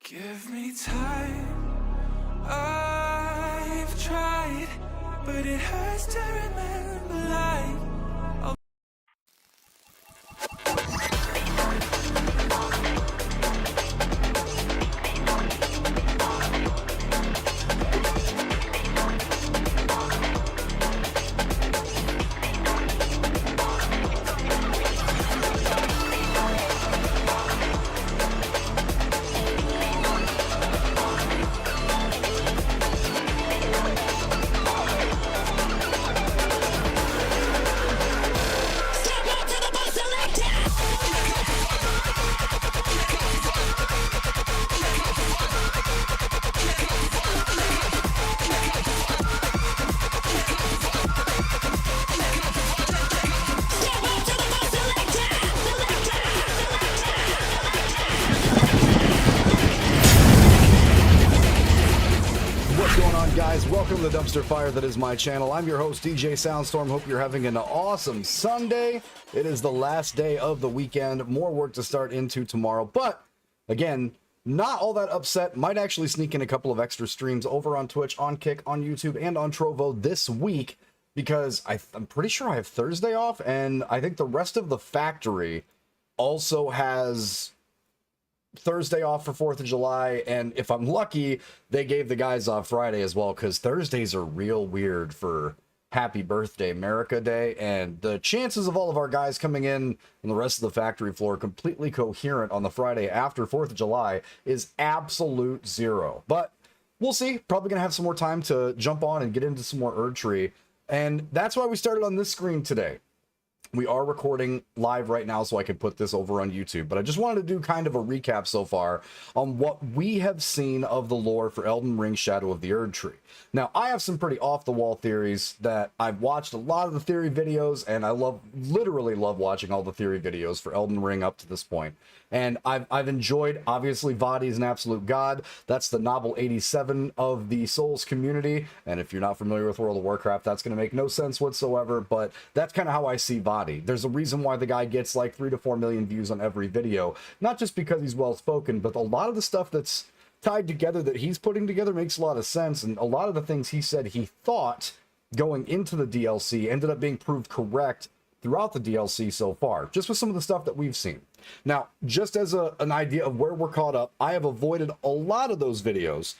Give me time, I've tried, but it hurts to remember life. Welcome to the dumpster fire that is my channel. I'm your host, DJ Soundstorm. Hope you're having an awesome Sunday. It is the last day of the weekend. More work to start into tomorrow. But, again, not all that upset. Might actually sneak in a couple of extra streams over on Twitch, on Kick, on YouTube, and on Trovo this week. Because I'm pretty sure I have Thursday off. And I think the rest of the factory also has Thursday off for 4th of July, and if I'm lucky, they gave the guys off Friday as well, because Thursdays are real weird for Happy Birthday America Day, and the chances of all of our guys coming in and the rest of the factory floor completely coherent on the Friday after 4th of July is absolute zero. But we'll see. Probably gonna have some more time to jump on and get into some more Erdtree, and that's why we started on this screen today. We are recording live right now, so I can put this over on YouTube, but I just wanted to do kind of a recap so far on what we have seen of the lore for Elden Ring Shadow of the Erdtree. Now, I have some pretty off-the-wall theories that I've watched a lot of the theory videos, and I literally love watching all the theory videos for Elden Ring up to this point. And I've enjoyed, obviously, Vadi's an absolute god. That's the Novel 87 of the Souls community, and if you're not familiar with World of Warcraft, that's going to make no sense whatsoever, but that's kind of how I see Vadi. There's a reason why the guy gets like 3 to 4 million views on every video, not just because he's well-spoken, but a lot of the stuff that's tied together that he's putting together makes a lot of sense, and a lot of the things he said he thought going into the DLC ended up being proved correct throughout the DLC so far, just with some of the stuff that we've seen. Now, just as an idea of where we're caught up, I have avoided a lot of those videos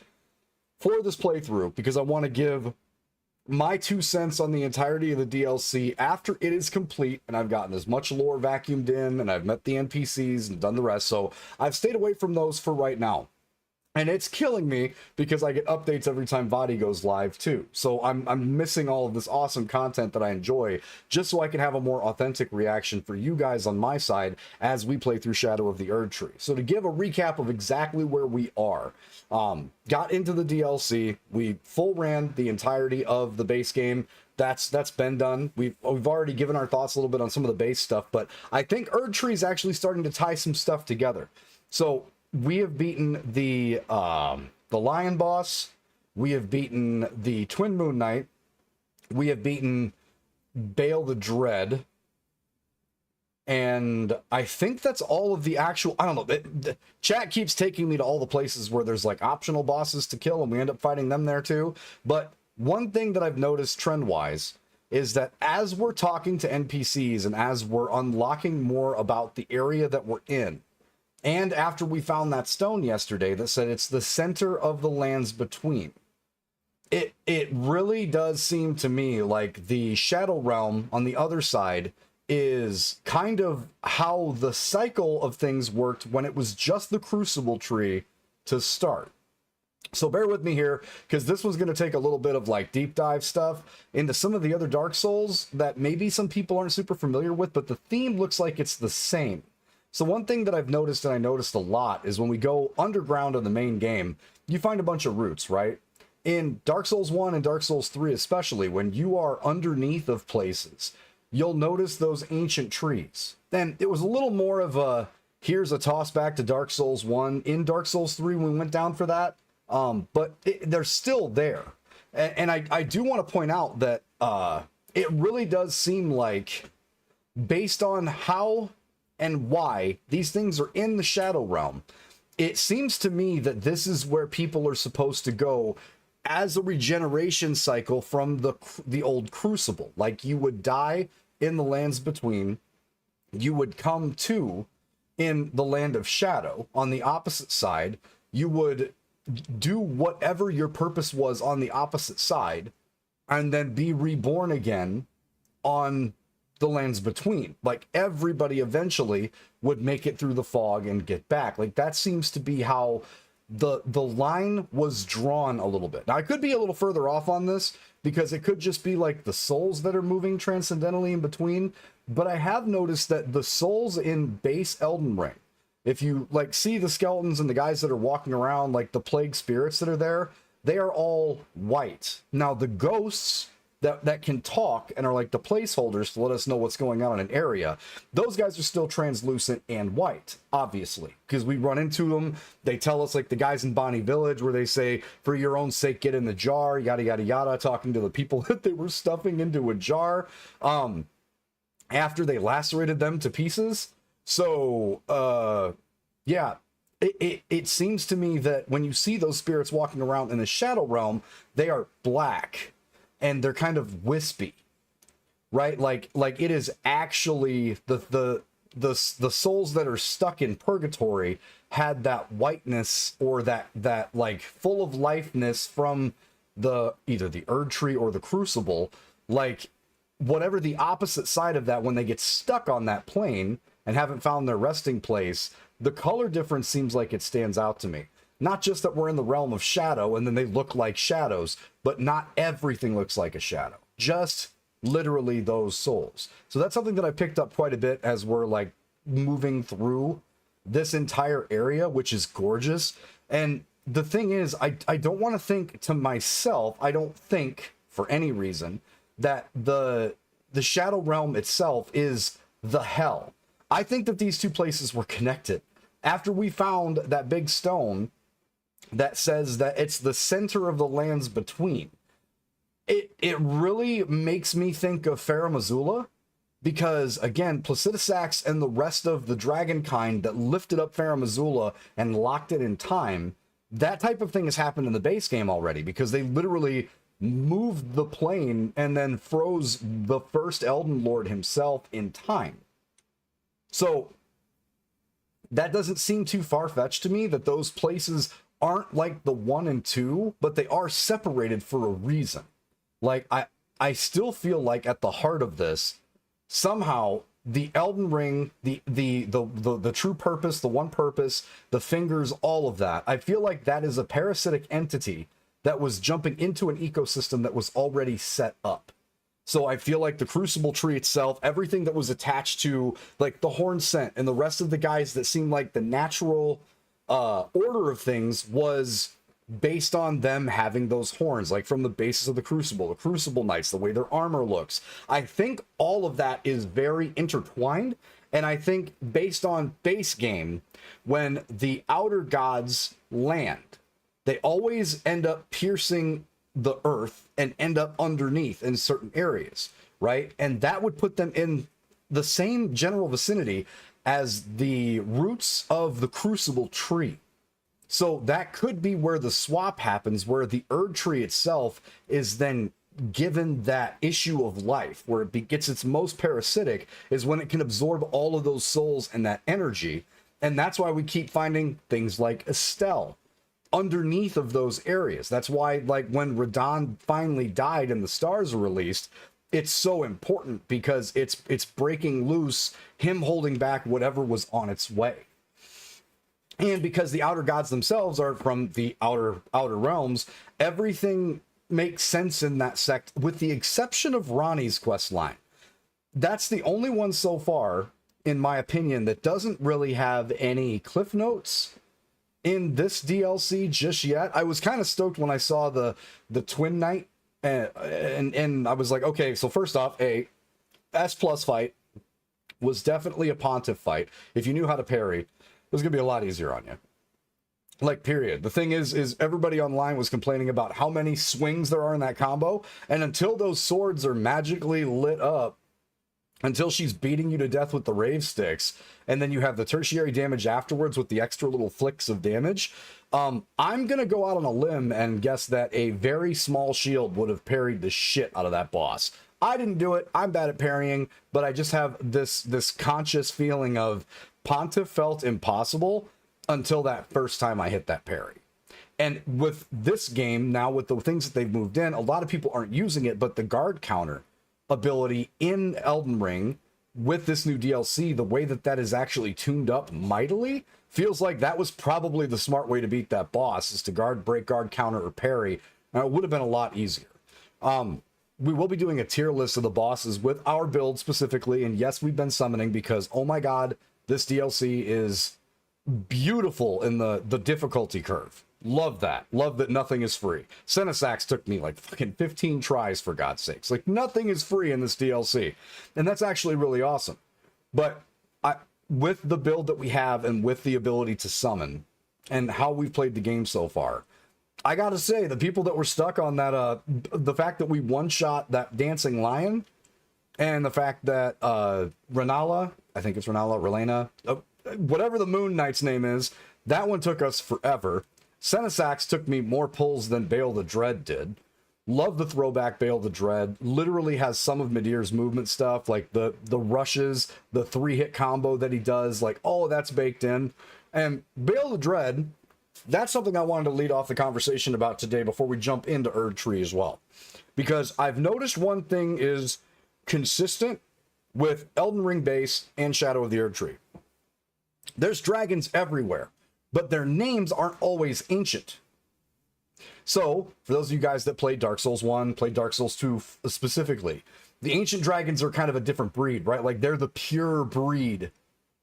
for this playthrough because I want to give my 2 cents on the entirety of the DLC after it is complete, and I've gotten as much lore vacuumed in, and I've met the NPCs and done the rest, so I've stayed away from those for right now. And it's killing me because I get updates every time Vadi goes live too. So I'm missing all of this awesome content that I enjoy just so I can have a more authentic reaction for you guys on my side as we play through Shadow of the Erdtree. So to give a recap of exactly where we are, got into the DLC, we full ran the entirety of the base game. That's been done. We've already given our thoughts a little bit on some of the base stuff, but I think Erdtree is actually starting to tie some stuff together. So we have beaten the Lion Boss, we have beaten the Twin Moon Knight, we have beaten Bale the Dread, and I think that's all of the actual, I don't know, the chat keeps taking me to all the places where there's like optional bosses to kill, and we end up fighting them there too. But one thing that I've noticed trend-wise is that as we're talking to NPCs and as we're unlocking more about the area that we're in, and after we found that stone yesterday that said it's the center of the lands between, it really does seem to me like the Shadow Realm on the other side is kind of how the cycle of things worked when it was just the Crucible tree to start. So bear with me here, because this one's going to take a little bit of like deep dive stuff into some of the other Dark Souls that maybe some people aren't super familiar with, but the theme looks like it's the same. So one thing that I've noticed, and I noticed a lot, is when we go underground in the main game, you find a bunch of roots, right? In Dark Souls 1 and Dark Souls 3 especially, when you are underneath of places, you'll notice those ancient trees. And it was a little more of a, here's a toss back to Dark Souls 1. In Dark Souls 3, we went down for that, but they're still there. And I do want to point out that it really does seem like, based on how and why these things are in the Shadow Realm, it seems to me that this is where people are supposed to go as a regeneration cycle from the old Crucible. Like, you would die in the lands between, you would come to in the land of shadow on the opposite side, you would do whatever your purpose was on the opposite side, and then be reborn again on the lands between. Like, everybody eventually would make it through the fog and get back. Like, that seems to be how the line was drawn a little bit. Now, I could be a little further off on this, because it could just be like the souls that are moving transcendentally in between, but I have noticed that the souls in base Elden Ring, if you like see the skeletons and the guys that are walking around, like the plague spirits that are there, they are all white. Now, the ghosts that can talk and are like the placeholders to let us know what's going on in an area, those guys are still translucent and white, obviously, because we run into them. They tell us, like the guys in Bonnie Village, where they say, for your own sake, get in the jar, yada yada yada, talking to the people that they were stuffing into a jar after they lacerated them to pieces. So yeah, it seems to me that when you see those spirits walking around in the shadow realm, they are black and they're kind of wispy, right? Like it is actually the souls that are stuck in purgatory had that whiteness, or that like full of lifeness from either the Erd tree or the Crucible, like whatever the opposite side of that, when they get stuck on that plane and haven't found their resting place, the color difference seems like it stands out to me. Not just that we're in the realm of shadow and then they look like shadows, but not everything looks like a shadow. Just literally those souls. So that's something that I picked up quite a bit as we're like moving through this entire area, which is gorgeous. And the thing is, I don't want to think to myself, I don't think for any reason that the shadow realm itself is the hell. I think that these two places were connected. After we found that big stone that says that it's the center of the lands between, it really makes me think of Farum Azula, because again, Placidusax and the rest of the dragon kind that lifted up Farum Azula and locked it in time, that type of thing has happened in the base game already, because they literally moved the plane and then froze the first Elden Lord himself in time. So that doesn't seem too far-fetched to me, that those places aren't like the 1 and 2, but they are separated for a reason. Like, I still feel like at the heart of this, somehow the Elden Ring, the true purpose, the one purpose, the fingers, all of that, I feel like that is a parasitic entity that was jumping into an ecosystem that was already set up. So I feel like the Crucible tree itself, everything that was attached to like the Horn Scent and the rest of the guys that seemed like the natural order of things, was based on them having those horns, like from the basis of the Crucible Knights, the way their armor looks. I think all of that is very intertwined. And I think based on base game, when the outer gods land, they always end up piercing the earth and end up underneath in certain areas, right? And that would put them in the same general vicinity as the roots of the Crucible tree. So that could be where the swap happens, where the Erd tree itself is then given that issue of life, where it gets its most parasitic, is when it can absorb all of those souls and that energy. And that's why we keep finding things like Estelle underneath of those areas. That's why, like, when Radon finally died and the stars were released, it's so important, because it's breaking loose, him holding back whatever was on its way. And because the outer gods themselves are from the outer realms, everything makes sense in that sect, with the exception of Ronnie's quest line. That's the only one so far, in my opinion, that doesn't really have any cliff notes in this DLC just yet. I was kind of stoked when I saw the Twin Knight, and I was like, okay, so first off, a S+ fight was definitely a Pontiff fight. If you knew how to parry, it was gonna be a lot easier on you. Like, period. The thing is everybody online was complaining about how many swings there are in that combo, and until those swords are magically lit up, until she's beating you to death with the rave sticks, and then you have the tertiary damage afterwards with the extra little flicks of damage. I'm gonna go out on a limb and guess that a very small shield would have parried the shit out of that boss. I didn't do it. I'm bad at parrying, but I just have this conscious feeling of Pontiff felt impossible until that first time I hit that parry. And with this game, now with the things that they've moved in, a lot of people aren't using it, but the guard counter ability in Elden Ring with this new DLC, the way that that is actually tuned up mightily, feels like that was probably the smart way to beat that boss, is to break guard, counter, or parry. And it would have been a lot easier. We will be doing a tier list of the bosses with our build specifically, and yes, we've been summoning because, oh my god, this DLC is beautiful in the difficulty curve. Love that. Love that nothing is free. Senesax took me like fucking 15 tries, for God's sakes. Like, nothing is free in this DLC. And that's actually really awesome. But with the build that we have and with the ability to summon and how we've played the game so far, I gotta say, the people that were stuck on that, the fact that we one-shot that dancing lion and the fact that Renala, I think it's Relena, whatever the Moon Knight's name is, that one took us forever. Senesax took me more pulls than Bale the Dread did. Love the throwback Bale the Dread. Literally has some of Midir's movement stuff, like the rushes, the 3-hit combo that he does, like all that's baked in. And Bale the Dread, that's something I wanted to lead off the conversation about today before we jump into Erdtree as well. Because I've noticed one thing is consistent with Elden Ring base and Shadow of the Erdtree. There's dragons everywhere, but their names aren't always ancient. So, for those of you guys that played Dark Souls 1, played Dark Souls 2 specifically, the ancient dragons are kind of a different breed, right? Like, they're the pure breed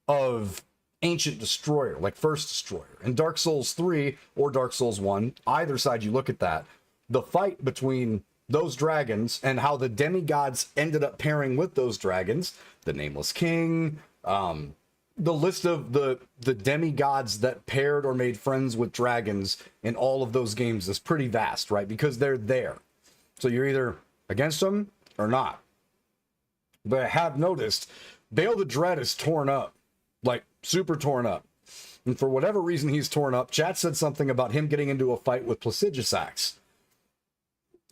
of ancient destroyer, like first destroyer. In Dark Souls 3 or Dark Souls 1, either side you look at that, the fight between those dragons and how the demigods ended up pairing with those dragons, the Nameless King, the list of the demigods that paired or made friends with dragons in all of those games is pretty vast, right? Because they're there. So you're either against them or not. But I have noticed Bale the Dread is torn up, like super torn up. And for whatever reason he's torn up, chat said something about him getting into a fight with Placidusax.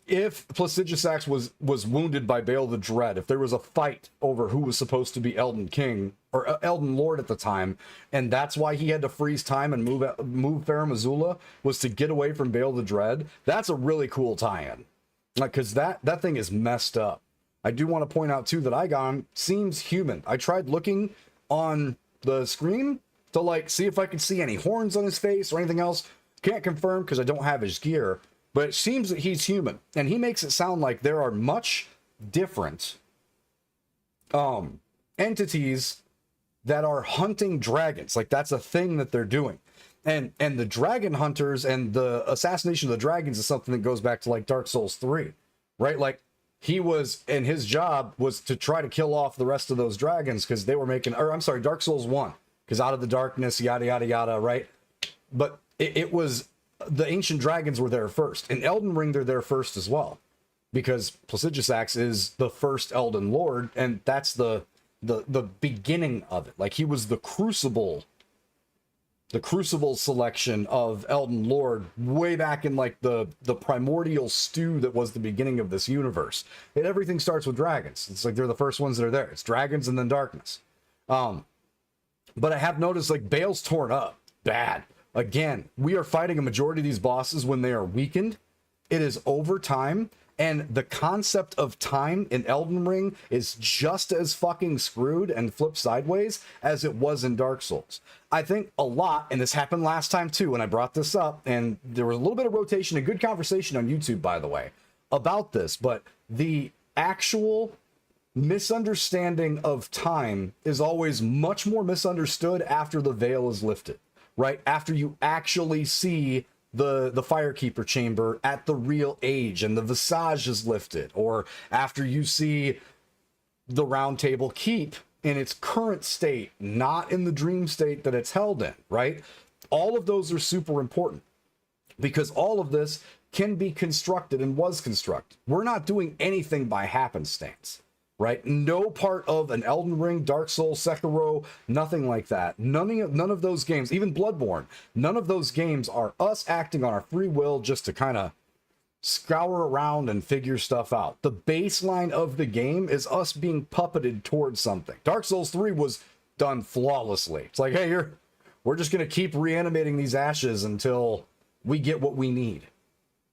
If Placidusax was wounded by Bale the Dread, if there was a fight over who was supposed to be Elden King or Elden Lord at the time, and that's why he had to freeze time and move Farum Azula, was to get away from Bale the Dread, that's a really cool tie-in. Like, because that thing is messed up. I do want to point out too that Igon seems human. I tried looking on the screen to like see if I could see any horns on his face or anything else. Can't confirm because I don't have his gear. But it seems that he's human, and he makes it sound like there are much different entities that are hunting dragons. Like, that's a thing that they're doing. And the dragon hunters and the assassination of the dragons is something that goes back to, like, Dark Souls 3, right? Like, he was, and his job was to try to kill off the rest of those dragons because they were making, or I'm sorry, Dark Souls 1, because out of the darkness, yada, yada, yada, right? But it was... the ancient dragons were there first. In Elden Ring, they're there first as well, because Placidusax is the first Elden Lord, and that's the beginning of it. Like, he was the crucible selection of Elden Lord way back in like the primordial stew that was the beginning of this universe. And everything starts with dragons. It's like they're the first ones that are there. It's dragons and then darkness. But I have noticed like Bale's torn up bad. Again, we are fighting a majority of these bosses when they are weakened. It is over time, and the concept of time in Elden Ring is just as fucking screwed and flipped sideways as it was in Dark Souls. I think a lot, and this happened last time too when I brought this up, and there was a little bit of rotation, a good conversation on YouTube, by the way, about this, but the actual misunderstanding of time is always much more misunderstood after the veil is lifted. Right after you actually see the Firekeeper chamber at the real age and the visage is lifted, or after you see the Round Table Keep in its current state, not in the dream state that it's held in, right? All of those are super important because all of this can be constructed and was constructed. We're not doing anything by happenstance, right? No part of an Elden Ring, Dark Souls, Sekiro, nothing like that. None of those games, even Bloodborne, none of those games are us acting on our free will just to kind of scour around and figure stuff out. The baseline of the game is us being puppeted towards something. Dark Souls 3 was done flawlessly. It's like, hey, we're just going to keep reanimating these ashes until we get what we need.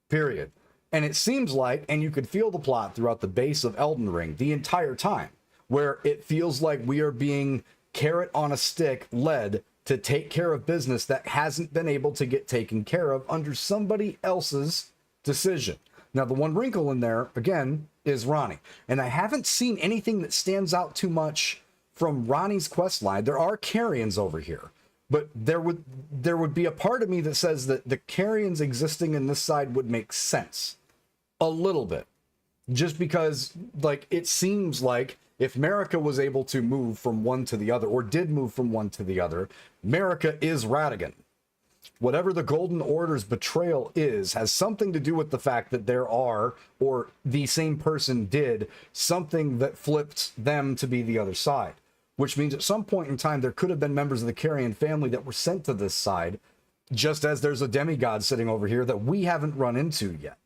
Period. And it seems like, and you could feel the plot throughout the base of Elden Ring the entire time, where it feels like we are being carrot on a stick led to take care of business that hasn't been able to get taken care of under somebody else's decision. Now, the one wrinkle in there, again, is Ronnie. And I haven't seen anything that stands out too much from Ronnie's quest line. There are Carians over here, but there would be a part of me that says that the Carians existing in this side would make sense. A little bit. Just because, like, it seems like if Marika was able to move from one to the other, or did move from one to the other, Marika is Radagon. Whatever the Golden Order's betrayal is, has something to do with the fact that there are, or the same person did, something that flipped them to be the other side. Which means at some point in time, there could have been members of the Carian family that were sent to this side, just as there's a demigod sitting over here that we haven't run into yet.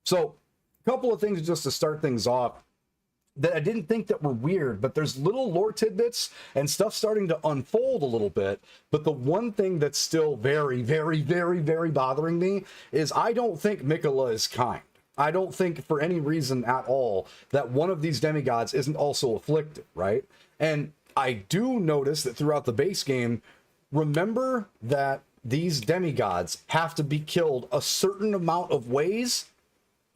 So, a couple of things just to start things off that I didn't think that were weird, but there's little lore tidbits and stuff starting to unfold a little bit. But the one thing that's still very, very, very, very bothering me is I don't think Mikola is kind. I don't think for any reason at all that one of these demigods isn't also afflicted, right? And I do notice that throughout the base game, remember that these demigods have to be killed a certain amount of ways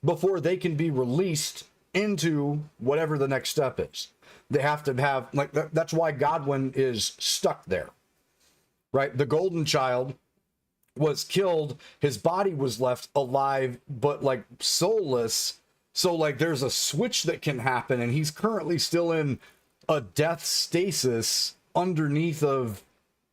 before they can be released into whatever the next step is. They have to have, like, that's why Godwyn is stuck there, right? The golden child was killed. His body was left alive, but like soulless. So like there's a switch that can happen, and he's currently still in a death stasis underneath of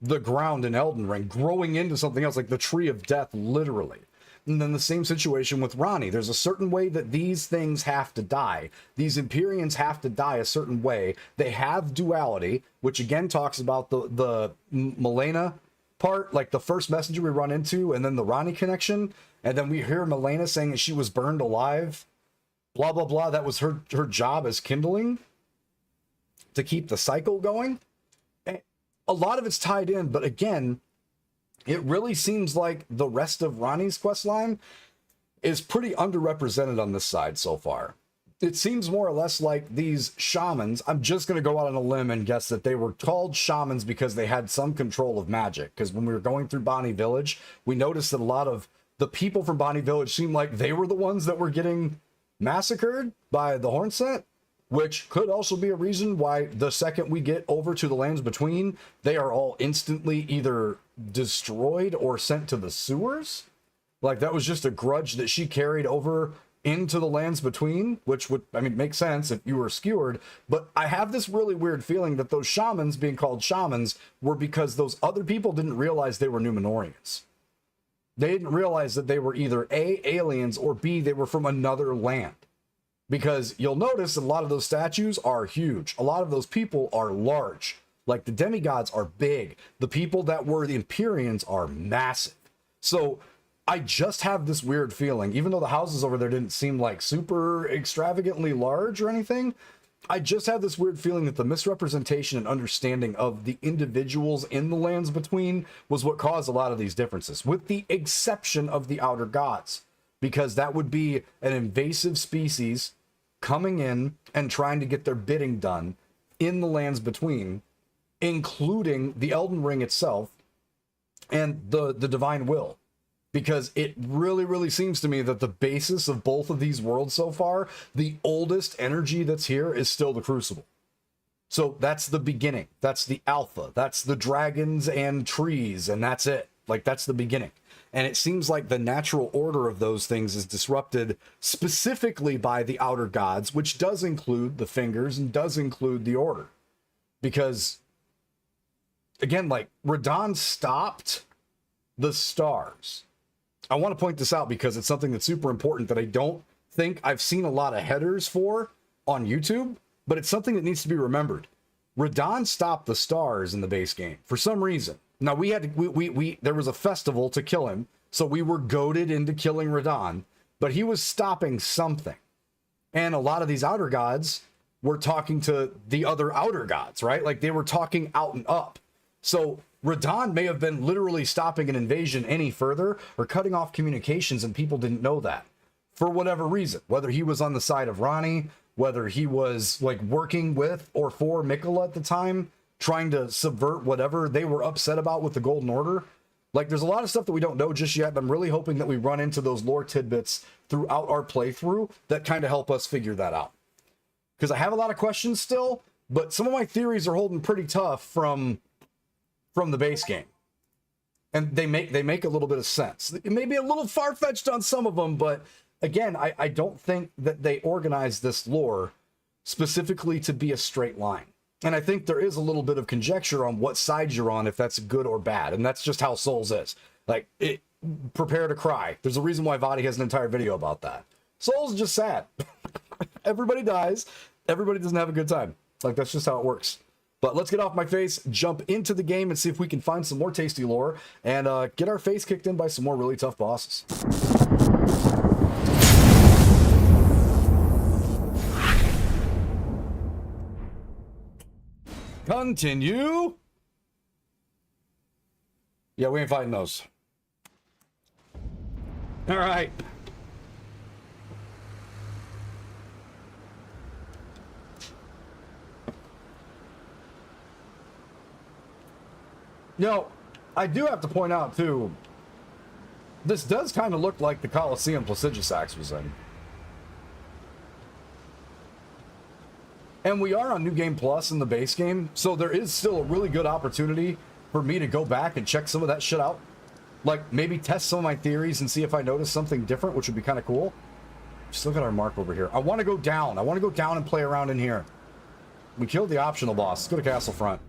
the ground in Elden Ring, growing into something else, like the tree of death, literally. And then the same situation with Ronnie. There's a certain way that these things have to die. These Empyreans have to die a certain way. They have duality, which again talks about the Milena part, like the first messenger we run into, and then the Ronnie connection. And then we hear Milena saying that she was burned alive. Blah, blah, blah. That was her job as kindling to keep the cycle going. And a lot of it's tied in, but again, it really seems like the rest of Ronnie's questline is pretty underrepresented on this side so far. It seems more or less like these shamans, I'm just going to go out on a limb and guess that they were called shamans because they had some control of magic. Because when we were going through Bonnie Village, we noticed that a lot of the people from Bonnie Village seemed like they were the ones that were getting massacred by the Hornset, which could also be a reason why the second we get over to the Lands Between, they are all instantly either destroyed or sent to the sewers. Like that was just a grudge that she carried over into the Lands Between, which would, I mean, make sense if you were skewered. But I have this really weird feeling that those shamans being called shamans were because those other people didn't realize they were Numenorians. They didn't realize that they were either A, aliens, or B, they were from another land. Because you'll notice that a lot of those statues are huge. A lot of those people are large. Like the demigods are big. The people that were the Empyreans are massive. So I just have this weird feeling, even though the houses over there didn't seem like super extravagantly large or anything, I just have this weird feeling that the misrepresentation and understanding of the individuals in the Lands Between was what caused a lot of these differences, with the exception of the Outer Gods, because that would be an invasive species coming in and trying to get their bidding done in the Lands Between, including the Elden Ring itself and the Divine Will. Because it really, really seems to me that the basis of both of these worlds so far, the oldest energy that's here is still the Crucible. So that's the beginning. That's the alpha. That's the dragons and trees, and that's it. Like, that's the beginning. And it seems like the natural order of those things is disrupted specifically by the Outer Gods, which does include the Fingers and does include the Order. Because, again, like, Radahn stopped the stars. I want to point this out because it's something that's super important that I don't think I've seen a lot of headers for on YouTube. but it's something that needs to be remembered. Radahn stopped the stars in the base game for some reason. Now we had to, there was a festival to kill him, so we were goaded into killing Radahn, but he was stopping something. And a lot of these outer gods were talking to the other outer gods, right? Like they were talking out and up. So Radahn may have been literally stopping an invasion any further or cutting off communications, and people didn't know that for whatever reason, whether he was on the side of Ronnie, whether he was like working with or for Mikola at the time, trying to subvert whatever they were upset about with the Golden Order. Like there's a lot of stuff that we don't know just yet. I'm really hoping that we run into those lore tidbits throughout our playthrough that kind of help us figure that out. Because I have a lot of questions still, but some of my theories are holding pretty tough from the base game. And they make a little bit of sense. It may be a little far-fetched on some of them, but again, I don't think that they organized this lore specifically to be a straight line. And I think there is a little bit of conjecture on what side you're on, if that's good or bad. And that's just how Souls is. Like, prepare to cry. There's a reason why Vadi has an entire video about that. Souls is just sad. Everybody dies. Everybody doesn't have a good time. Like, that's just how it works. But let's get off my face, jump into the game, and see if we can find some more tasty lore, and get our face kicked in by some more really tough bosses. Continue. Yeah, we ain't fighting those. All right. Yo, I do have to point out, too, this does kind of look like the Colosseum Placidusax was in. And we are on New Game Plus in the base game, so there is still a really good opportunity for me to go back and check some of that shit out. Like, maybe test some of my theories and see if I notice something different, which would be kind of cool. Just look at our mark over here. I want to go down. I want to go down and play around in here. We killed the optional boss. Let's go to Castle Front.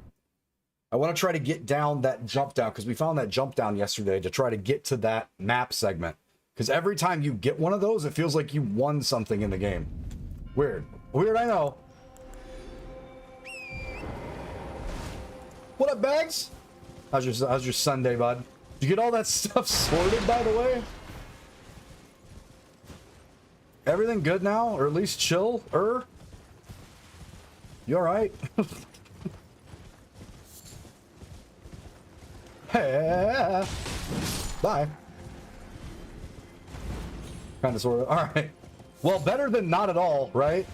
I want to try to get down that jump down, because we found that jump down yesterday to try to get to that map segment. Because every time you get one of those, it feels like you won something in the game. Weird. Weird, I know. What up, Bags? How's your Sunday, bud? Did you get all that stuff sorted, by the way? Everything good now? Or at least chill? You alright? Hey. Bye. Kind of, sort of. Alright. Well, better than not at all, right?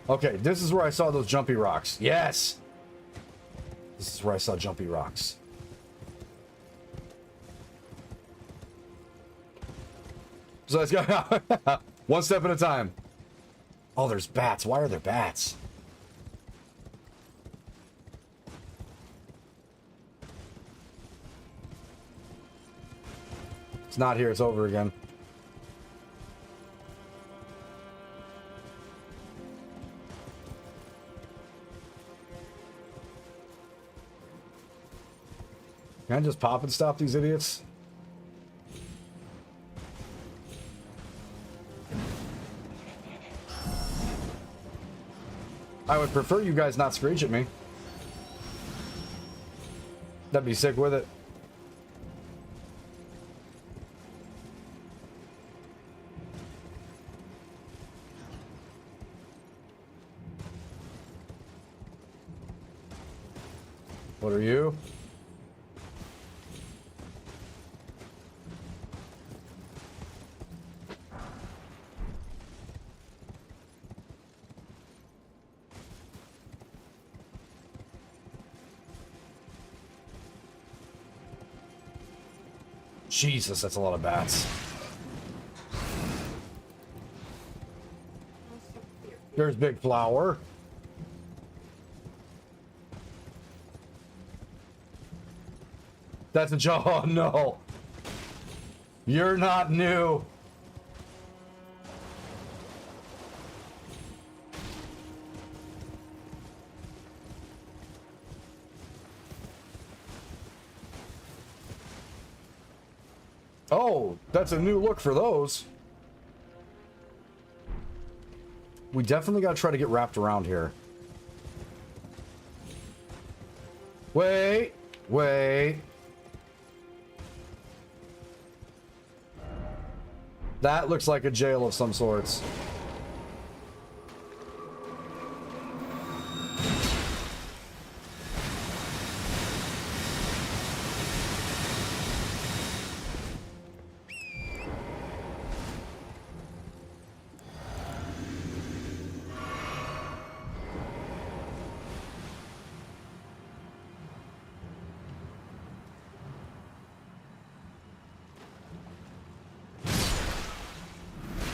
Okay, this is where I saw those jumpy rocks. Yes! This is where I saw jumpy rocks. So let's go. One step at a time. Oh, there's bats. Why are there bats? It's not here. It's over again. Can I just pop and stop these idiots? I would prefer you guys not screech at me. That'd be sick with it. What are you? Jesus, that's a lot of bats. There's Big Flower. That's a jaw. Oh, no. You're not new. Oh, that's a new look for those. We definitely gotta try to get wrapped around here. Wait. Wait. That looks like a jail of some sorts.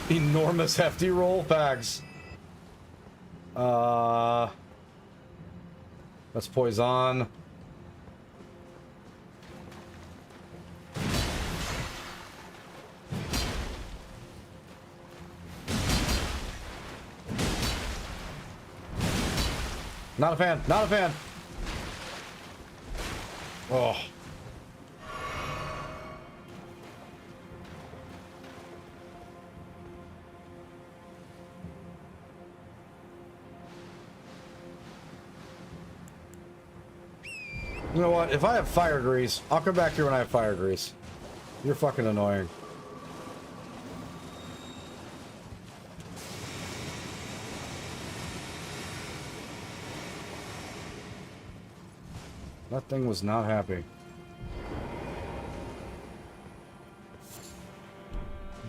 Enormous hefty roll bags. That's poison. Not a fan. Not a fan. Oh. You know what? If I have fire grease, I'll come back here when I have fire grease. You're fucking annoying. That thing was not happy.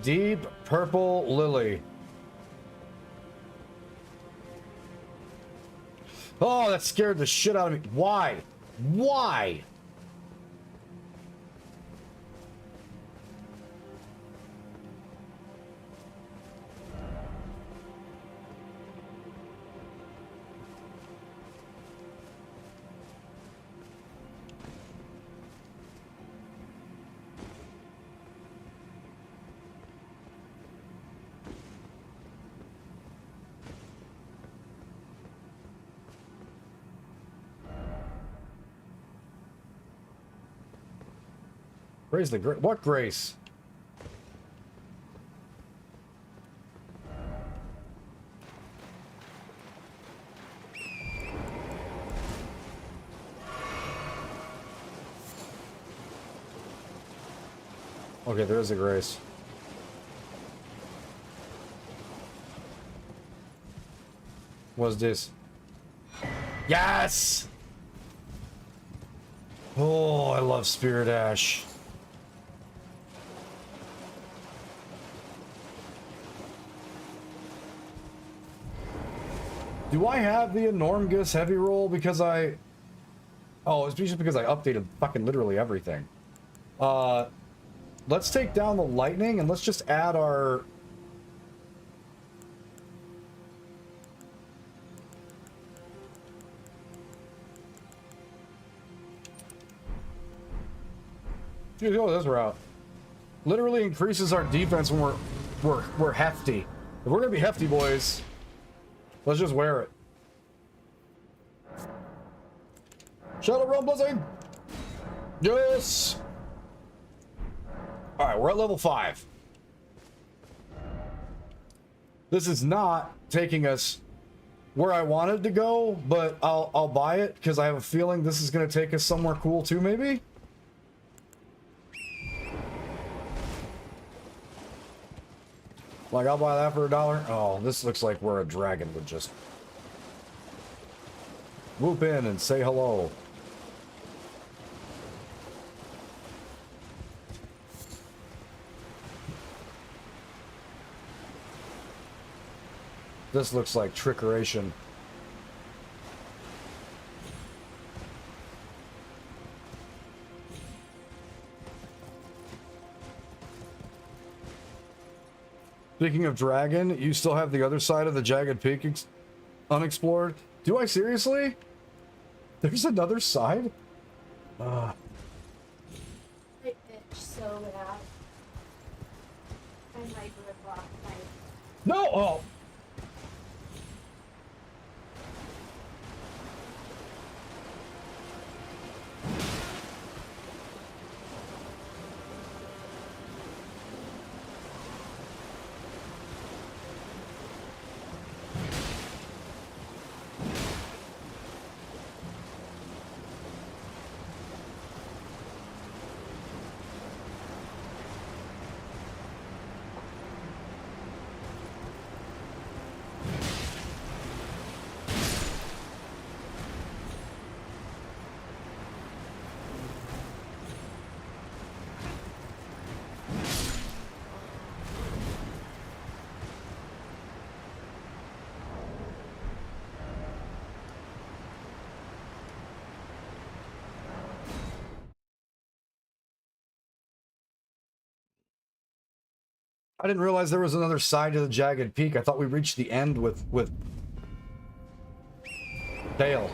Deep purple lily. Oh, that scared the shit out of me. Why? Why? Praise the grace. What grace? Okay, there is a grace. What's this? Yes! Oh, I love Spirit Ash. Do I have the enormous heavy roll because I... Oh, it's just because I updated fucking literally everything. Let's take down the lightning and let's just add our... Dude, go this route. Literally increases our defense when we're hefty. If we're gonna be hefty, boys, let's just wear it. Shadow Realm Blessing! Yes! Alright, we're at level 5. This is not taking us where I wanted to go, but I'll buy it because I have a feeling this is going to take us somewhere cool too, maybe? Like, I'll buy that for $1. Oh, this looks like where a dragon would just whoop in and say hello. This looks like trickeration. Speaking of dragon, you still have the other side of the Jagged Peak unexplored? Do I seriously? There's another side? I itch so bad. I might rip off my... No! Oh! I didn't realize there was another side to the jagged peak. I thought we reached the end with Dale.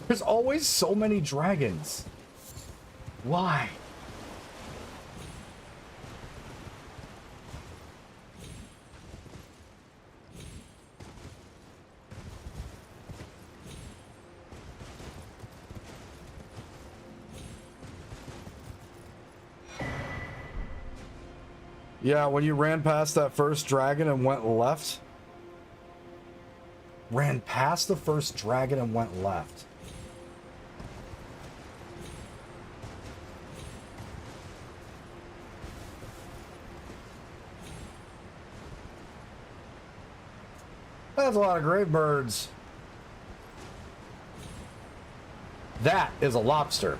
There's always so many dragons. Why? Yeah, when you ran past that first dragon and went left. Ran past the first dragon and went left. That's a lot of grave birds. That is a lobster.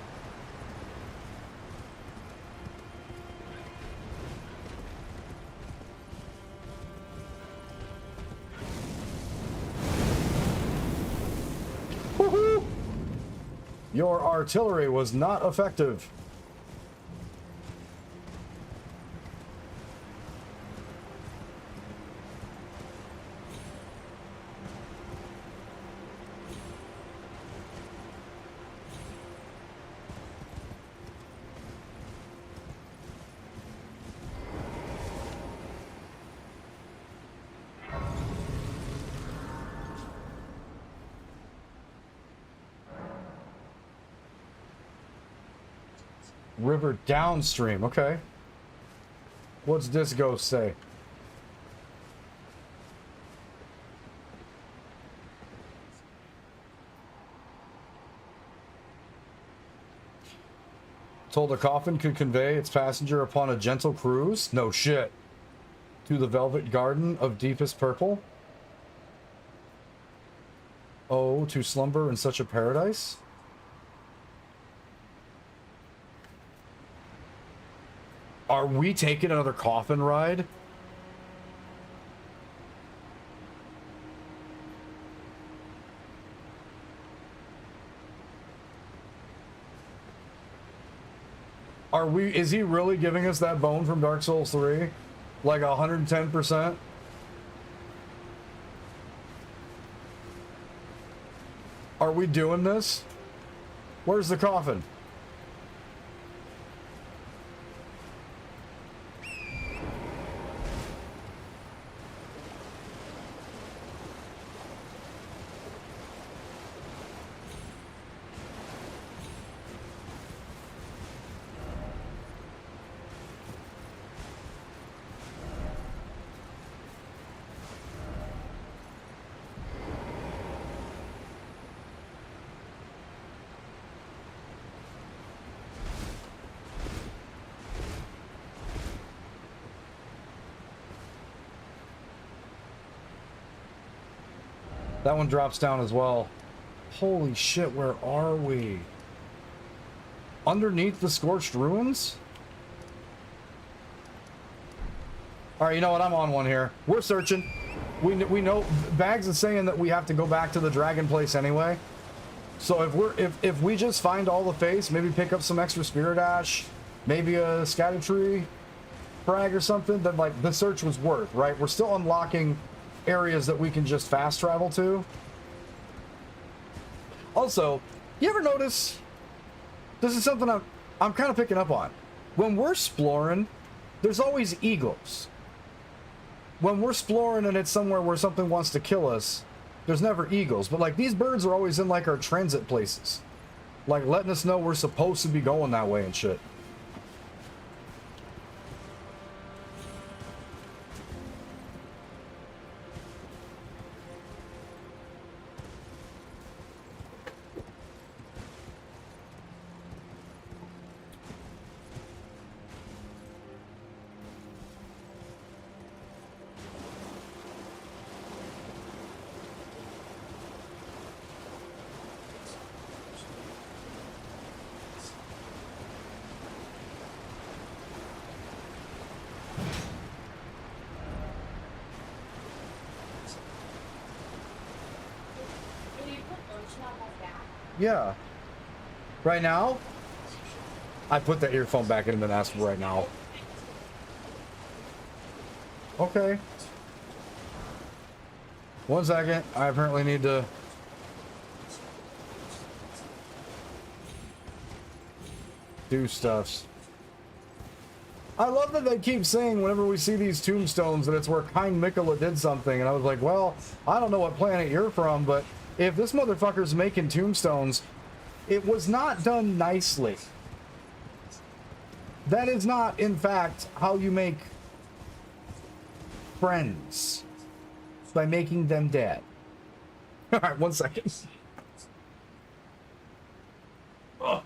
Woohoo! Your artillery was not effective. River downstream, okay. What's this ghost say? Told a coffin could convey its passenger upon a gentle cruise? No shit. To the velvet garden of deepest purple? Oh, to slumber in such a paradise? Are we taking another coffin ride? Are we, is he really giving us that bone from Dark Souls 3? Like 110%? Are we doing this? Where's the coffin? That one drops down as well. Holy shit, where are we? Underneath the scorched ruins? Alright, you know what? I'm on one here. We're searching. We know Bags is saying that we have to go back to the dragon place anyway. So if we just find all the face, maybe pick up some extra spirit ash, maybe a scatter tree frag or something, then like the search was worth, right? We're still unlocking areas that we can just fast travel to. Also, you ever notice, this is something I'm kind of picking up on. When we're exploring, there's always eagles. When we're exploring and it's somewhere where something wants to kill us, there's never eagles. But like these birds are always in like our transit places, like letting us know we're supposed to be going that way and shit. Yeah. Right now? I put the earphone back in and asked right now. Okay. 1 second. I apparently need to... do stuffs. I love that they keep saying whenever we see these tombstones that it's where Kind Mikola did something, and I was like, well, I don't know what planet you're from, but if this motherfucker's making tombstones, it was not done nicely. That is not, in fact, how you make friends. By making them dead. Alright, 1 second. Ugh.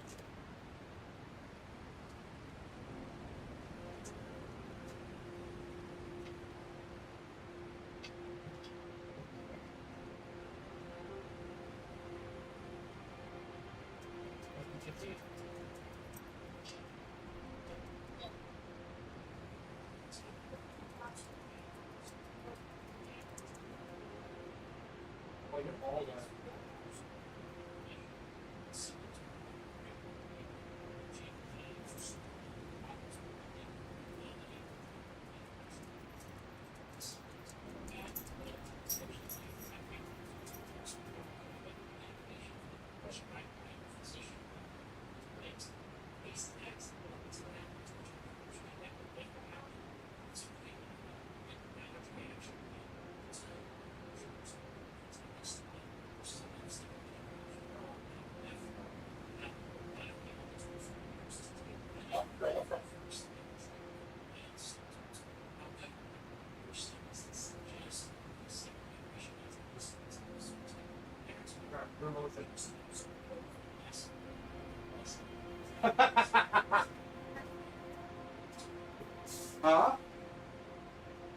Huh?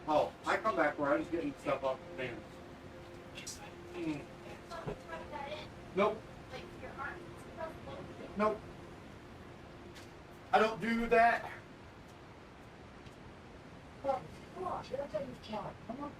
Oh, I come back where I was getting stuff off the fan. Nope. Nope. I don't do that. Come on. Come on. Come on.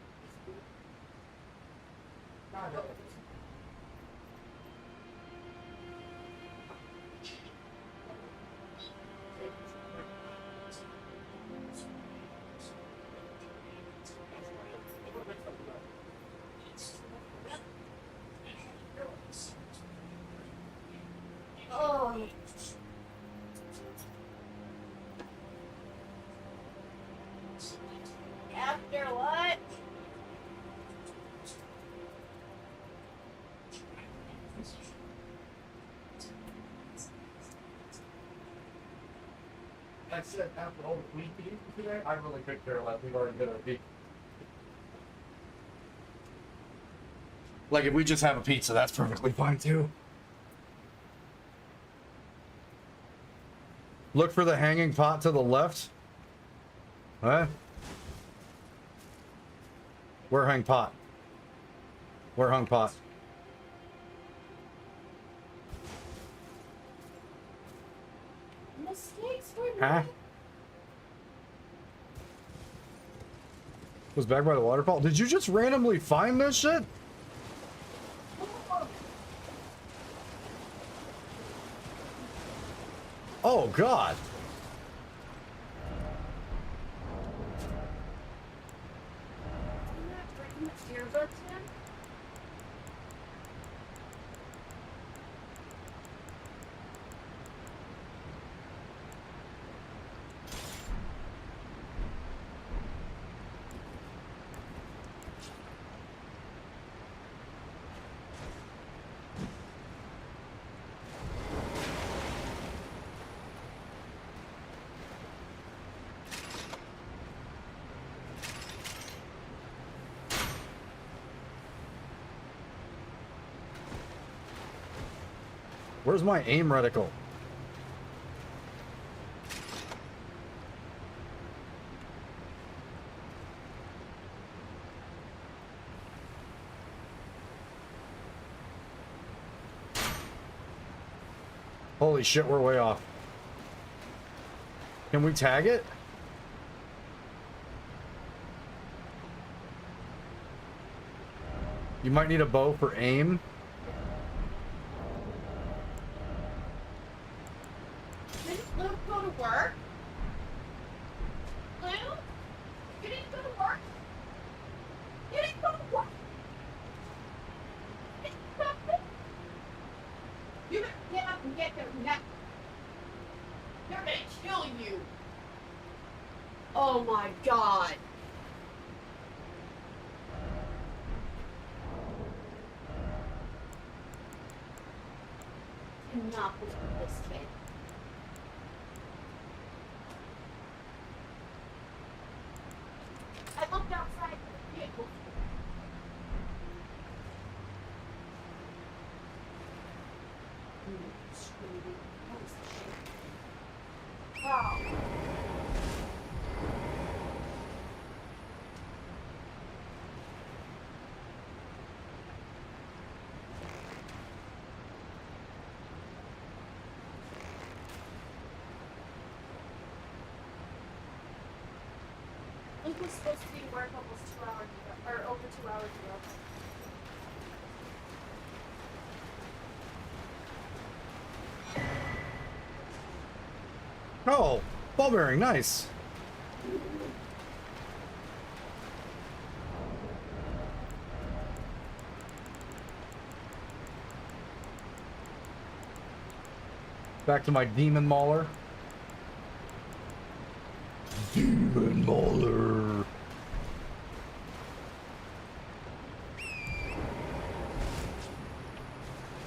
Oh. After what? I said after all the food we eat today, I really could care less. We've already hit our peak. Like if we just have a pizza, that's perfectly fine too. Look for the hanging pot to the left. Huh? Where hang pot? Where hung pot? Mistakes were Huh? Was back by the waterfall. Did you just randomly find this shit? Oh God. Earbuds in? Where's my aim reticle? Holy shit, we're way off. Can we tag it? You might need a bow for aim. Didn't Luke work? Lou? You didn't go to work? You didn't go to work? You didn't go to work? You better get up and get there now. They're gonna kill you. Oh my god. I cannot believe this kid. I looked outside for the vehicle. Wow. Luke was supposed to be to work almost 2 hours ago, or over 2 hours ago. Oh, ball bearing, nice. Back to my demon mauler. Demon mauler.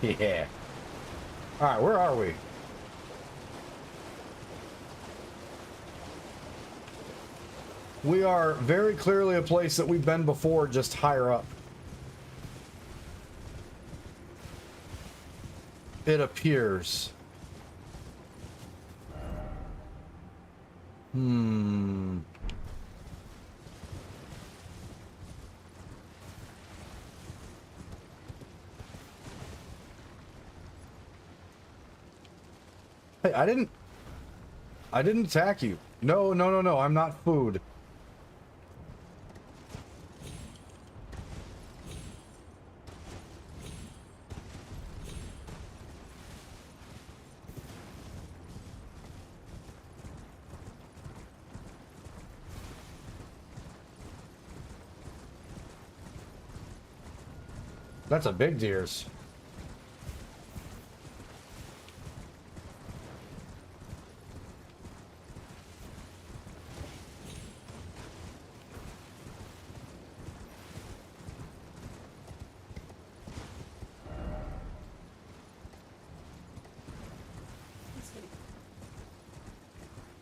Yeah. All right, where are we? We are very clearly a place that we've been before, just higher up. It appears. Hey, I didn't attack you. No, no, no, no. I'm not food. That's a big deers.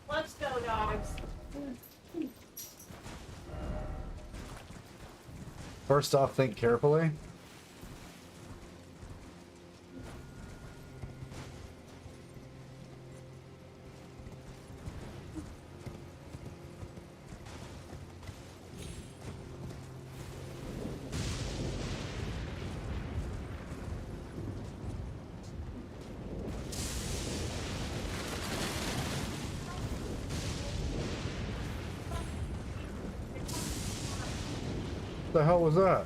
Let's go, dogs. First off, think carefully. What the hell was that?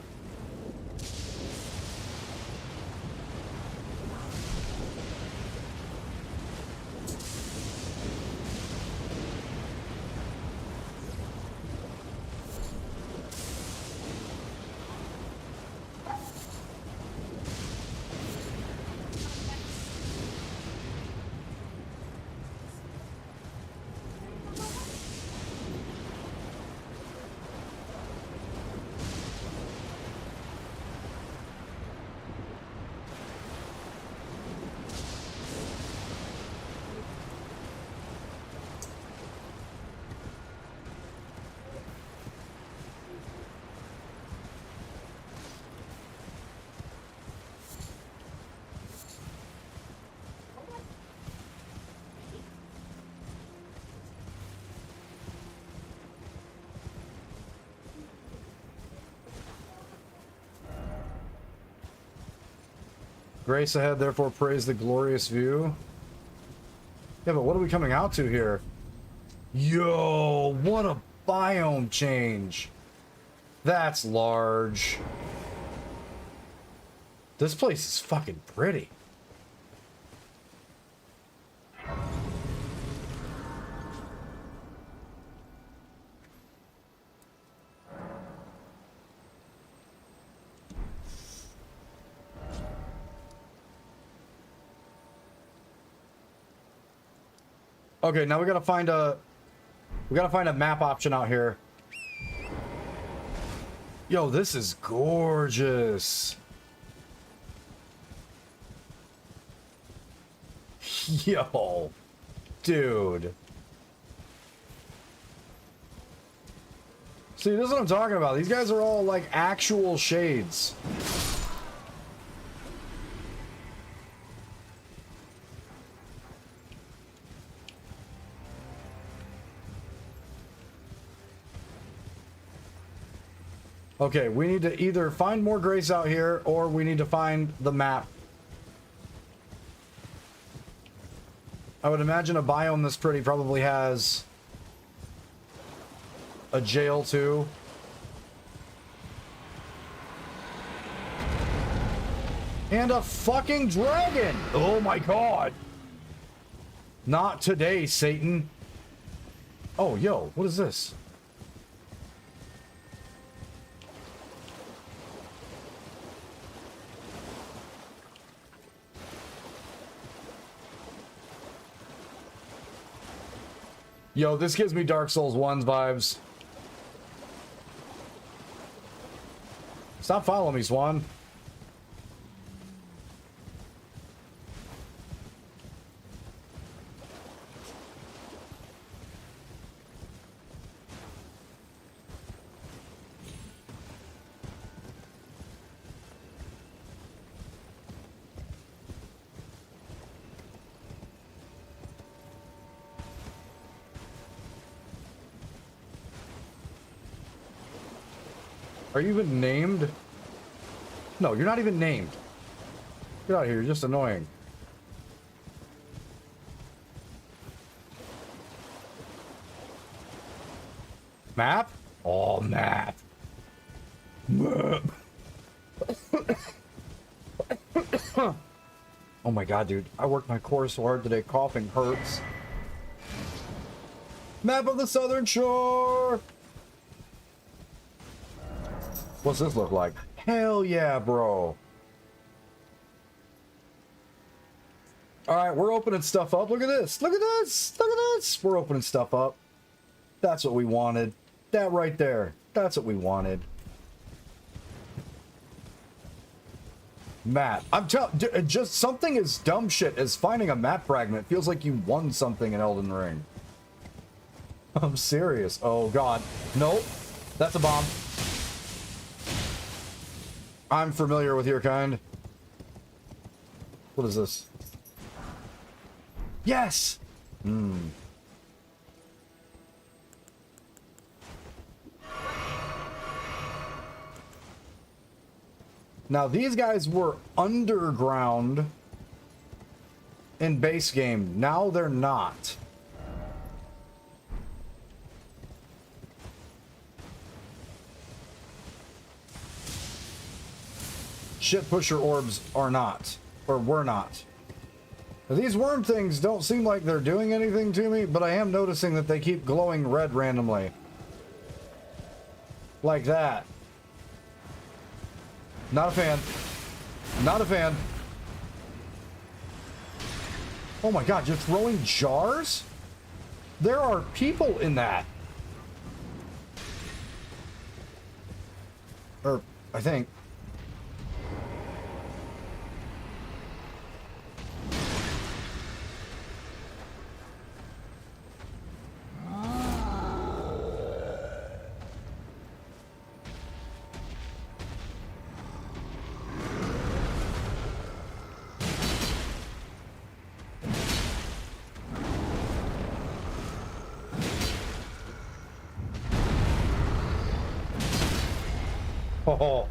Grace ahead, therefore praise the glorious view. Yeah, but what are we coming out to here? Yo, what a biome change. That's large. This place is fucking pretty. Okay, now we gotta find a map option out here. Yo, this is gorgeous. Yo, dude. See, this is what I'm talking about. These guys are all like actual shades. Okay, we need to either find more grace out here, or we need to find the map. I would imagine a biome this pretty probably has a jail too. And a fucking dragon! Oh my god! Not today, Satan. Oh, yo, what is this? Yo, this gives me Dark Souls 1's vibes. Stop following me, Swan. Are you even named? No, you're not even named. Get out of here, you're just annoying. Map? Oh, map. Map. Oh my god, dude. I worked my core so hard today. Coughing hurts. Map of the Southern Shore! What's this look like? Hell yeah, bro. Alright, we're opening stuff up. Look at this. Look at this. Look at this. We're opening stuff up. That's what we wanted. That right there. That's what we wanted. Map. I'm telling, just something as dumb shit as finding a map fragment feels like you won something in Elden Ring. I'm serious. Oh god. Nope. That's a bomb. I'm familiar with your kind. What is this? Yes! Hmm. Now, these guys were underground in base game. Now they're not. Shit pusher orbs are not. Or were not. Now, these worm things don't seem like they're doing anything to me, but I am noticing that they keep glowing red randomly. Like that. Not a fan. Not a fan. Oh my god, you're throwing jars? There are people in that. Or, I think. Oh.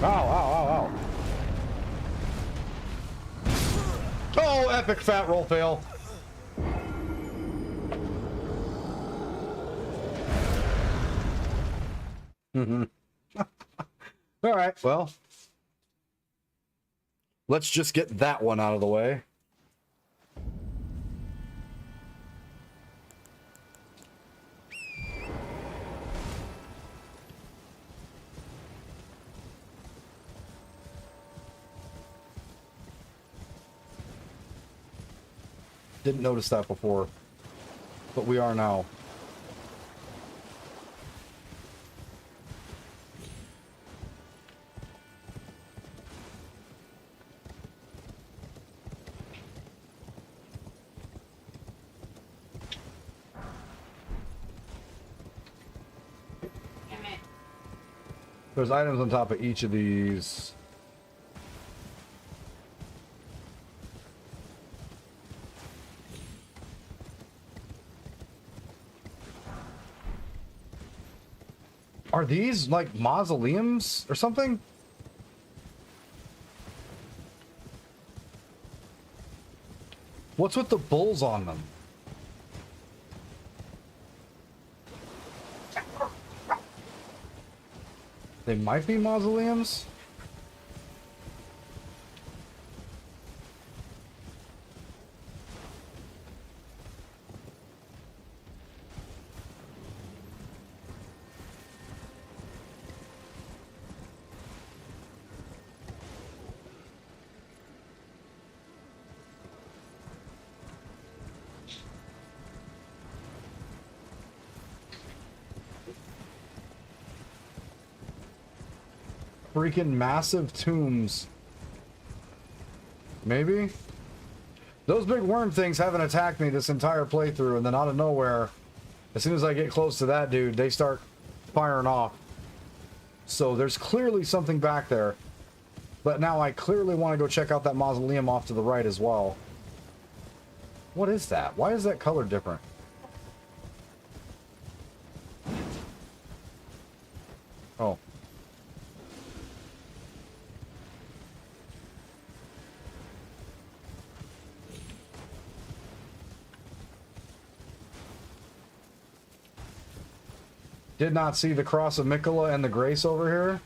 Ow. Oh, epic fat roll fail. All right, well, let's just get that one out of the way. Didn't notice that before, but we are now. Damn it. There's items on top of each of these. Are these like mausoleums or something? What's with the bulls on them? They might be mausoleums. Freaking massive tombs. Maybe? Those big worm things haven't attacked me this entire playthrough, and then out of nowhere, as soon as I get close to that dude, they start firing off. So there's clearly something back there. But now I clearly want to go check out that mausoleum off to the right as well. What is that? Why is that color different? Oh. Did not see the Cross of Mikola and the Grace over here.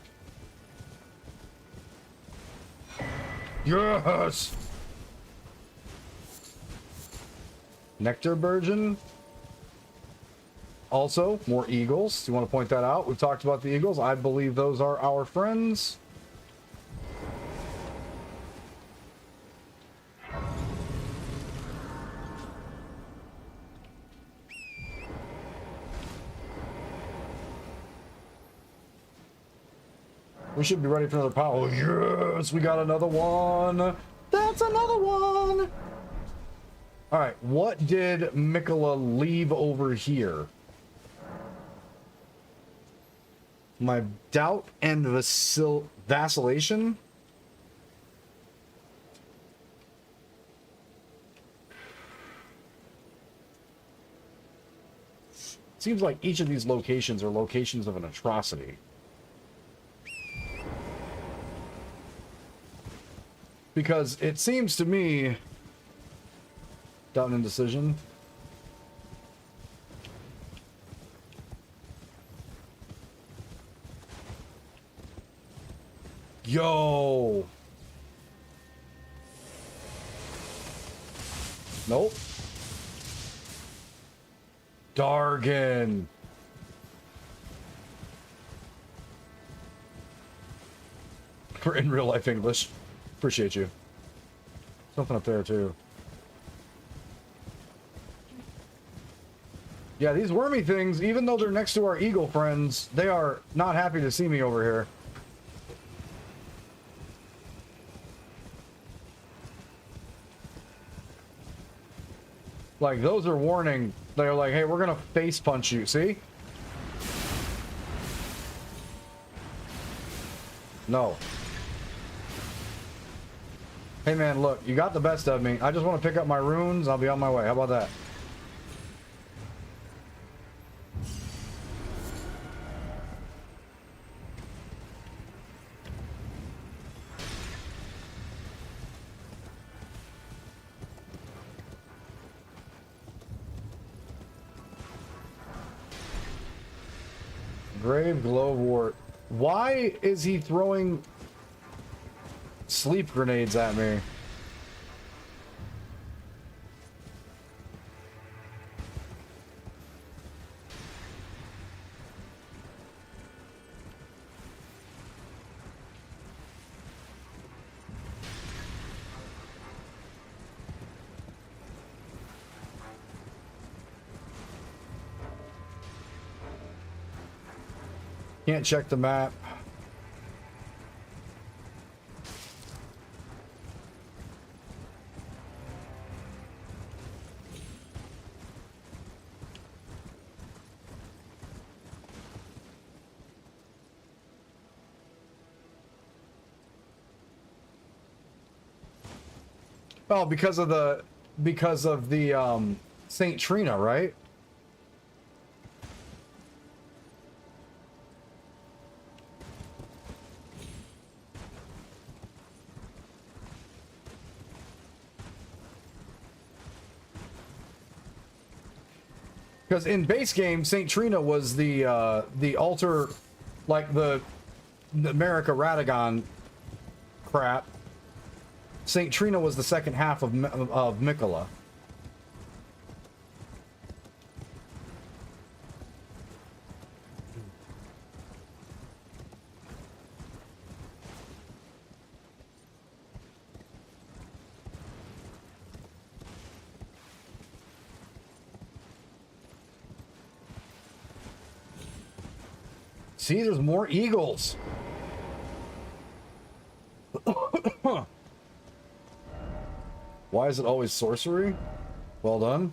Yes! Nectar Burgeon. Also, more eagles. Do you want to point that out? We've talked about the eagles. I believe those are our friends. We should be ready for another power. Oh, yes, we got another one. That's another one. All right, what did Mikola leave over here? My doubt and vacillation. Seems like each of these locations are locations of an atrocity. Because it seems to me... Doubt and indecision. Yo! Nope. Dargan. For in real life English. Appreciate you. Something up there too. Yeah, these wormy things, even though they're next to our eagle friends, they are not happy to see me over here. Like, those are warning. They're like, hey, we're gonna face punch you, see? No. Hey man, look, you got the best of me. I just want to pick up my runes, I'll be on my way. How about that? Grave Glowwort. Why is he throwing sleep grenades at me? Can't check the map. Oh, because of the Saint Trina, right? Because in base game, Saint Trina was the altar, like the America Radagon crap. Saint Trina was the second half of Mikola. See, there's more eagles. Why is it always sorcery? Well done.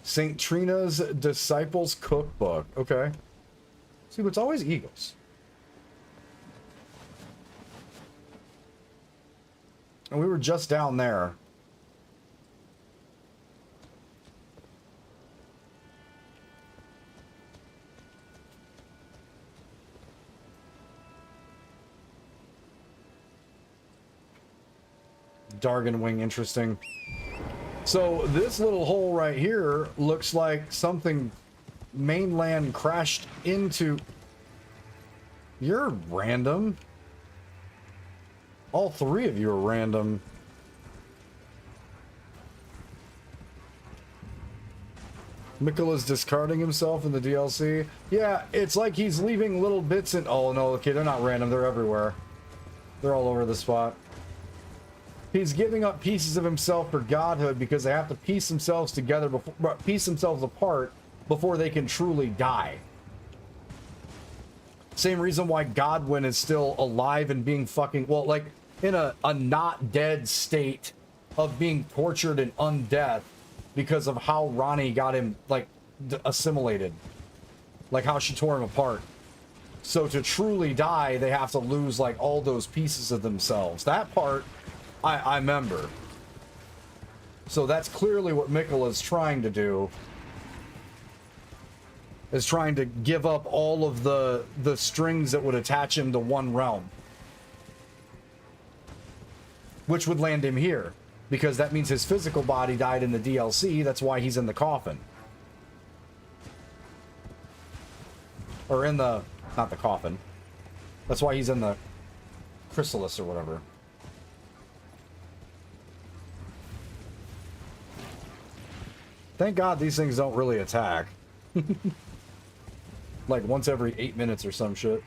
Saint Trina's Disciples Cookbook. Okay. See, but it's always eagles. And we were just down there. Dargon Wing, interesting. So this little hole right here looks like something mainland crashed into. You're random. All three of you are random. Mikola's discarding himself in the DLC. Yeah, it's like he's leaving little bits in. Oh no, okay, they're not random. They're everywhere. They're all over the spot. He's giving up pieces of himself for godhood because they have to piece themselves together before, piece themselves apart before they can truly die. Same reason why Godwin is still alive and being fucking, well, like in a not dead state of being tortured and undeath because of how Ronnie got him like assimilated, like how she tore him apart. So to truly die, they have to lose like all those pieces of themselves. That part I remember. So that's clearly what Mikola's trying to do. Is trying to give up all of the strings that would attach him to one realm. Which would land him here. Because that means his physical body died in the DLC. That's why he's in the coffin. Or in the... not the coffin. That's why he's in the chrysalis or whatever. Thank God these things don't really attack. Like once every 8 minutes or some shit.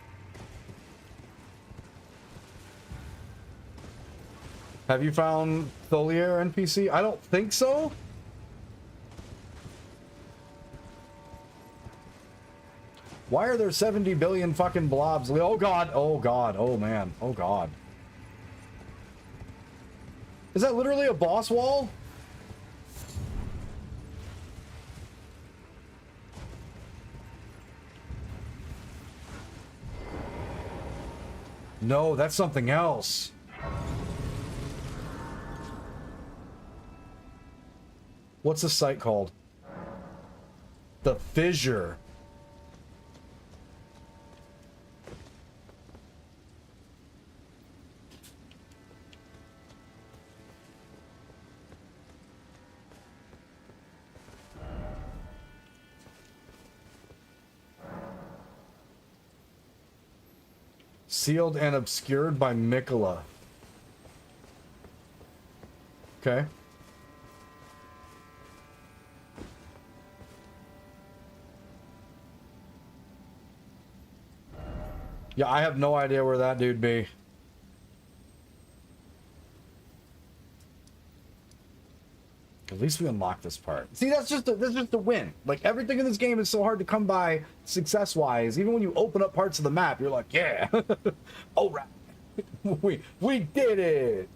Have you found Tholier NPC? I don't think so. Why are there 70 billion fucking blobs? Oh god, oh god, oh man, oh god. Is that literally a boss wall? No, that's something else. What's the site called? The Fissure. Sealed and obscured by Mikola. Okay. Yeah, I have no idea where that dude be. At least we unlocked this part. See, that's just a win. Like, everything in this game is so hard to come by success-wise. Even when you open up parts of the map, you're like, yeah, all right, we did it.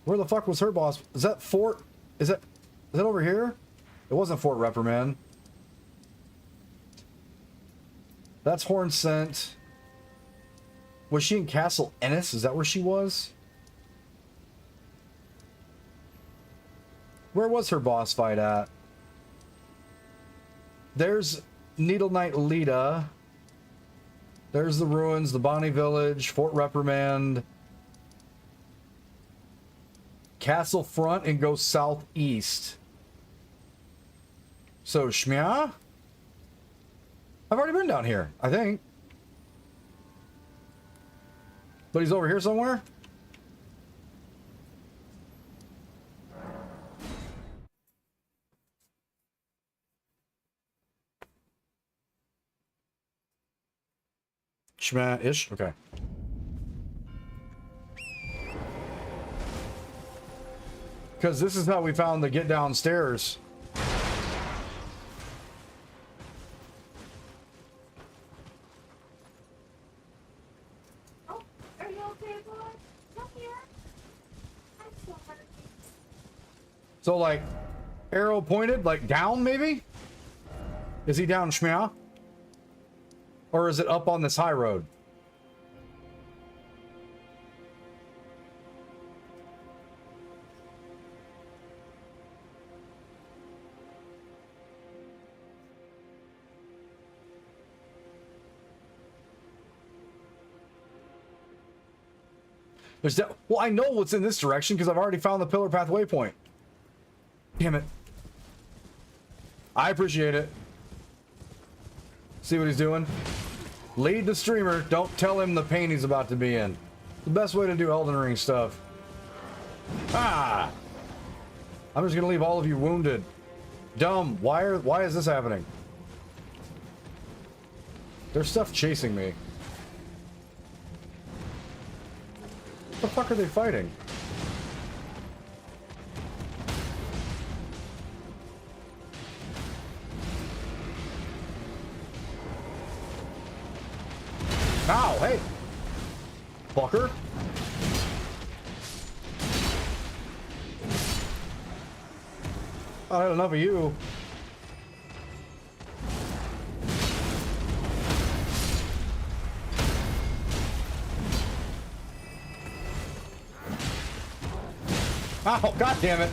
Where the fuck was her boss? Is that Fort? Is that over here? It wasn't Fort Reprimand. That's Horn Scent. Was she in Castle Ennis? Is that where she was? Where was her boss fight at? There's Needle Knight Lita. There's the ruins, the Bonnie Village, Fort Reprimand. Castle Front and go southeast. So, Shmya? I've already been down here, I think. But he's over here somewhere? Shmya-ish? Okay. Because this is how we found the get downstairs. Oh, are you okay, boy? Come here. I'm so hungry. So, like, arrow pointed, like, down, maybe? Is he down Shmya? Or is it up on this high road? Well, I know what's in this direction because I've already found the pillar path waypoint. Damn it. I appreciate it. See what he's doing? Lead the streamer. Don't tell him the pain he's about to be in. The best way to do Elden Ring stuff. Ah! I'm just gonna leave all of you wounded. Dumb. Why is this happening? There's stuff chasing me. What the fuck are they fighting? Ow, hey! Fucker. I had enough of you. Oh, god damn it.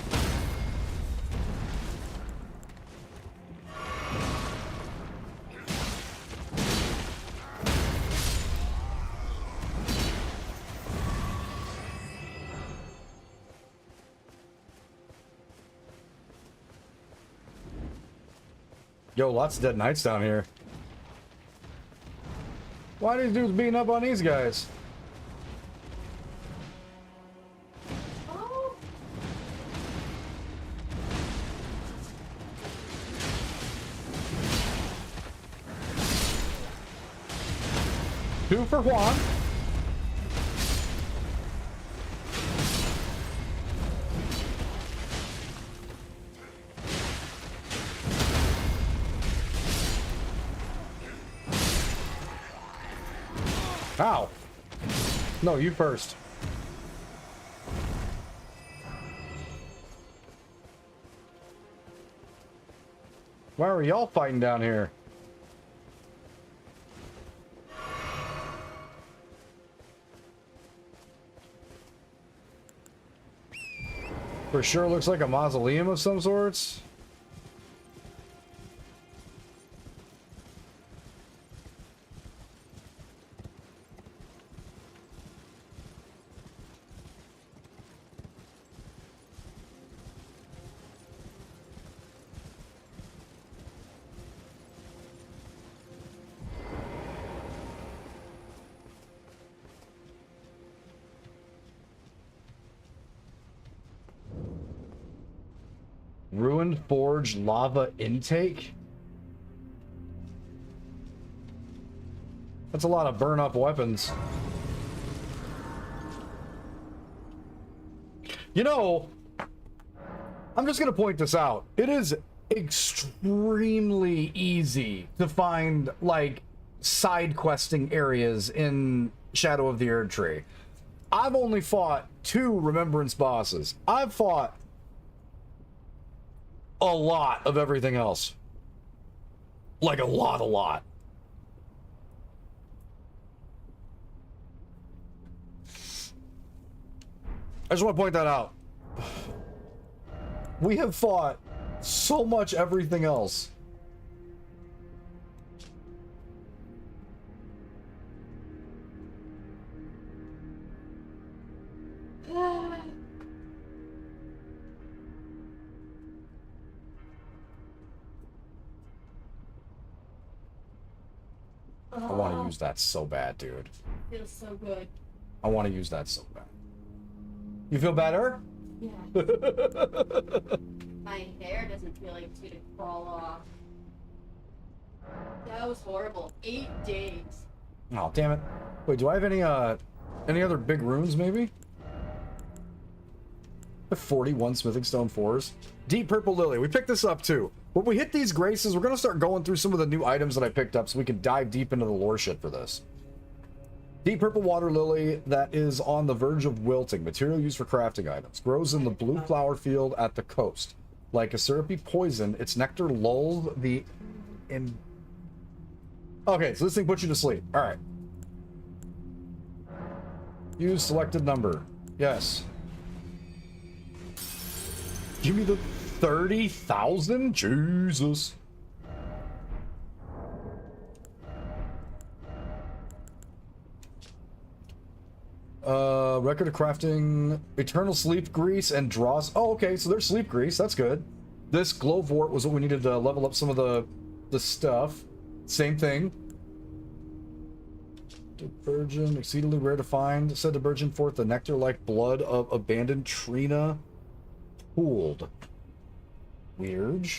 Yo, lots of dead knights down here. Why are these dudes beating up on these guys? Oh. 2 for Juan. Ow. No, you first. Why are y'all fighting down here? For sure looks like a mausoleum of some sorts. Ruined Forge lava intake? That's a lot of burn up weapons. You know, I'm just going to point this out. It is extremely easy to find, like, side questing areas in Shadow of the Erdtree. I've only fought 2 Remembrance bosses. I've fought a lot of everything else. Like, a lot. I just want to point that out. We have fought so much everything else. I want to use that so bad, dude. Feels so good. I want to use that so bad. You feel better? Yeah. My hair doesn't feel like it's gonna crawl off. That was horrible. 8 days. Oh, damn it. Wait, do I have any other big runes, maybe? I have 41 smithing stone 4s. Deep purple lily. We picked this up, too. When we hit these graces, we're going to start going through some of the new items that I picked up so we can dive deep into the lore shit for this. Deep purple water lily that is on the verge of wilting. Material used for crafting items. Grows in the blue flower field at the coast. Like a syrupy poison, its nectar lulls the... Okay, so this thing puts you to sleep. Alright. Use selected number. Yes. Give me the 30,000? Jesus. Record of crafting eternal sleep grease and dross. Oh, okay, so there's sleep grease. That's good. This glowvort was what we needed to level up some of the stuff. Same thing. Divergent, exceedingly rare to find. Said to burgeon forth the nectar-like blood of abandoned Trina. Pooled. Weird.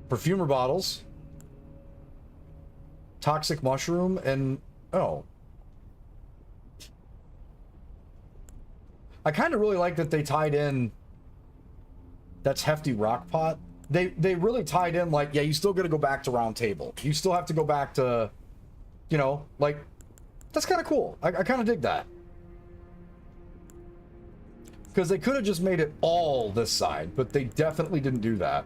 Perfumer bottles. Toxic mushroom and... Oh. I kind of really like that they tied in... That's hefty rock pot. They really tied in, like, yeah, you still gotta go back to round table. You still have to go back to... You know, like... That's kind of cool. I kind of dig that. Because they could have just made it all this side, but they definitely didn't do that.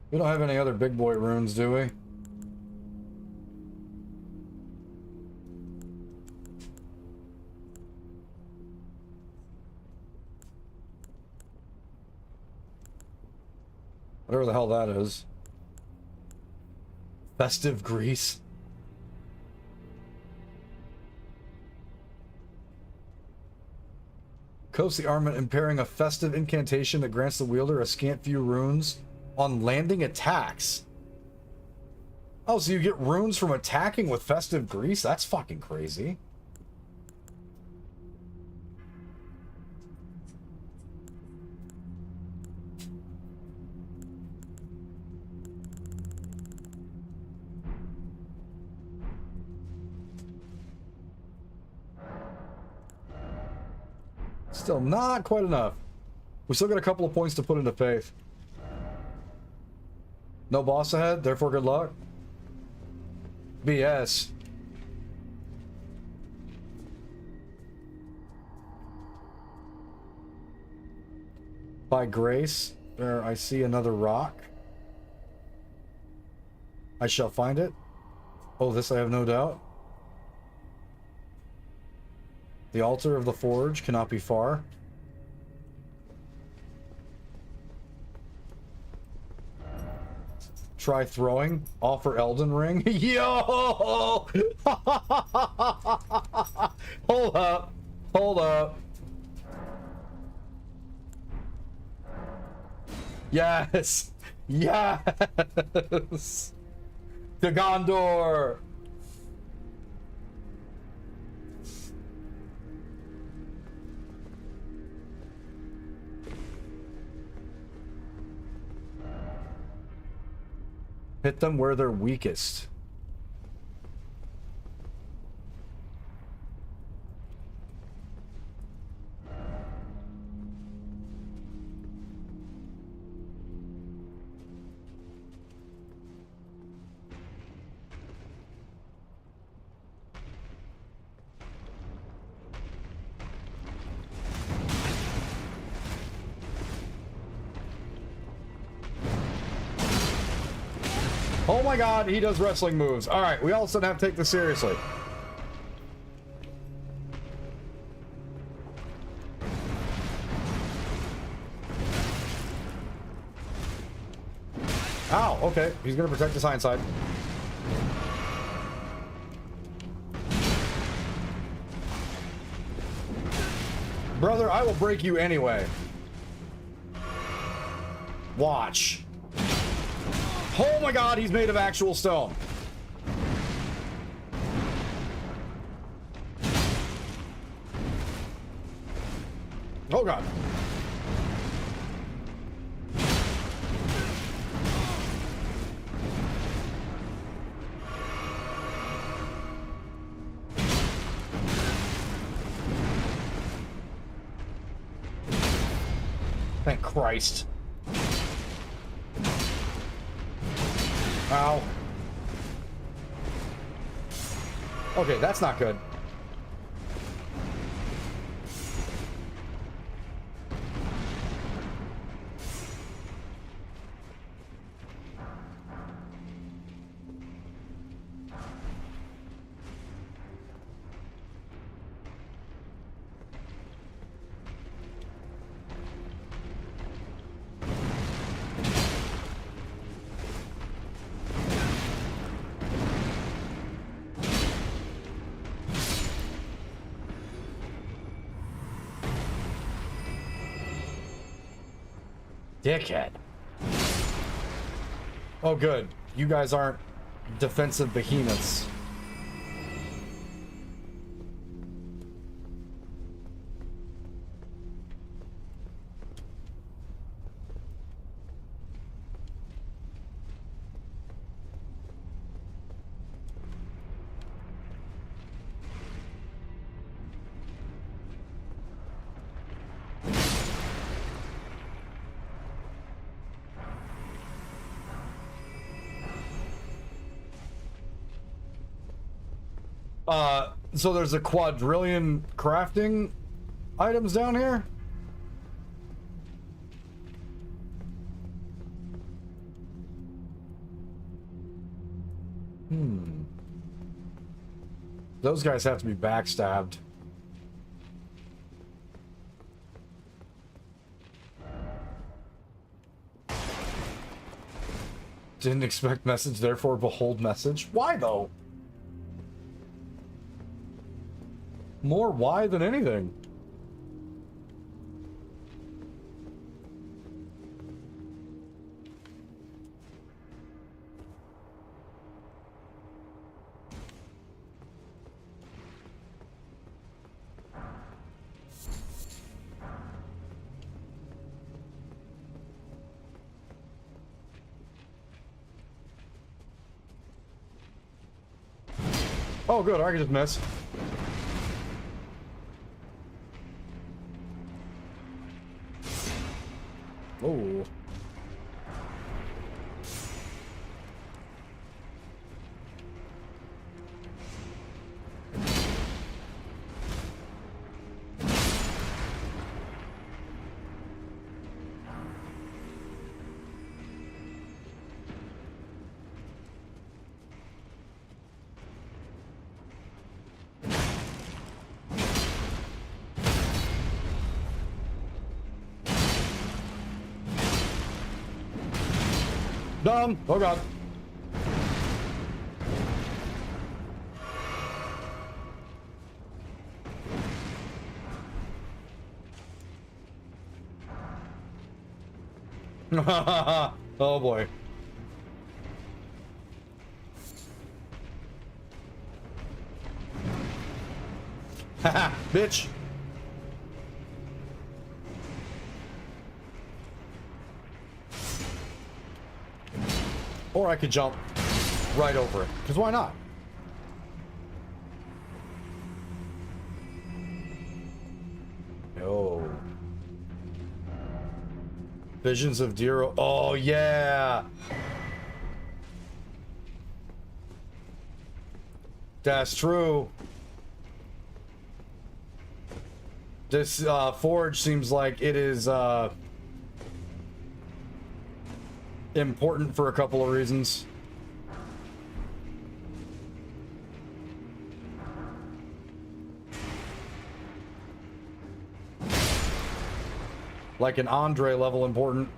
We don't have any other big boy runes, do we? Whatever the hell that is. Festive grease. Coats the armament, impairing a festive incantation that grants the wielder a scant few runes on landing attacks. Oh, so you get runes from attacking with festive grease? That's fucking crazy. Still not quite enough. We still got a couple of points to put into faith. No boss ahead, therefore good luck. BS. By grace, there I see another rock. I shall find it. Oh, this I have no doubt. The altar of the forge cannot be far. Try throwing. Offer Elden Ring. Yo! Hold up. Hold up. Yes. Yes. The Gondor. 「 Gondor. Hit them where they're weakest. Oh my god, he does wrestling moves. Alright, we all of a sudden have to take this seriously. Ow, okay. He's gonna protect his hindside. Brother, I will break you anyway. Watch. Oh my god, he's made of actual stone. Oh god. Thank Christ. Ow. Okay, that's not good. Dickhead. Oh, good. You guys aren't defensive behemoths. So there's a quadrillion crafting items down here? Those guys have to be backstabbed. Didn't expect message, therefore behold message. Why though? More why than anything. Oh good, I can just miss. Oh. Dumb. Oh god. Oh boy. Haha, bitch. Or I could jump right over it, because why not? Oh. Visions of deer. Oh, yeah. That's true. This forge seems like it is important for a couple of reasons. Like an Andre level important.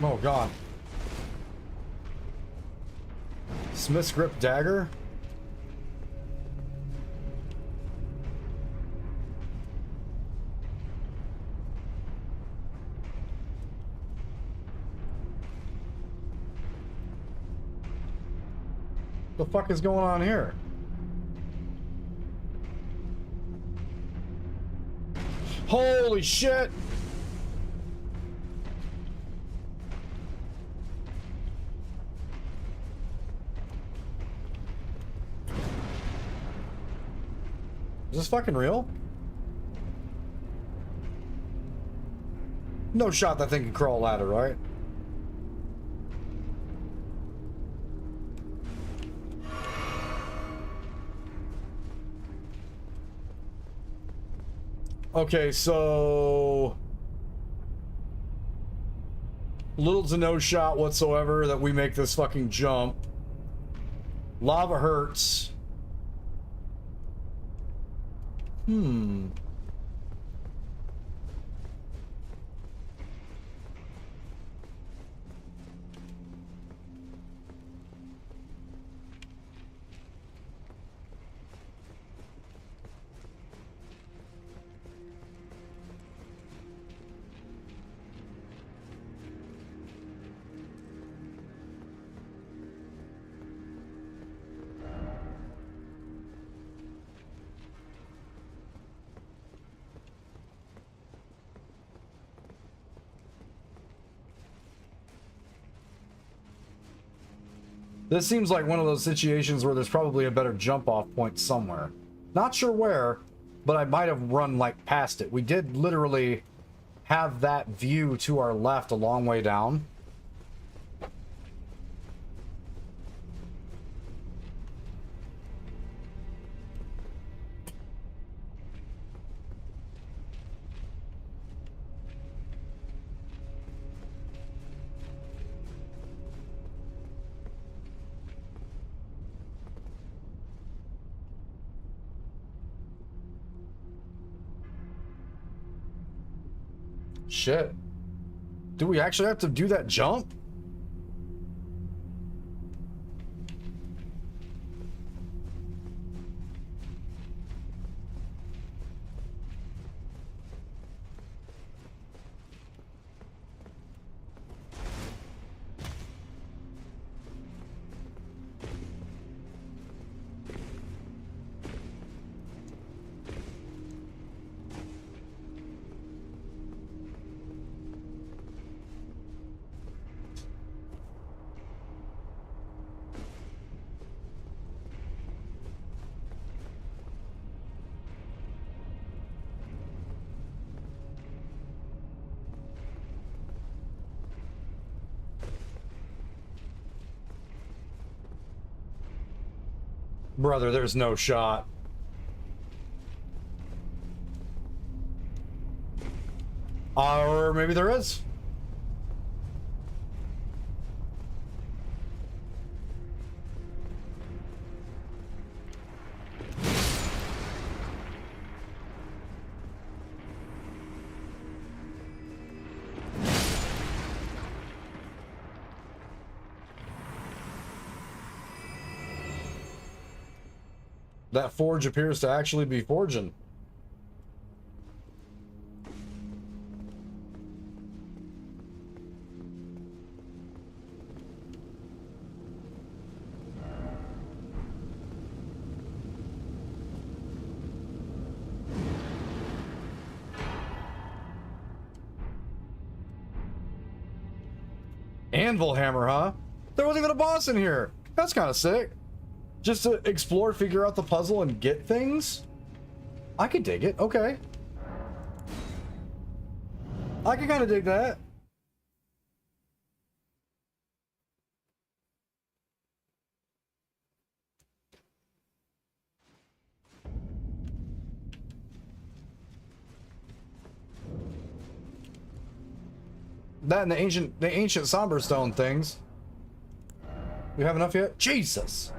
Oh god. Smith's grip dagger? The fuck is going on here? Holy shit! Is this fucking real? No shot that thing can crawl a ladder, right? Okay, so little to no shot whatsoever that we make this fucking jump. Lava hurts. This seems like one of those situations where there's probably a better jump off point somewhere. Not sure where, but I might have run like past it. We did literally have that view to our left a long way down. Shit. Do we actually have to do that jump? Brother, there's no shot. Or maybe there is. That forge appears to actually be forging. Anvil hammer, huh? There wasn't even a boss in here. That's kind of sick. Just to explore, figure out the puzzle, and get things? I could dig it. Okay. I can kind of dig that. That and the ancient somber stone things. We have enough yet? Jesus!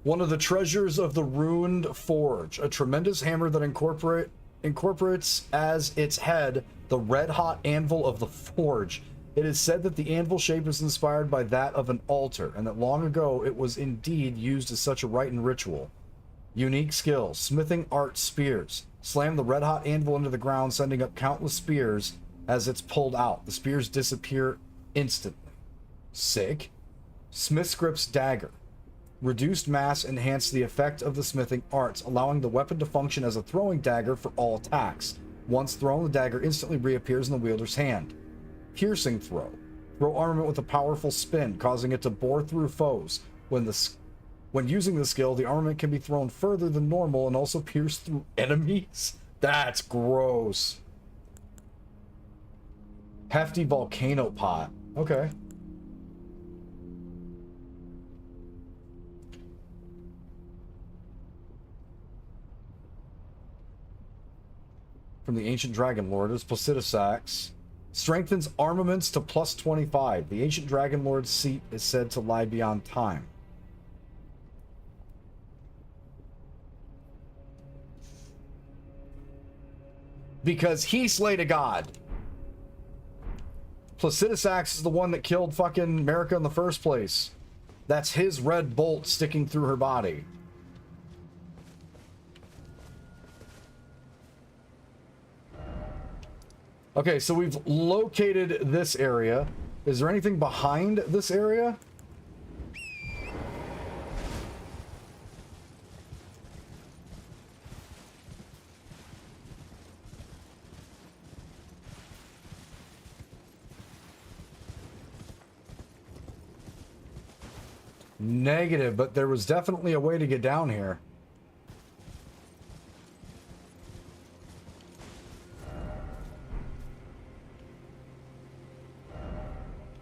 One of the treasures of the ruined forge, a tremendous hammer that incorporates as its head the red-hot anvil of the forge. It is said that the anvil shape is inspired by that of an altar, and that long ago it was indeed used as such a rite and ritual. Unique skill, smithing art spears. Slam the red-hot anvil into the ground, sending up countless spears as it's pulled out. The spears disappear instantly. Sick. Smith script's dagger. Reduced mass enhanced the effect of the smithing arts, allowing the weapon to function as a throwing dagger for all attacks. Once thrown, the dagger instantly reappears in the wielder's hand. Piercing throw. Throw armament with a powerful spin, causing it to bore through foes. When using the skill, the armament can be thrown further than normal and also pierce through enemies. That's gross. Hefty volcano pot. Okay. From the Ancient Dragon Lord is Placidus Axe. Strengthens armaments to plus 25. The Ancient Dragon Lord's seat is said to lie beyond time. Because he slayed a god. Placidus Axe is the one that killed fucking America in the first place. That's his red bolt sticking through her body. Okay, so we've located this area. Is there anything behind this area? Negative, but there was definitely a way to get down here.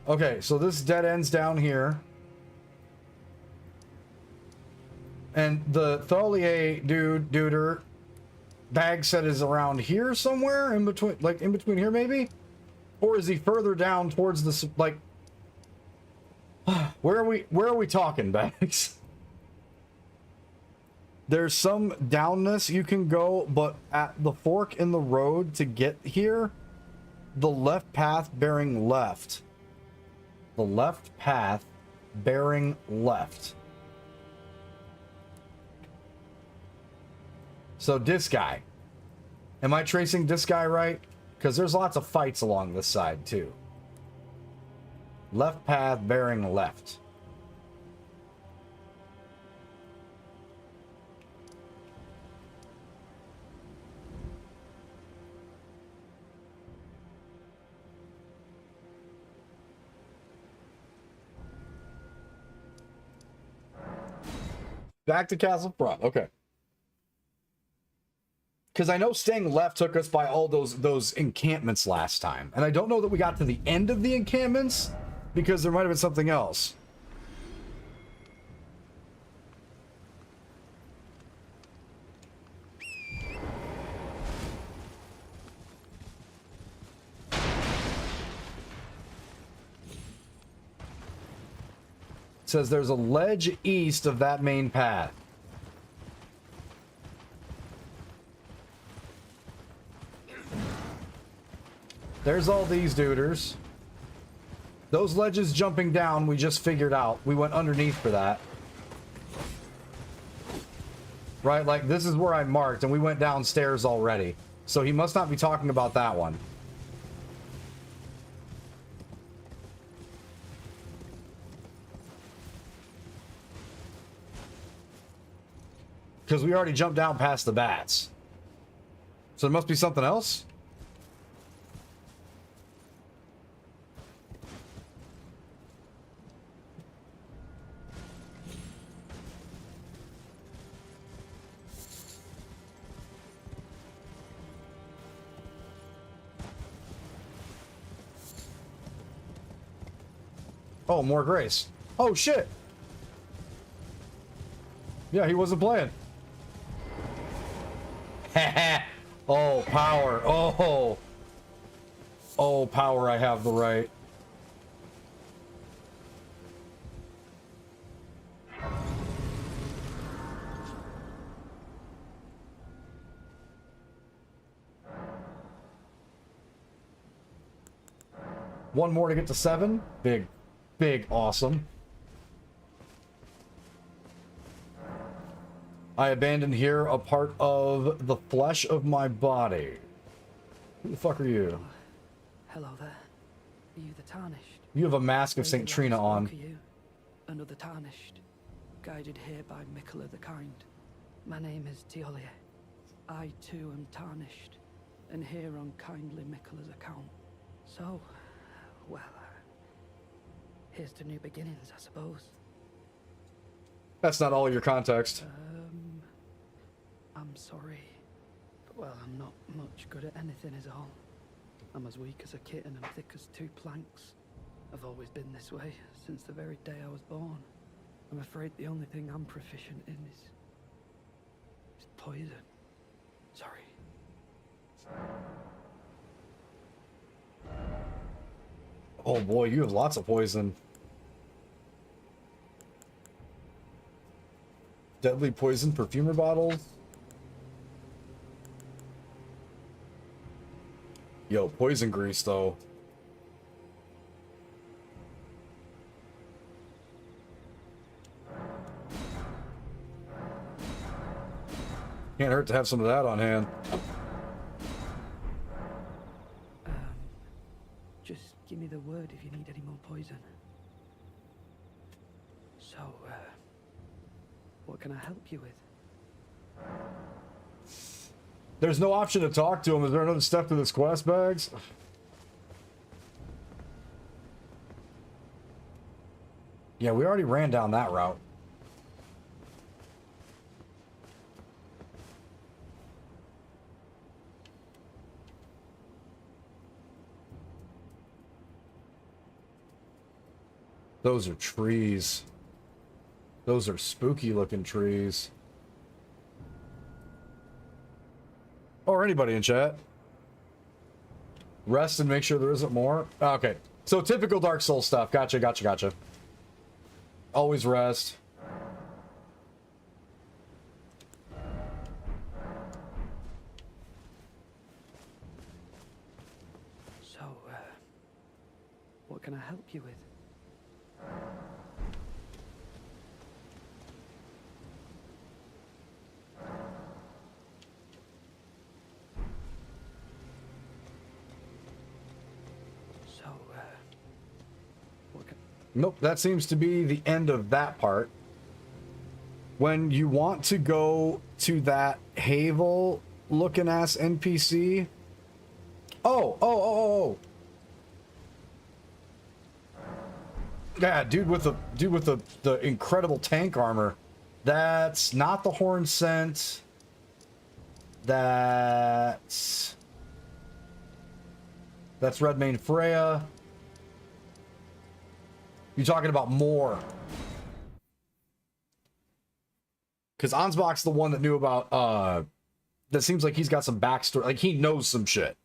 Okay, so this dead ends down here. And the Tholier duder bag set is around here somewhere in between, like in between here maybe? Or is he further down towards the, like, where are we talking, Bags? There's some downness you can go, but at the fork in the road to get here, the left path bearing left. The left path bearing left. So this guy. Am I tracing this guy right? Because there's lots of fights along this side too. Left path bearing left. Back to Castle Front. Okay. Because I know staying left took us by all those encampments last time. And I don't know that we got to the end of the encampments, because there might have been something else. It says there's a ledge east of that main path. There's all these duders. Those ledges jumping down, we just figured out. We went underneath for that. Right, like this is where I marked, and we went downstairs already. So he must not be talking about that one. Because we already jumped down past the bats. So there must be something else? Oh, more Grace. Oh, shit. Yeah, he wasn't playing. Oh, power. Oh. Oh, power, I have the right. One more to get to 7. Big, big, awesome. I abandoned here a part of the flesh of my body. Who the fuck are you? Hello there. Are you the Tarnished? You have a mask of St. Trina on. You, another Tarnished, guided here by Mikola the Kind. My name is Teolia. I too am Tarnished, and here on kindly Mikola's account. So, well, here's to new beginnings, I suppose. That's not all your context. I'm sorry. But, well, I'm not much good at anything is all. I'm as weak as a kitten and thick as 2 planks. I've always been this way, since the very day I was born. I'm afraid the only thing I'm proficient in is poison. Sorry. Oh boy, you have lots of poison. Deadly poison perfumer bottles. Yo, poison grease though. Can't hurt to have some of that on hand. Just give me the word if you need any more poison. So, what can I help you with? There's no option to talk to him. Is there another step to this quest bags? Yeah, we already ran down that route. Those are trees. Those are spooky looking trees. Or anybody in chat. Rest and make sure there isn't more. Okay. So typical Dark Souls stuff. Gotcha, gotcha, gotcha. Always rest. So, what can I help you with? Nope, that seems to be the end of that part. When you want to go to that Havel looking ass NPC. Oh. Yeah, dude with the incredible tank armor. That's not the horn scent. That's Redmayne Freya. You talking about more? Because Ansbach's the one that knew about, that seems like he's got some backstory. Like, he knows some shit.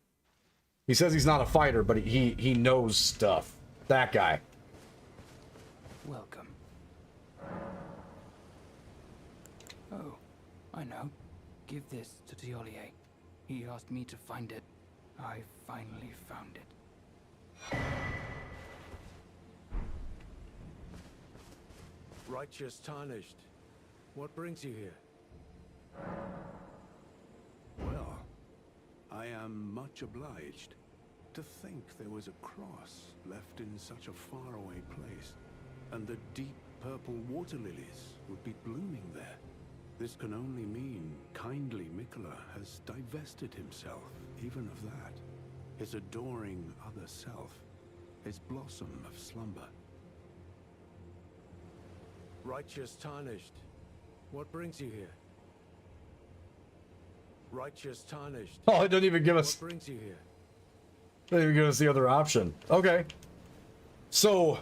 He says he's not a fighter, but he knows stuff. That guy. Welcome. Oh, I know. Give this to Tiolier. He asked me to find it. I finally found it. Righteous Tarnished. What brings you here? Well, I am much obliged. To think there was a cross left in such a faraway place, and the deep purple water lilies would be blooming there. This can only mean kindly Mikola has divested himself even of that. His adoring other self, his blossom of slumber. Righteous Tarnished. What brings you here? Righteous Tarnished. Oh, it doesn't even give us. What brings you here? Doesn't even give us the other option. Okay. So,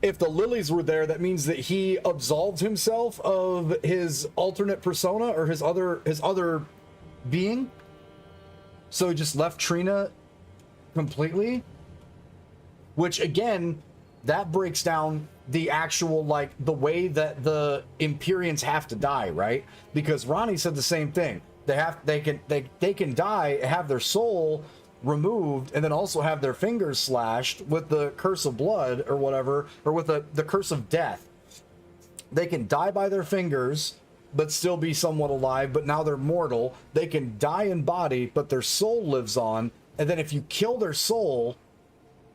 if the lilies were there, that means that he absolved himself of his alternate persona or his other being. So he just left Trina completely. Which again, that breaks down the actual, like, the way that the Empyreans have to die, right? Because Ronnie said the same thing. They can die, have their soul removed, and then also have their fingers slashed with the curse of blood or whatever, or with the curse of death. They can die by their fingers but still be somewhat alive, but now they're mortal. They can die in body, but their soul lives on. And then if you kill their soul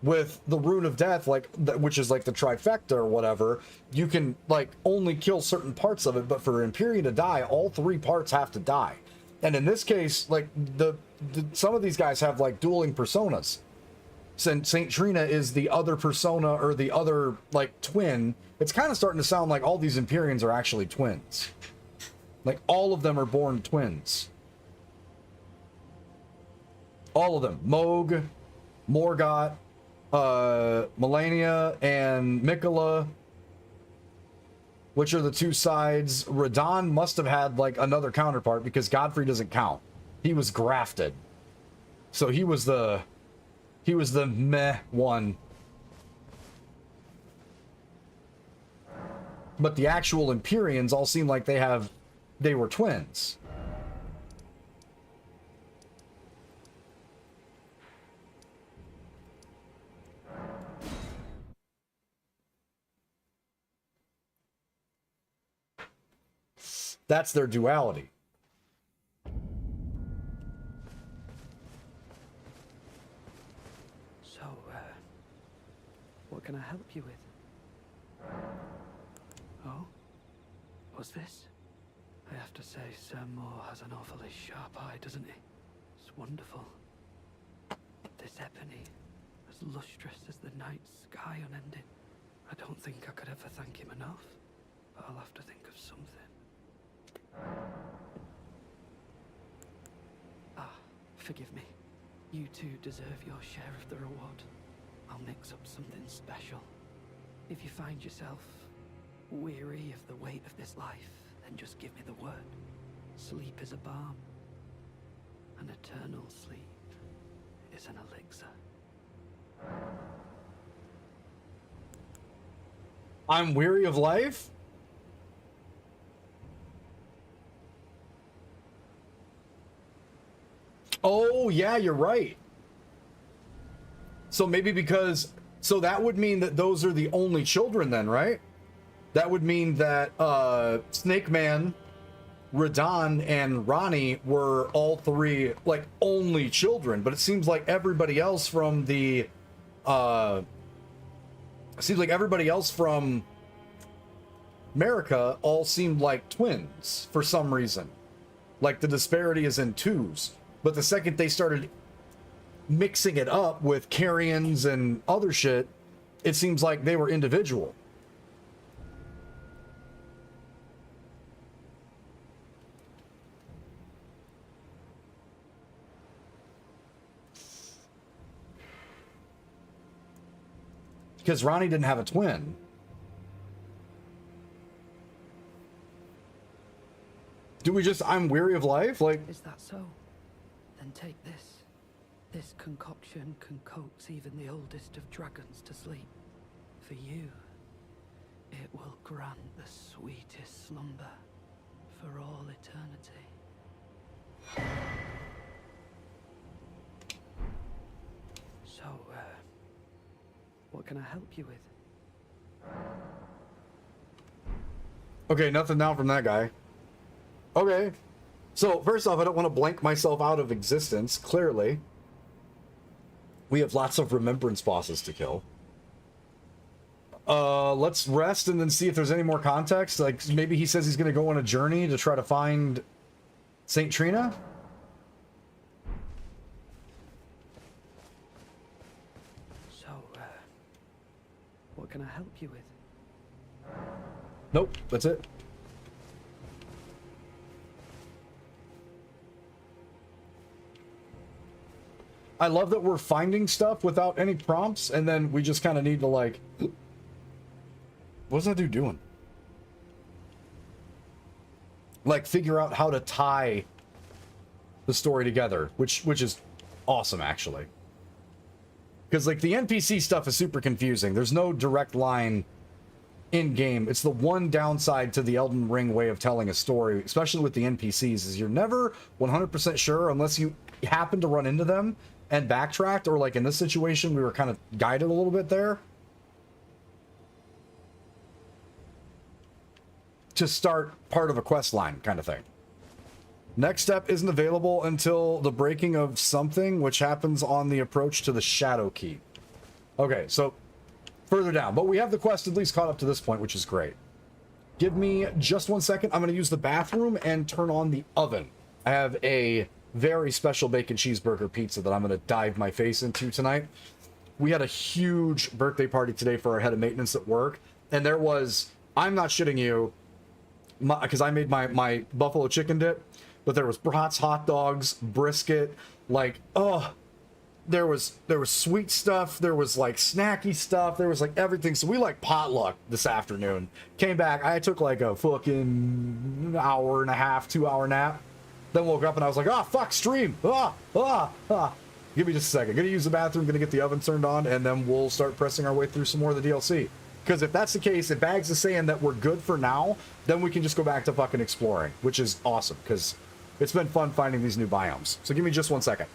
with the rune of death, like, which is like the trifecta or whatever, you can, like, only kill certain parts of it. But for Empyrean to die, all three parts have to die. And in this case, like, some of these guys have, like, dueling personas. Since Saint Trina is the other persona, or the other, like, twin, it's kind of starting to sound like all these Empyreans are actually twins. Like, all of them are born twins. All of them. Moog, Morgott, Melania, and Mikola, which are the two sides. Radon must have had, like, another counterpart, because Godfrey doesn't count. He was grafted. So he was the meh one. But the actual Empyreans all seem like they were twins. That's their duality. So, what can I help you with? Oh? What's this? I have to say, Sir Moore has an awfully sharp eye, doesn't he? It's wonderful. This ebony, as lustrous as the night sky unending. I don't think I could ever thank him enough, but I'll have to think of something. Forgive me. You two deserve your share of the reward. I'll mix up something special. If you find yourself weary of the weight of this life, then just give me the word. Sleep is a balm. An eternal sleep is an elixir. I'm weary of life? Oh, yeah, you're right. So maybe because... So that would mean that those are the only children then, right? That would mean that Snake Man, Radon, and Ronnie were all three, like, only children. But it seems like everybody else from the... it seems like everybody else from America all seemed like twins for some reason. Like, the disparity is in twos. But the second they started mixing it up with carrions and other shit, it seems like they were individual. Because Ronnie didn't have a twin. Do we just, I'm weary of life? Like, Is that so? Then take this. This concoction can coax even the oldest of dragons to sleep. For you, it will grant the sweetest slumber for all eternity. So, what can I help you with? okay, nothing now from that guy. Okay. So, first off, I don't want to blank myself out of existence, clearly. We have lots of remembrance bosses to kill. Let's rest and then see if there's any more context. Like, maybe he says he's going to go on a journey to try to find Saint Trina? So, what can I help you with? Nope, that's it. I love that we're finding stuff without any prompts, and then we just kind of need to, like... What's that dude doing? Like, figure out how to tie the story together, which is awesome, actually. Because, like, the NPC stuff is super confusing. There's no direct line in-game. It's the one downside to the Elden Ring way of telling a story, especially with the NPCs, is you're never 100% sure unless you happen to run into them and backtracked, or like in this situation, we were kind of guided a little bit there to start part of a quest line kind of thing. Next step isn't available until the breaking of something, which happens on the approach to the Shadow Keep. Okay, so further down, but we have the quest at least caught up to this point, which is great. Give me just 1 second. I'm going to use the bathroom and turn on the oven. I have a very special bacon cheeseburger pizza that I'm going to dive my face into tonight. We had a huge birthday party today for our head of maintenance at work, and there was, I'm not shitting you, because I made my buffalo chicken dip, but there was brats, hot dogs, brisket, like, oh, there was sweet stuff, there was like snacky stuff, there was like everything. So we like potluck this afternoon. Came back, I took like a fucking hour and a half, 2-hour nap. Then woke up and I was like, oh, fuck, stream. Give me just a second. Gonna use the bathroom, gonna get the oven turned on, and then we'll start pressing our way through some more of the DLC. Because if that's the case, if Bags is saying that we're good for now, then we can just go back to fucking exploring, which is awesome, because it's been fun finding these new biomes. So give me just 1 second.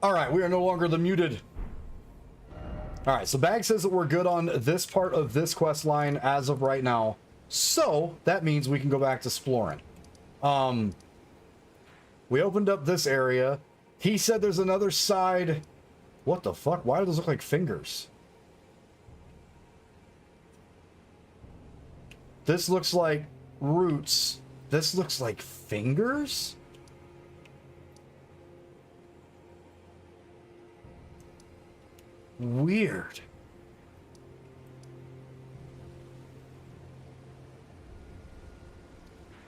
All right, we are no longer the muted. All right, so Bag says that we're good on this part of this quest line as of right now. So that means we can go back to exploring. We opened up this area. He said there's another side. What the fuck? Why do those look like fingers? This looks like roots. This looks like fingers? Weird.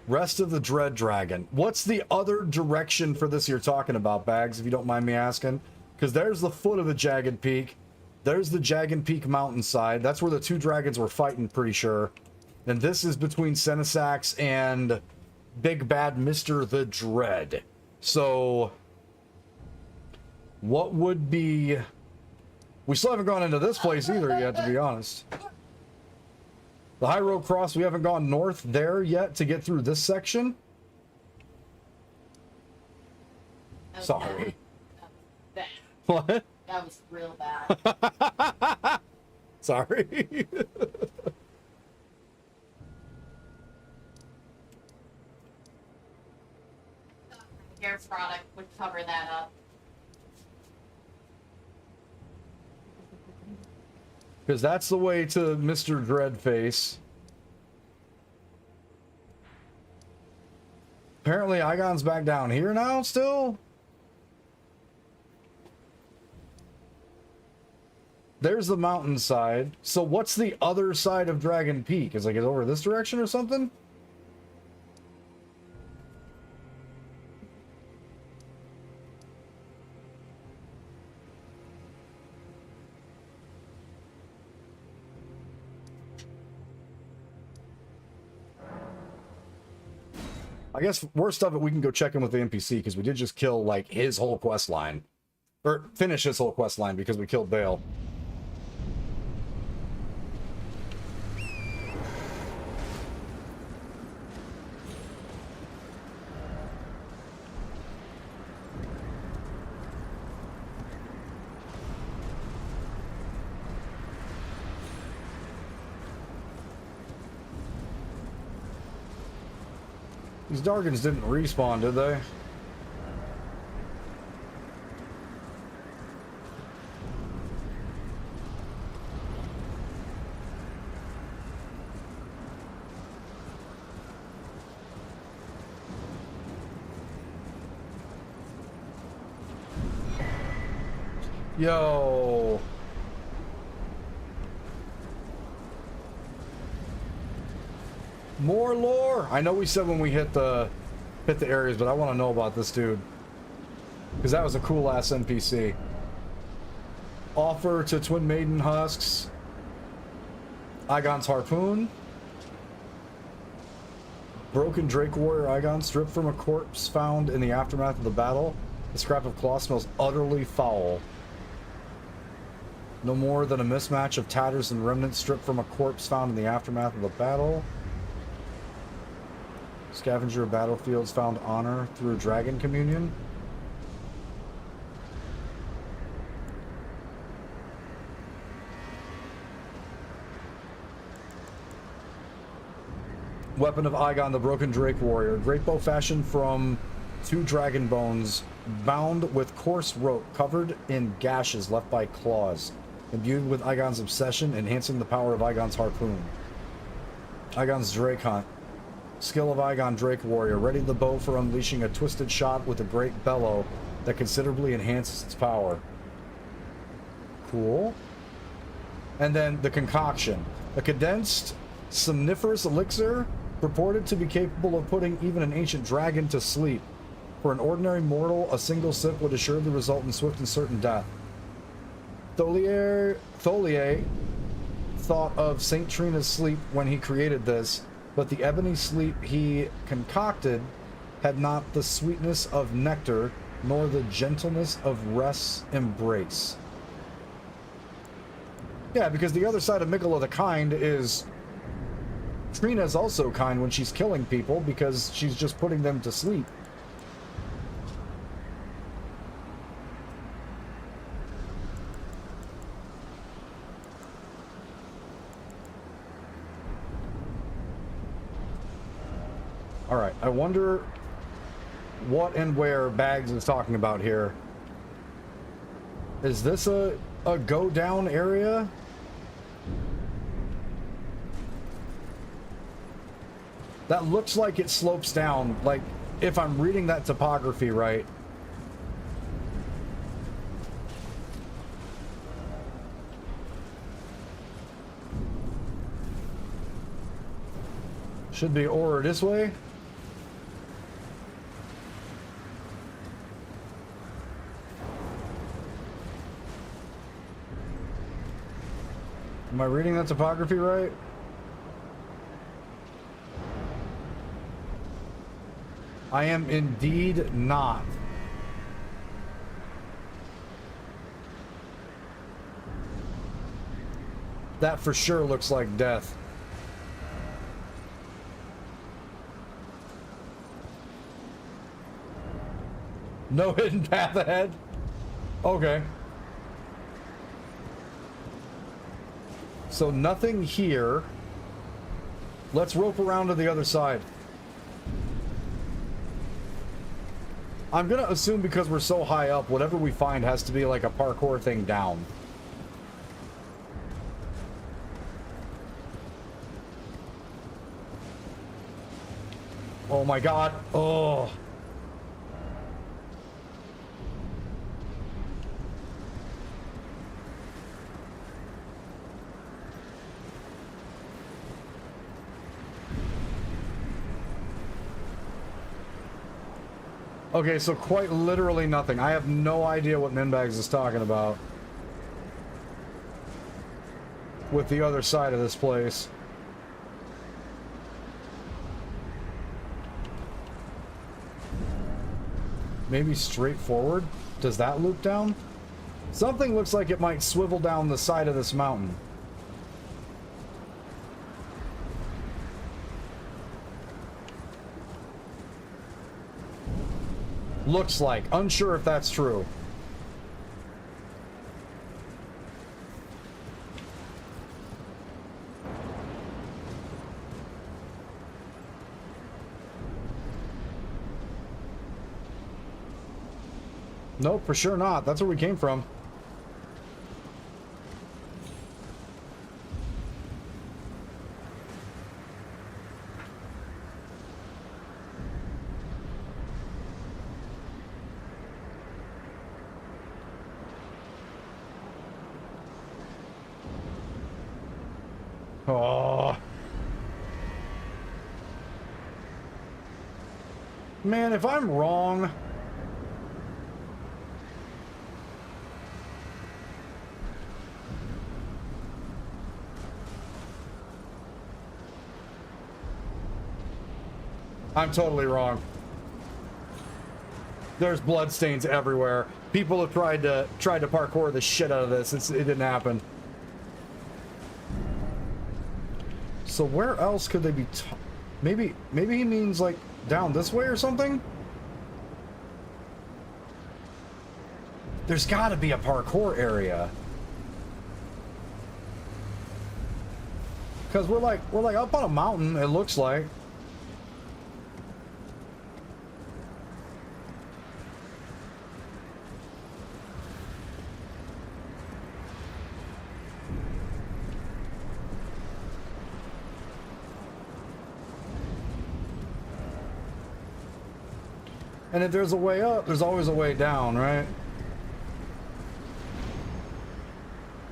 Rest of the Dread Dragon. What's the other direction for this you're talking about, Bags, if you don't mind me asking? Because there's the foot of the Jagged Peak. There's the Jagged Peak mountainside. That's where the two dragons were fighting, pretty sure. And this is between Senesax and Big Bad Mr. the Dread. So, what would be... We still haven't gone into this place either yet, to be honest. The High Road Cross, we haven't gone north there yet to get through this section. That was Sorry. bad. What? That was real bad. Sorry. Hair product would cover that up. Because that's the way to Mr. Dreadface. Apparently, Igon's back down here now, still? There's the mountainside. So what's the other side of Dragon Peak? Is like, it's over this direction or something? I guess worst of it, we can go check in with the NPC because we did just kill like his whole quest line, or finish his whole quest line because we killed Bale. These Dargans didn't respawn, did they? Yo. More lore. I know we said when we hit the areas, but I want to know about this dude because that was a cool ass NPC. Offer to Twin Maiden Husks. Igon's harpoon. Broken Drake Warrior Igon stripped from a corpse found in the aftermath of the battle. The scrap of cloth smells utterly foul. No more than a mismatch of tatters and remnants stripped from a corpse found in the aftermath of the battle. Scavenger of battlefields found honor through dragon communion. Weapon of Igon, the Broken Drake Warrior. Great bow fashioned from 2 dragon bones, bound with coarse rope, covered in gashes left by claws. Imbued with Igon's obsession, enhancing the power of Igon's harpoon. Igon's Drake Hunt. Skill of Igon Drake Warrior. Ready the bow for unleashing a twisted shot with a great bellow that considerably enhances its power. Cool. And then the concoction. A condensed somniferous elixir purported to be capable of putting even an ancient dragon to sleep. For an ordinary mortal, a single sip would assuredly result in swift and certain death. Tholier thought of St. Trina's sleep when he created this, but the ebony sleep he concocted had not the sweetness of nectar, nor the gentleness of rest's embrace. Yeah, because the other side of Mikola the Kind is Trina's also kind when she's killing people because she's just putting them to sleep. Alright, I wonder what and where Bags is talking about here. Is this a go down area? That looks like it slopes down, like if I'm reading that topography right. Should be over this way. Am I reading that topography right? I am indeed not. That for sure looks like death. No hidden path ahead? Okay. So nothing here. Let's rope around to the other side. I'm gonna assume because we're so high up, whatever we find has to be like a parkour thing down. Oh my god. Oh. Okay, so quite literally nothing. I have no idea what Minbags is talking about with the other side of this place. Maybe straight forward? Does that loop down? Something looks like it might swivel down the side of this mountain. Looks like. Unsure if that's true. Nope, for sure not. That's where we came from. Oh. Man, if I'm wrong... I'm totally wrong. There's bloodstains everywhere. People have tried to parkour the shit out of this. It didn't happen. So where else could they be? Maybe he means like down this way or something. There's got to be a parkour area. Because we're like up on a mountain. It looks like. And if there's a way up, there's always a way down, right?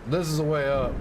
This is a way up.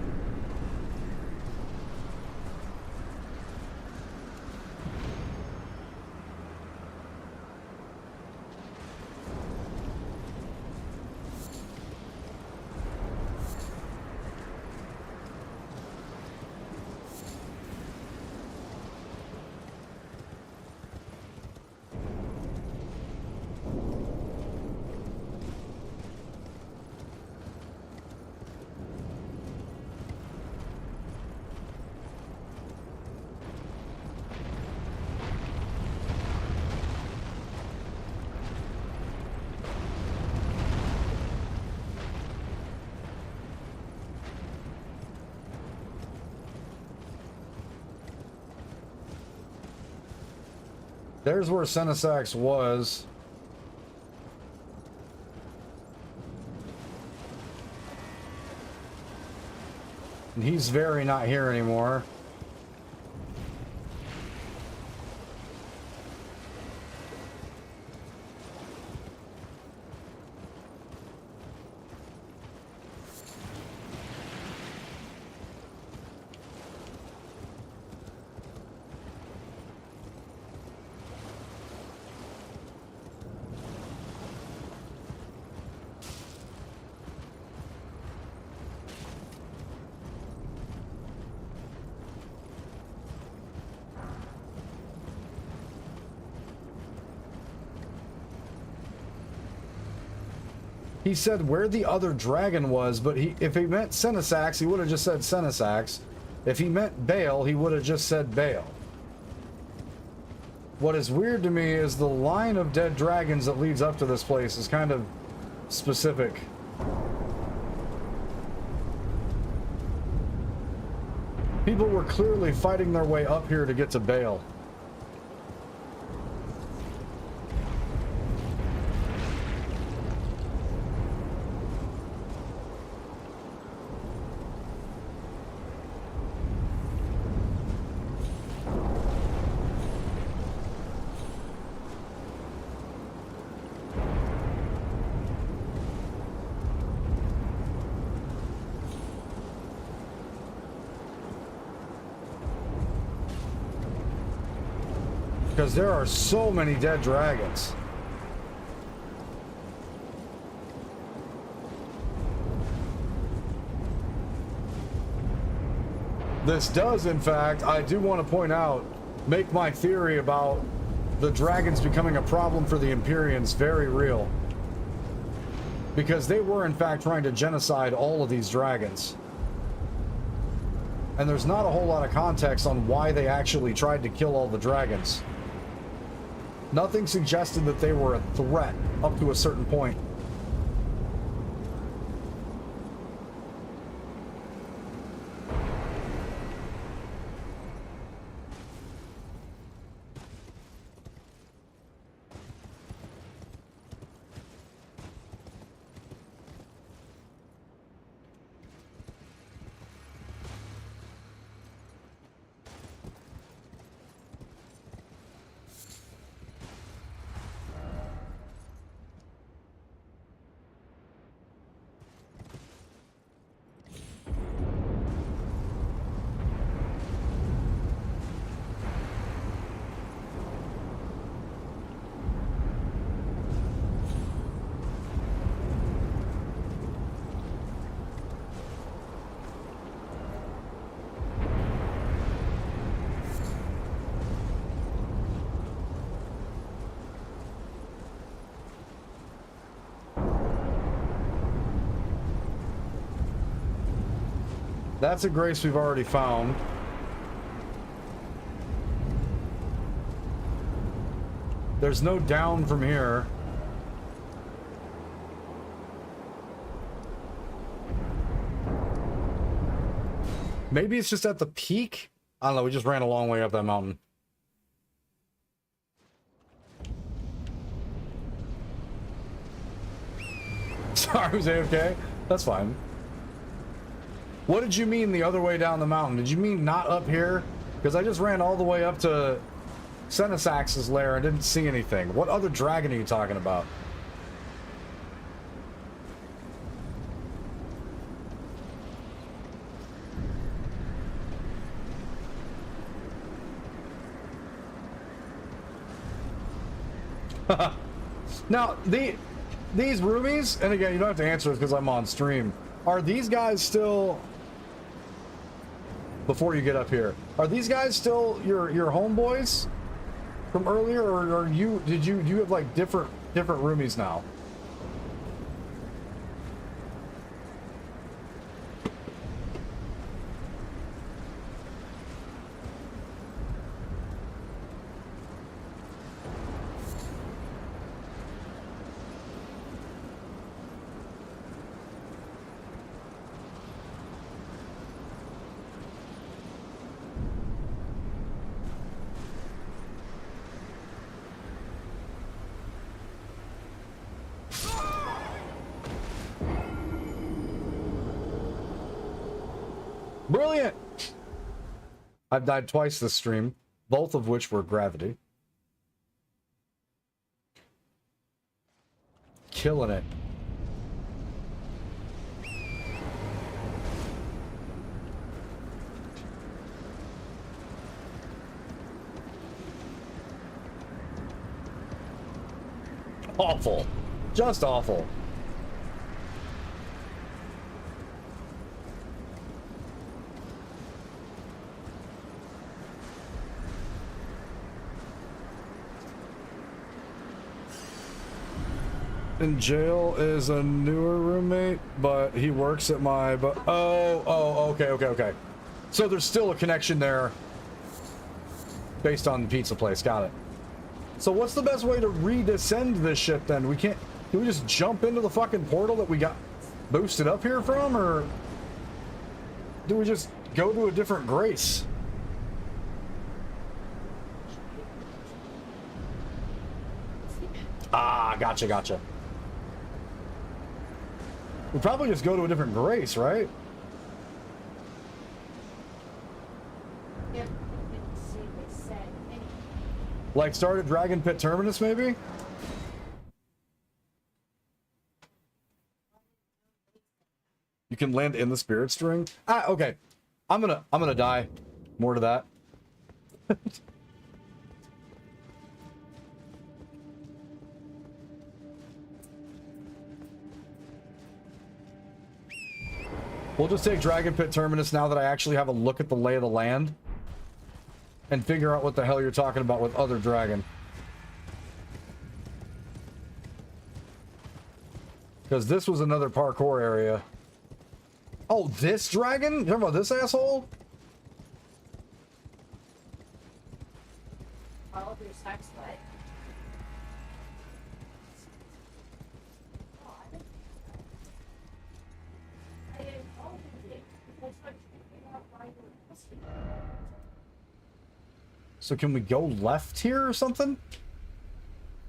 There's where Senesax was. And he's very not here anymore. He said where the other dragon was, but if he meant Senesax, he would have just said Senesax. If he meant Bale, he would have just said Bale. What is weird to me is the line of dead dragons that leads up to this place is kind of specific. People were clearly fighting their way up here to get to Bale. Because there are so many dead dragons. This does, in fact, I do want to point out, make my theory about the dragons becoming a problem for the Empyreans very real. Because they were, in fact, trying to genocide all of these dragons. And there's not a whole lot of context on why they actually tried to kill all the dragons. Nothing suggested that they were a threat up to a certain point. That's a grace we've already found. There's no down from here. Maybe it's just at the peak? I don't know, we just ran a long way up that mountain. Sorry, was AFK? That's fine. What did you mean the other way down the mountain? Did you mean not up here? Because I just ran all the way up to Senesax's lair and didn't see anything. What other dragon are you talking about? Now, these roomies, and again, you don't have to answer this because I'm on stream. Are these guys still, before you get up here, are these guys still your homeboys from earlier, or are you, do you have like different roomies now? Brilliant! I've died twice this stream, both of which were gravity. Killing it. Awful. Just awful. In jail is a newer roommate, but he works at my... okay. So there's still a connection there based on the pizza place. Got it. So what's the best way to redescend this shit then? We can't... Can we just jump into the fucking portal that we got boosted up here from, or do we just go to a different grace? Ah, gotcha. We probably just go to a different grace, right? Yep. Didn't see what it said. Like start at Dragon Pit Terminus, maybe? You can land in the spirit string? Ah, okay. I'm gonna die. More to that. We'll just take Dragon Pit Terminus now that I actually have a look at the lay of the land. And figure out what the hell you're talking about with other dragon. Because this was another parkour area. Oh, this dragon? You talking about this asshole? All of your sex life. So can we go left here or something?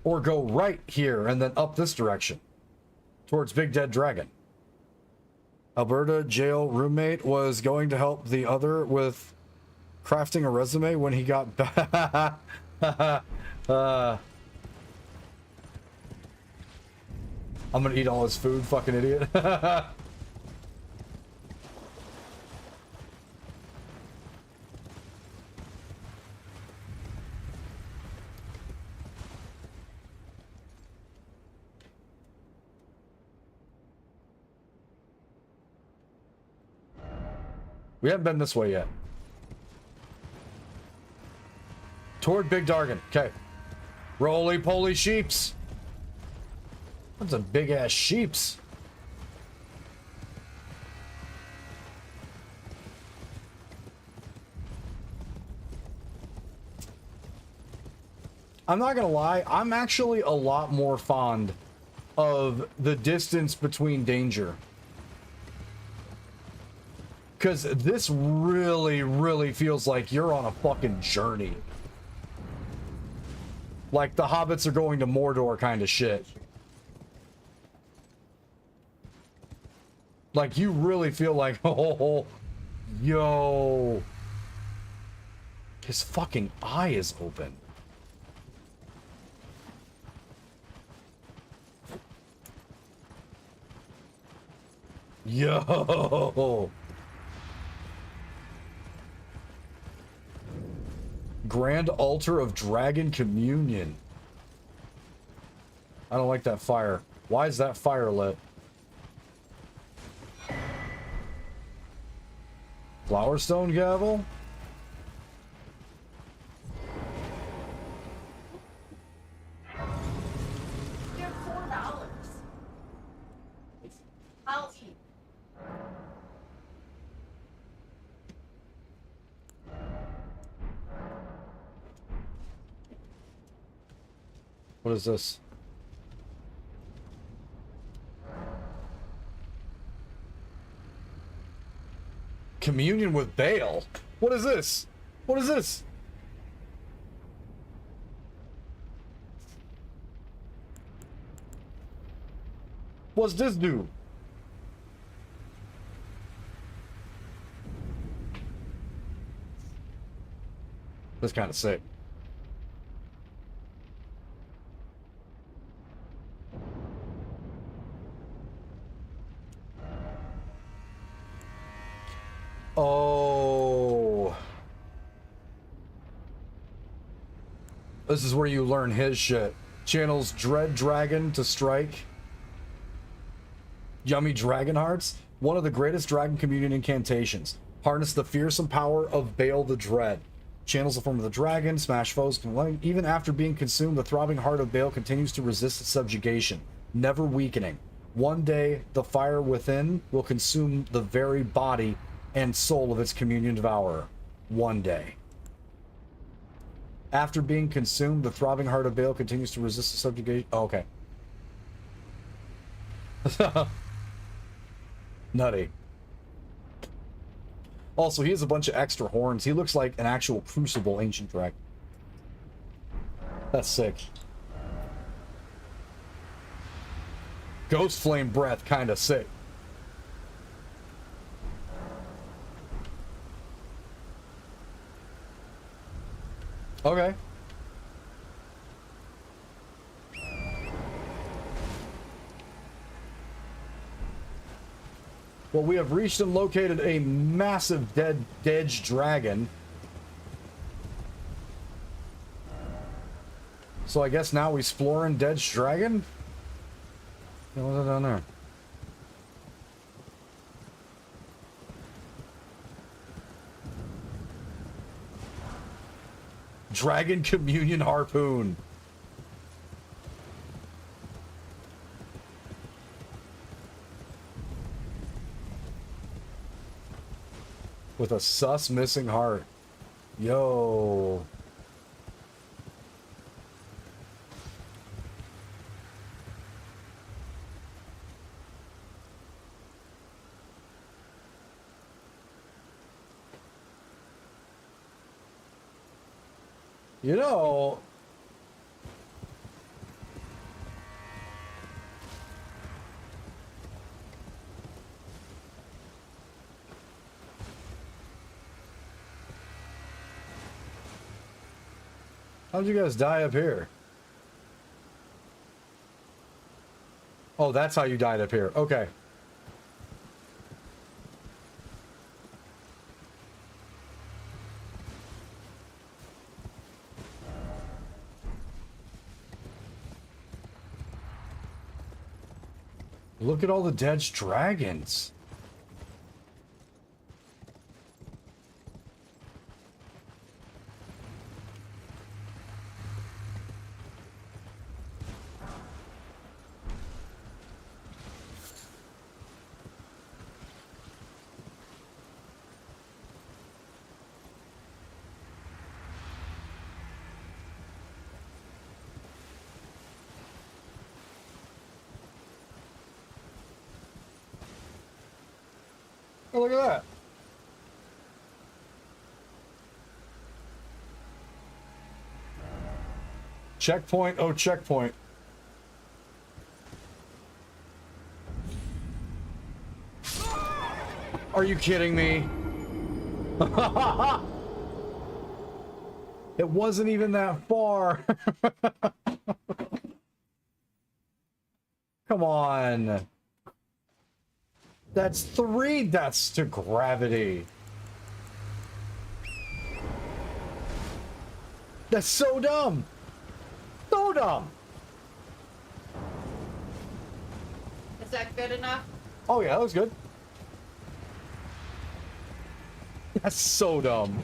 Or go right here and then up this direction? Towards Big Dead Dragon. Alberta jail roommate was going to help the other with crafting a resume when he got back. I'm gonna eat all his food, fucking idiot. We haven't been this way yet. Toward Big Dargan. Okay. Roly-poly sheeps. That's a big-ass sheeps. I'm not gonna lie, I'm actually a lot more fond of the distance between danger. Because this really feels like you're on a fucking journey. Like the hobbits are going to Mordor kind of shit. Like you really feel like, oh, yo. His fucking eye is open. Yo. Grand Altar of Dragon Communion. I don't like that fire. Why is that fire lit? Flowerstone gavel? They're $4. I'll eat. What is this? Communion with Baal? What is this? What is this? What's this do? That's kind of sick. Oh. This is where you learn his shit. Channels Dread Dragon to strike. Yummy Dragon Hearts. One of the greatest Dragon Communion incantations. Harness the fearsome power of Bale the Dread. Channels the form of the dragon, smash foes. Even after being consumed, the throbbing heart of Bale continues to resist its subjugation, never weakening. One day, the fire within will consume the very body and soul of its communion devourer. One day. After being consumed, the throbbing heart of Bale continues to resist the subjugation. Oh, okay. Nutty. Also, he has a bunch of extra horns. He looks like an actual Crucible ancient dragon. That's sick. Ghost Flame Breath, kind of sick. Okay. Well, we have reached and located a massive dead dragon. So I guess now we exploring Dead Dragon? What's that down there? Dragon Communion Harpoon. With a sus missing heart. Yo. You know, how'd you guys die up here? Oh, that's how you died up here. Okay. Look at all the dead dragons. Oh, look at that. Checkpoint, oh, checkpoint. Are you kidding me? It wasn't even that far. Come on. That's 3 deaths to gravity. That's so dumb. So dumb. Is that good enough? Oh yeah, that was good. That's so dumb.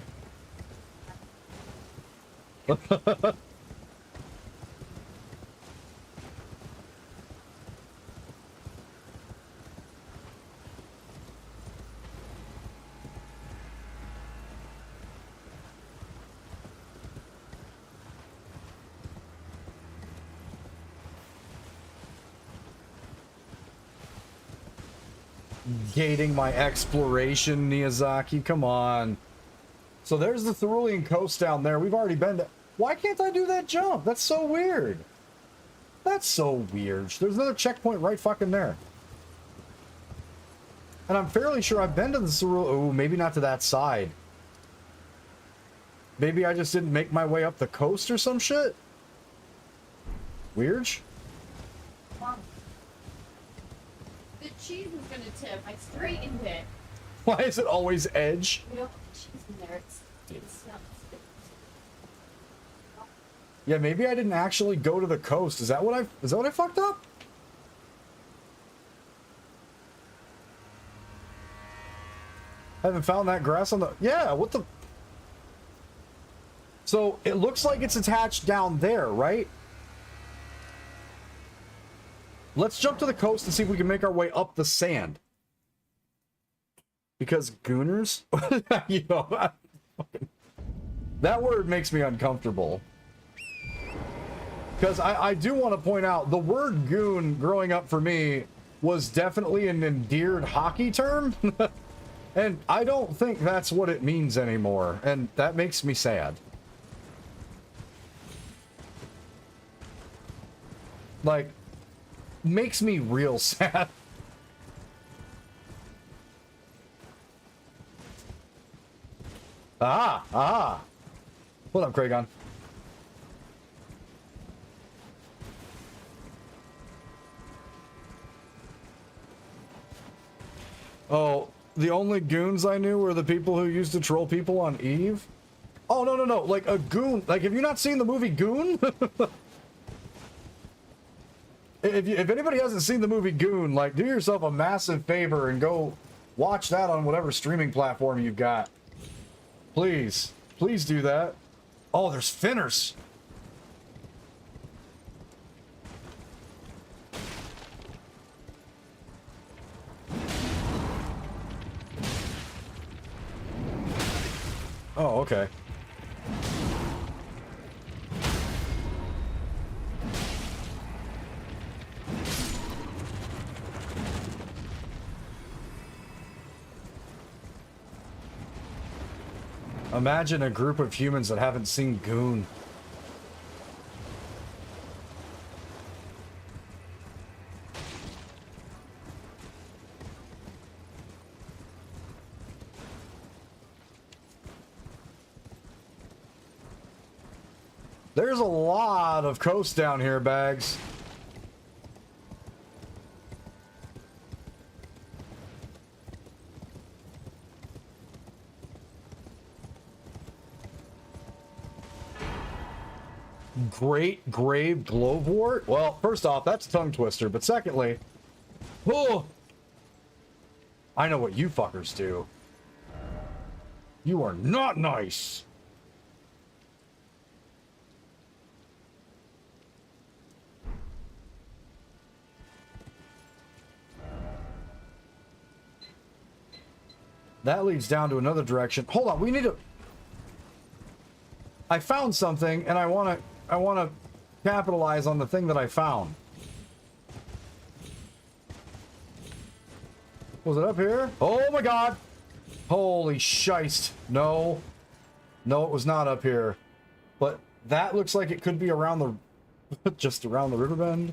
Gating my exploration, Miyazaki. Come on. So there's the Cerulean Coast down there. We've already been to... Why can't I do that jump? That's so weird. That's so weird. There's another checkpoint right fucking there. And I'm fairly sure I've been to the Cerulean... Oh, maybe not to that side. Maybe I just didn't make my way up the coast or some shit? Weird? Mom. The cheese is gonna tip. I straightened it. Why is it always edge? We don't put cheese in there. It's not. Yeah, maybe I didn't actually go to the coast. Is that what I fucked up? Haven't found that grass on the... Yeah, what the... So, it looks like it's attached down there, right? Let's jump to the coast and see if we can make our way up the sand. Because gooners? You know, that word makes me uncomfortable. Because I do want to point out, the word goon growing up for me was definitely an endeared hockey term. And I don't think that's what it means anymore. And that makes me sad. Like, makes me real sad. Ah! What up, Kragon? Oh, the only goons I knew were the people who used to troll people on Eve? Oh, no. Like, a goon. Like, have you not seen the movie Goon? If anybody hasn't seen the movie Goon, like, do yourself a massive favor and go watch that on whatever streaming platform you've got. Please. Please do that. Oh, there's finners. Oh, okay. Imagine a group of humans that haven't seen Goon. There's a lot of coast down here, Bags. Great Grave Glovewort? Well, first off, that's a tongue twister, but secondly, oh, I know what you fuckers do. You are not nice. That leads down to another direction. Hold on, we need to... I found something, and I want to capitalize on the thing that I found. Was it up here? Oh my god! Holy shite. No. No, it was not up here. But that looks like it could be around the... just around the river bend.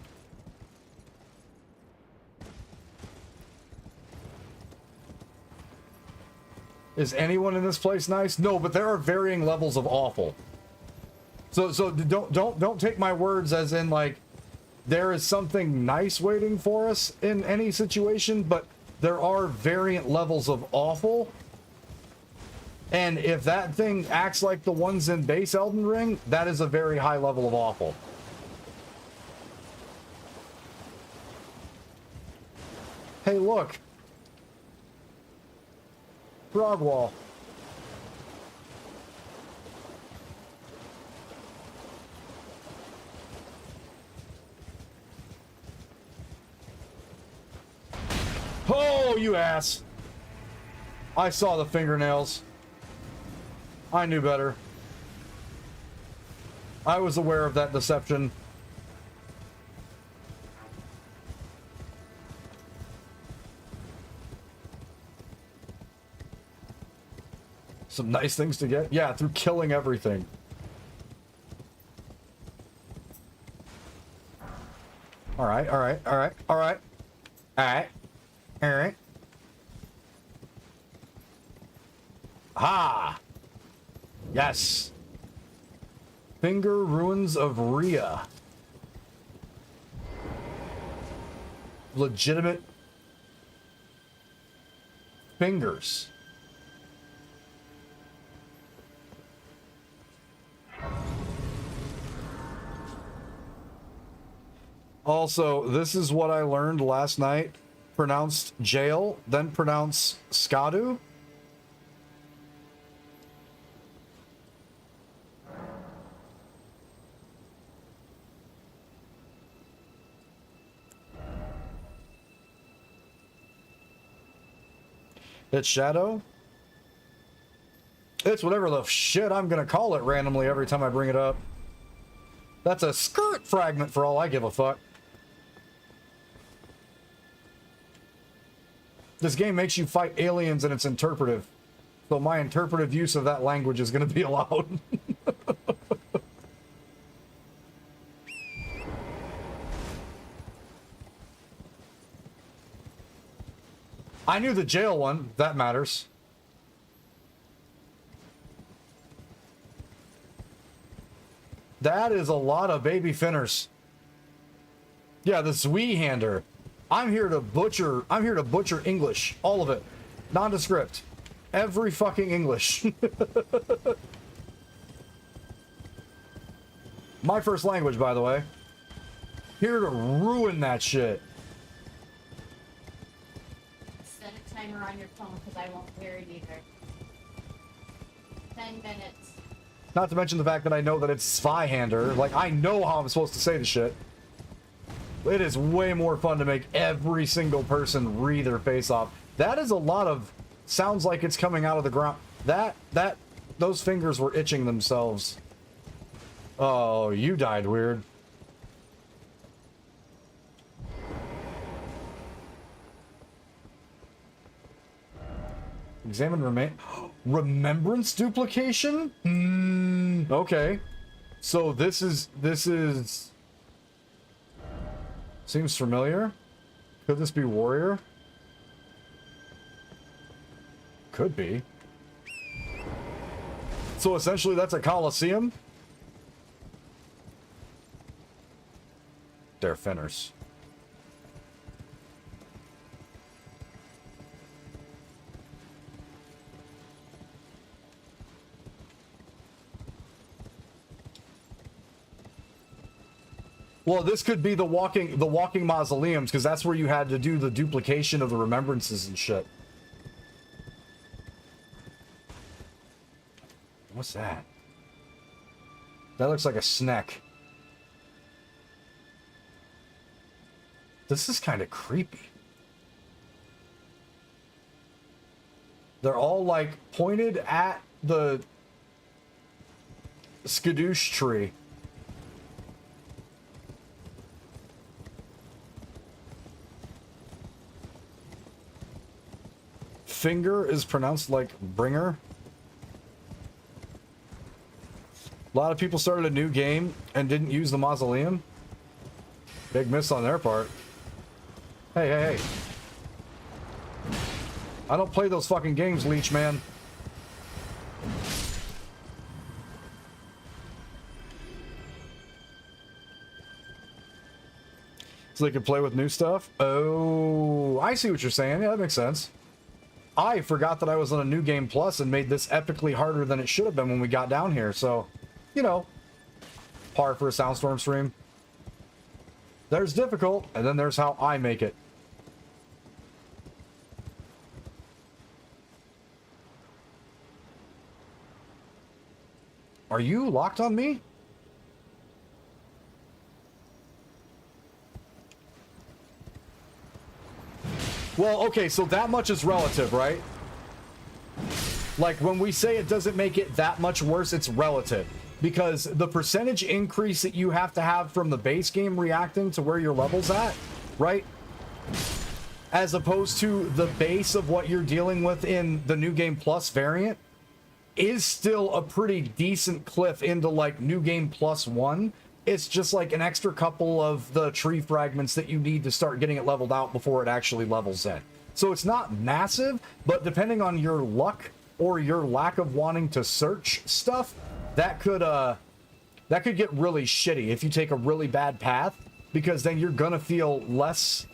Is anyone in this place nice? No, but there are varying levels of awful. So don't take my words as in like there is something nice waiting for us in any situation, but there are variant levels of awful. And if that thing acts like the ones in base Elden Ring, that is a very high level of awful. Hey, look. Frog wall. Oh, you ass. I saw the fingernails. I knew better. I was aware of that deception. Some nice things to get. Yeah, through killing everything. Alright. Ah! Yes! Finger Ruins of Rhea. Legitimate fingers. Also, this is what I learned last night. Pronounced jail, then pronounce Skadu. It's Shadow. It's whatever the shit I'm gonna call it randomly every time I bring it up. That's a skirt fragment for all I give a fuck. This game makes you fight aliens and it's interpretive. So my interpretive use of that language is gonna be allowed. I knew the jail one. That matters. That is a lot of baby finners. Yeah, the Zweihander. I'm here to butcher English. All of it. Nondescript. Every fucking English. My first language, by the way. Here to ruin that shit. Set a timer on your phone because I won't hear it either. 10 minutes. Not to mention the fact that I know that it's Zweihander. Like, I know how I'm supposed to say the shit. It is way more fun to make every single person read their face off. That is a lot of... Sounds like it's coming out of the ground. Those fingers were itching themselves. Oh, you died weird. Examine remembrance duplication? Okay. So this is seems familiar. Could this be warrior? Could be. So essentially that's a Colosseum? They're finners. Well, this could be the walking mausoleums, because that's where you had to do the duplication of the remembrances and shit. What's that? That looks like a snack. This is kind of creepy. They're all like pointed at the skadoosh tree. Finger is pronounced like bringer. A lot of people started a new game and didn't use the mausoleum. Big miss on their part. Hey. I don't play those fucking games, Leech Man. So they can play with new stuff? Oh, I see what you're saying. Yeah, that makes sense. I forgot that I was on a New Game Plus and made this epically harder than it should have been when we got down here, so, you know, par for a Soundstorm stream. There's difficult, and then there's how I make it. Are you locked on me? Well, okay, so that much is relative, right? Like, when we say it doesn't make it that much worse, it's relative. Because the percentage increase that you have to have from the base game reacting to where your level's at, right? As opposed to the base of what you're dealing with in the New Game Plus variant, is still a pretty decent cliff into, like, New Game Plus 1. It's just like an extra couple of the tree fragments that you need to start getting it leveled out before it actually levels in. So it's not massive, but depending on your luck or your lack of wanting to search stuff, that could that could get really shitty if you take a really bad path, because then you're gonna feel less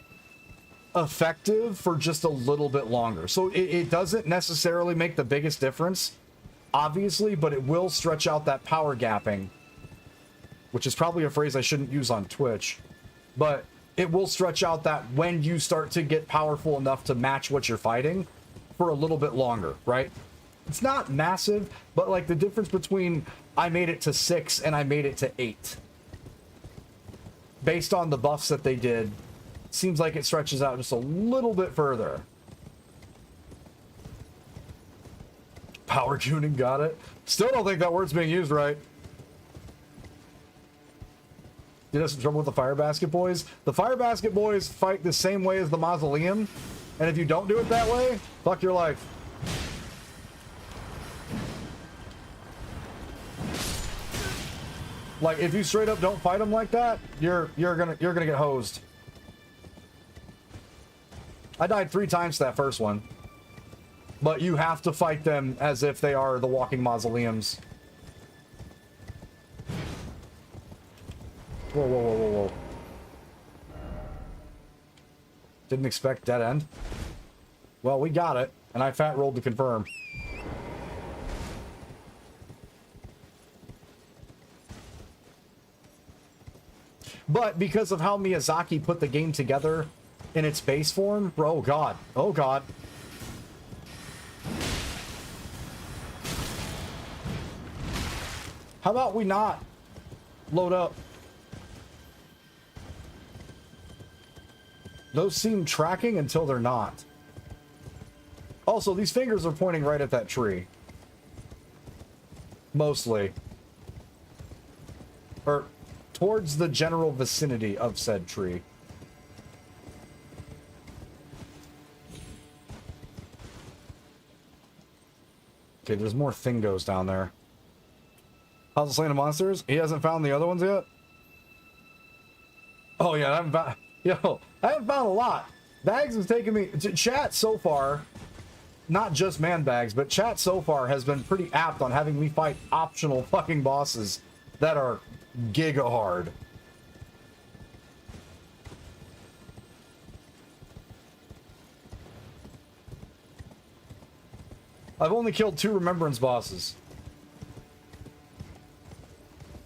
effective for just a little bit longer. So it doesn't necessarily make the biggest difference, obviously, but it will stretch out that power gapping, which is probably a phrase I shouldn't use on Twitch, but it will stretch out that when you start to get powerful enough to match what you're fighting for a little bit longer, right? It's not massive, but like the difference between I made it to 6 and I made it to 8, based on the buffs that they did, seems like it stretches out just a little bit further. Power tuning, got it. Still don't think that word's being used right. You have some trouble with the Fire Basket Boys? The Fire Basket Boys fight the same way as the Mausoleum, and if you don't do it that way, fuck your life. Like, if you straight up don't fight them like that, you're gonna get hosed. I died 3 times to that first one, but you have to fight them as if they are the walking mausoleums. Whoa, whoa, whoa, whoa, whoa. Didn't expect dead end. Well, we got it, and I fat rolled to confirm. But because of how Miyazaki put the game together in its base form, oh god, oh god. How about we not load up? Those seem tracking until they're not. Also, these fingers are pointing right at that tree. Mostly. Or towards the general vicinity of said tree. Okay, there's more thingos down there. How's the Slaying of Monsters? He hasn't found the other ones yet? Oh yeah, I haven't found... Yo, I haven't found a lot. Bags has taken me... Chat so far, not just man bags, but chat so far has been pretty apt on having me fight optional fucking bosses that are giga hard. I've only killed 2 Remembrance bosses.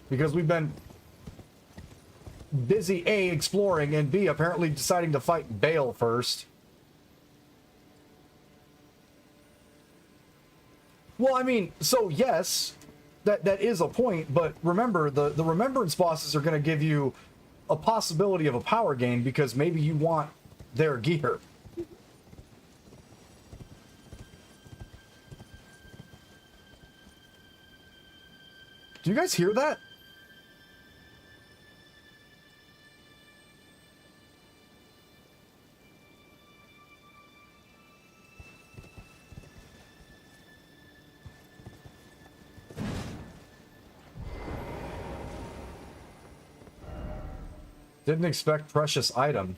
Because we've been busy A, exploring, and B, apparently deciding to fight Bale first. Well, I mean, so yes, that is a point, but remember, the Remembrance bosses are going to give you a possibility of a power gain because maybe you want their gear. Do you guys hear that? Didn't expect precious item.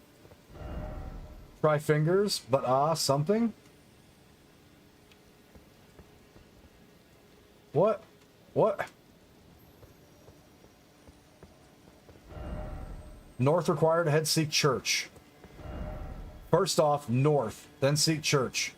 Try fingers, but something? What? What? North required, head seek church. First off, north, then seek church.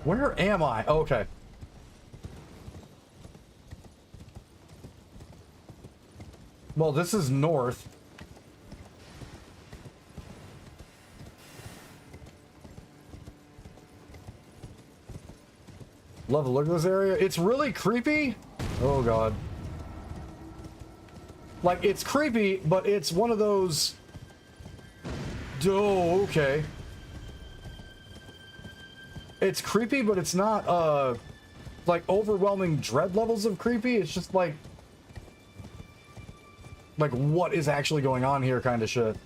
Where am I? Okay. Well, this is north. Love the look of this area. It's really creepy. Oh, God. Like, it's creepy, but it's one of those... Oh, okay. It's creepy, but it's not, like, overwhelming dread levels of creepy. It's just, like, what is actually going on here kind of shit.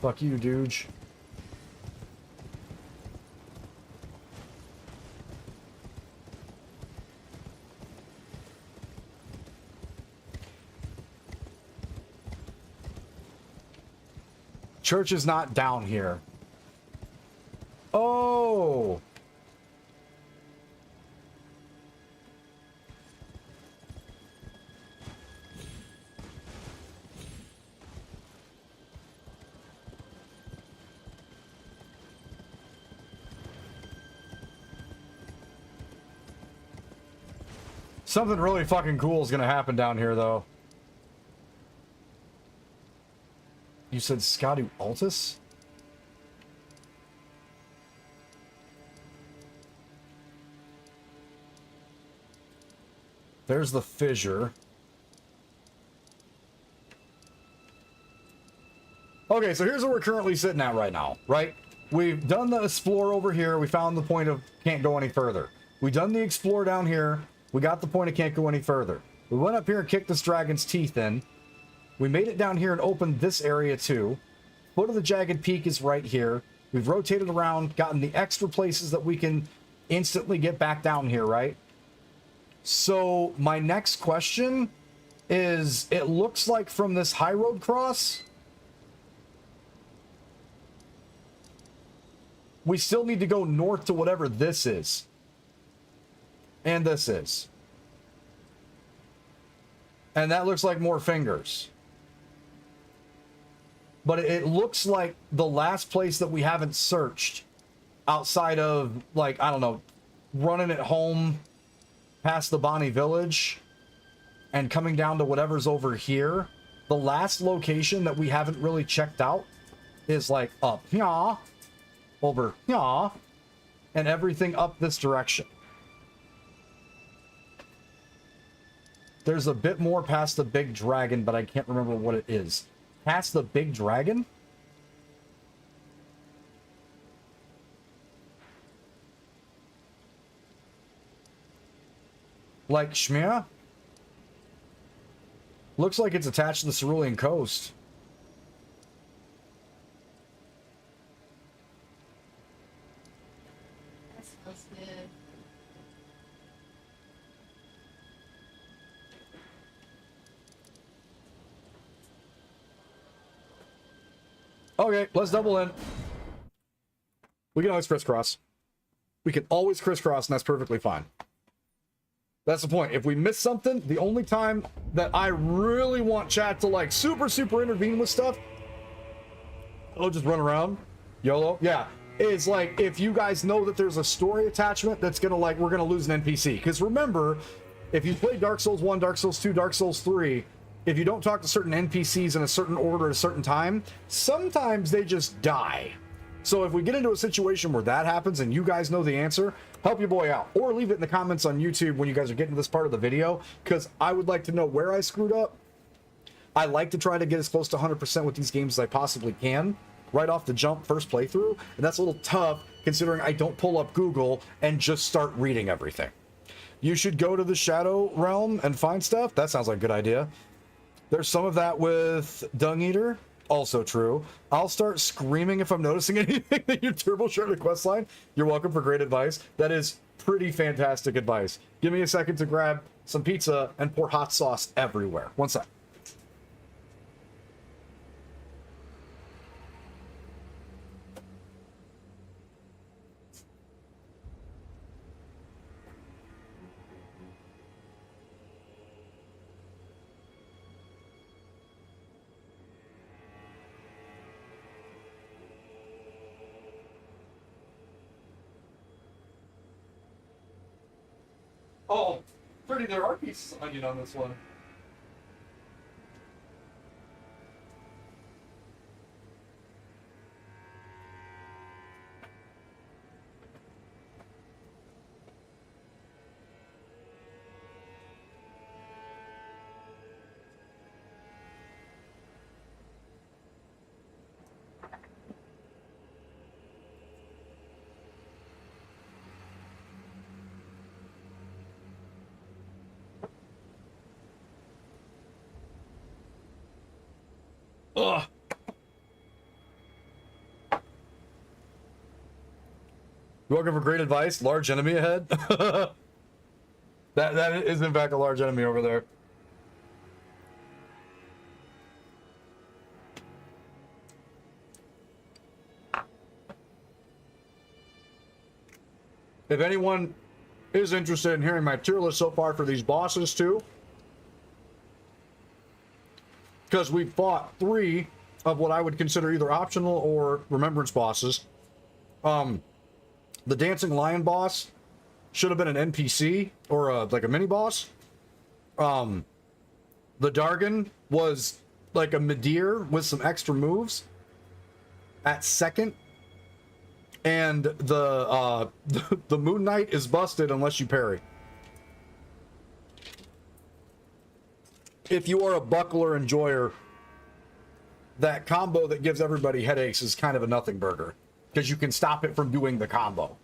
Fuck you, dude. Church is not down here. Oh! Something really fucking cool is gonna happen down here, though. You said Scotty Altus? There's the fissure. Okay, so here's where we're currently sitting at right now, right? We've done the explore over here. We found the point of can't go any further. We've done the explore down here. We got the point of can't go any further. We went up here and kicked this dragon's teeth in. We made it down here and opened this area too. Foot of the Jagged Peak is right here. We've rotated around, gotten the extra places that we can instantly get back down here, right? So my next question is, it looks like from this high road cross, we still need to go north to whatever this is. And this is. And that looks like more fingers. But it looks like the last place that we haven't searched outside of, like, I don't know, running it home past the Bonnie Village and coming down to whatever's over here. The last location that we haven't really checked out is like up here, over here, and everything up this direction. There's a bit more past the big dragon, but I can't remember what it is. Past the big dragon? Like Shmir? Looks like it's attached to the Cerulean coast. That smells good. Okay, let's double in. We can always crisscross. We can always crisscross, and that's perfectly fine. That's the point. If we miss something, the only time that I really want chat to, like, super intervene with stuff, I'll just run around. YOLO. Yeah. It's like, if you guys know that there's a story attachment that's gonna, like, we're gonna lose an NPC. Because remember, if you play Dark Souls 1, Dark Souls 2, Dark Souls 3, if you don't talk to certain NPCs in a certain order at a certain time, sometimes they just die. So if we get into a situation where that happens and you guys know the answer, help your boy out. Or leave it in the comments on YouTube when you guys are getting to this part of the video, because I would like to know where I screwed up. I like to try to get as close to 100% with these games as I possibly can, right off the jump, first playthrough. And that's a little tough, considering I don't pull up Google and just start reading everything. You should go to the Shadow Realm and find stuff. That sounds like a good idea. There's some of that with Dung Eater. Also true. I'll start screaming if I'm noticing anything in your Turbo Shredder questline. You're welcome for great advice. That is pretty fantastic advice. Give me a second to grab some pizza and pour hot sauce everywhere. One sec. Oh, pretty, there are pieces of onion on this one. Ugh. You looking for great advice? Large enemy ahead? That is in fact a large enemy over there. If anyone is interested in hearing my tier list so far for these bosses too, because we fought 3 of what I would consider either optional or remembrance bosses. The Dancing Lion boss should have been an NPC or like a mini boss. The Dargon was like a Midir with some extra moves at second. And the Moon Knight is busted unless you parry. If you are a buckler enjoyer, that combo that gives everybody headaches is kind of a nothing burger, because you can stop it from doing the combo.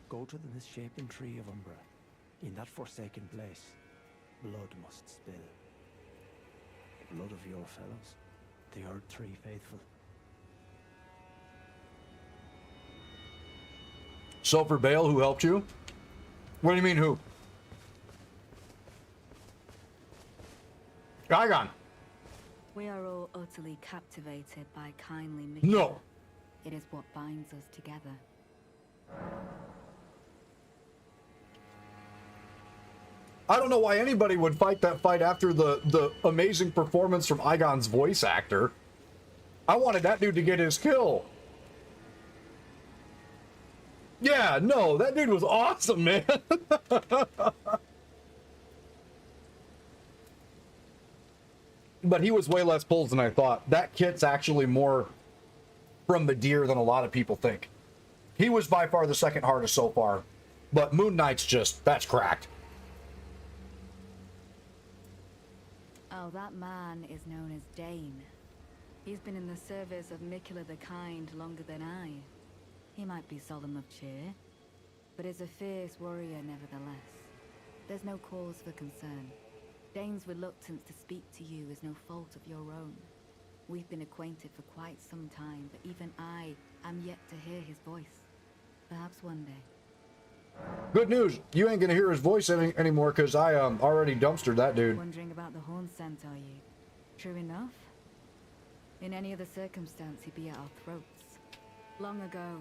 Go to the misshapen tree of Umbra. In that forsaken place, blood must spill. Blood of your fellows, the Earth Tree faithful. Sulfur Bale, who helped you? What do you mean, who? Gigon. We are all utterly captivated by kindly mission. No. It is what binds us together. I don't know why anybody would fight that fight after the amazing performance from Igon's voice actor. I wanted that dude to get his kill. Yeah, no, that dude was awesome, man. But he was way less pulls than I thought. That kit's actually more from the deer than a lot of people think. He was by far the second hardest so far. But Moon Knight's just, that's cracked. Oh, that man is known as Dane. He's been in the service of Mikula the Kind longer than I. He might be solemn of cheer, but is a fierce warrior nevertheless. There's no cause for concern. Dane's reluctance to speak to you is no fault of your own. We've been acquainted for quite some time, but even I am yet to hear his voice. Perhaps one day. Good news, you ain't gonna hear his voice anymore, because I already dumpstered that dude. Wondering about the horn scent, are you? True enough? In any other circumstance, he'd be at our throats. Long ago,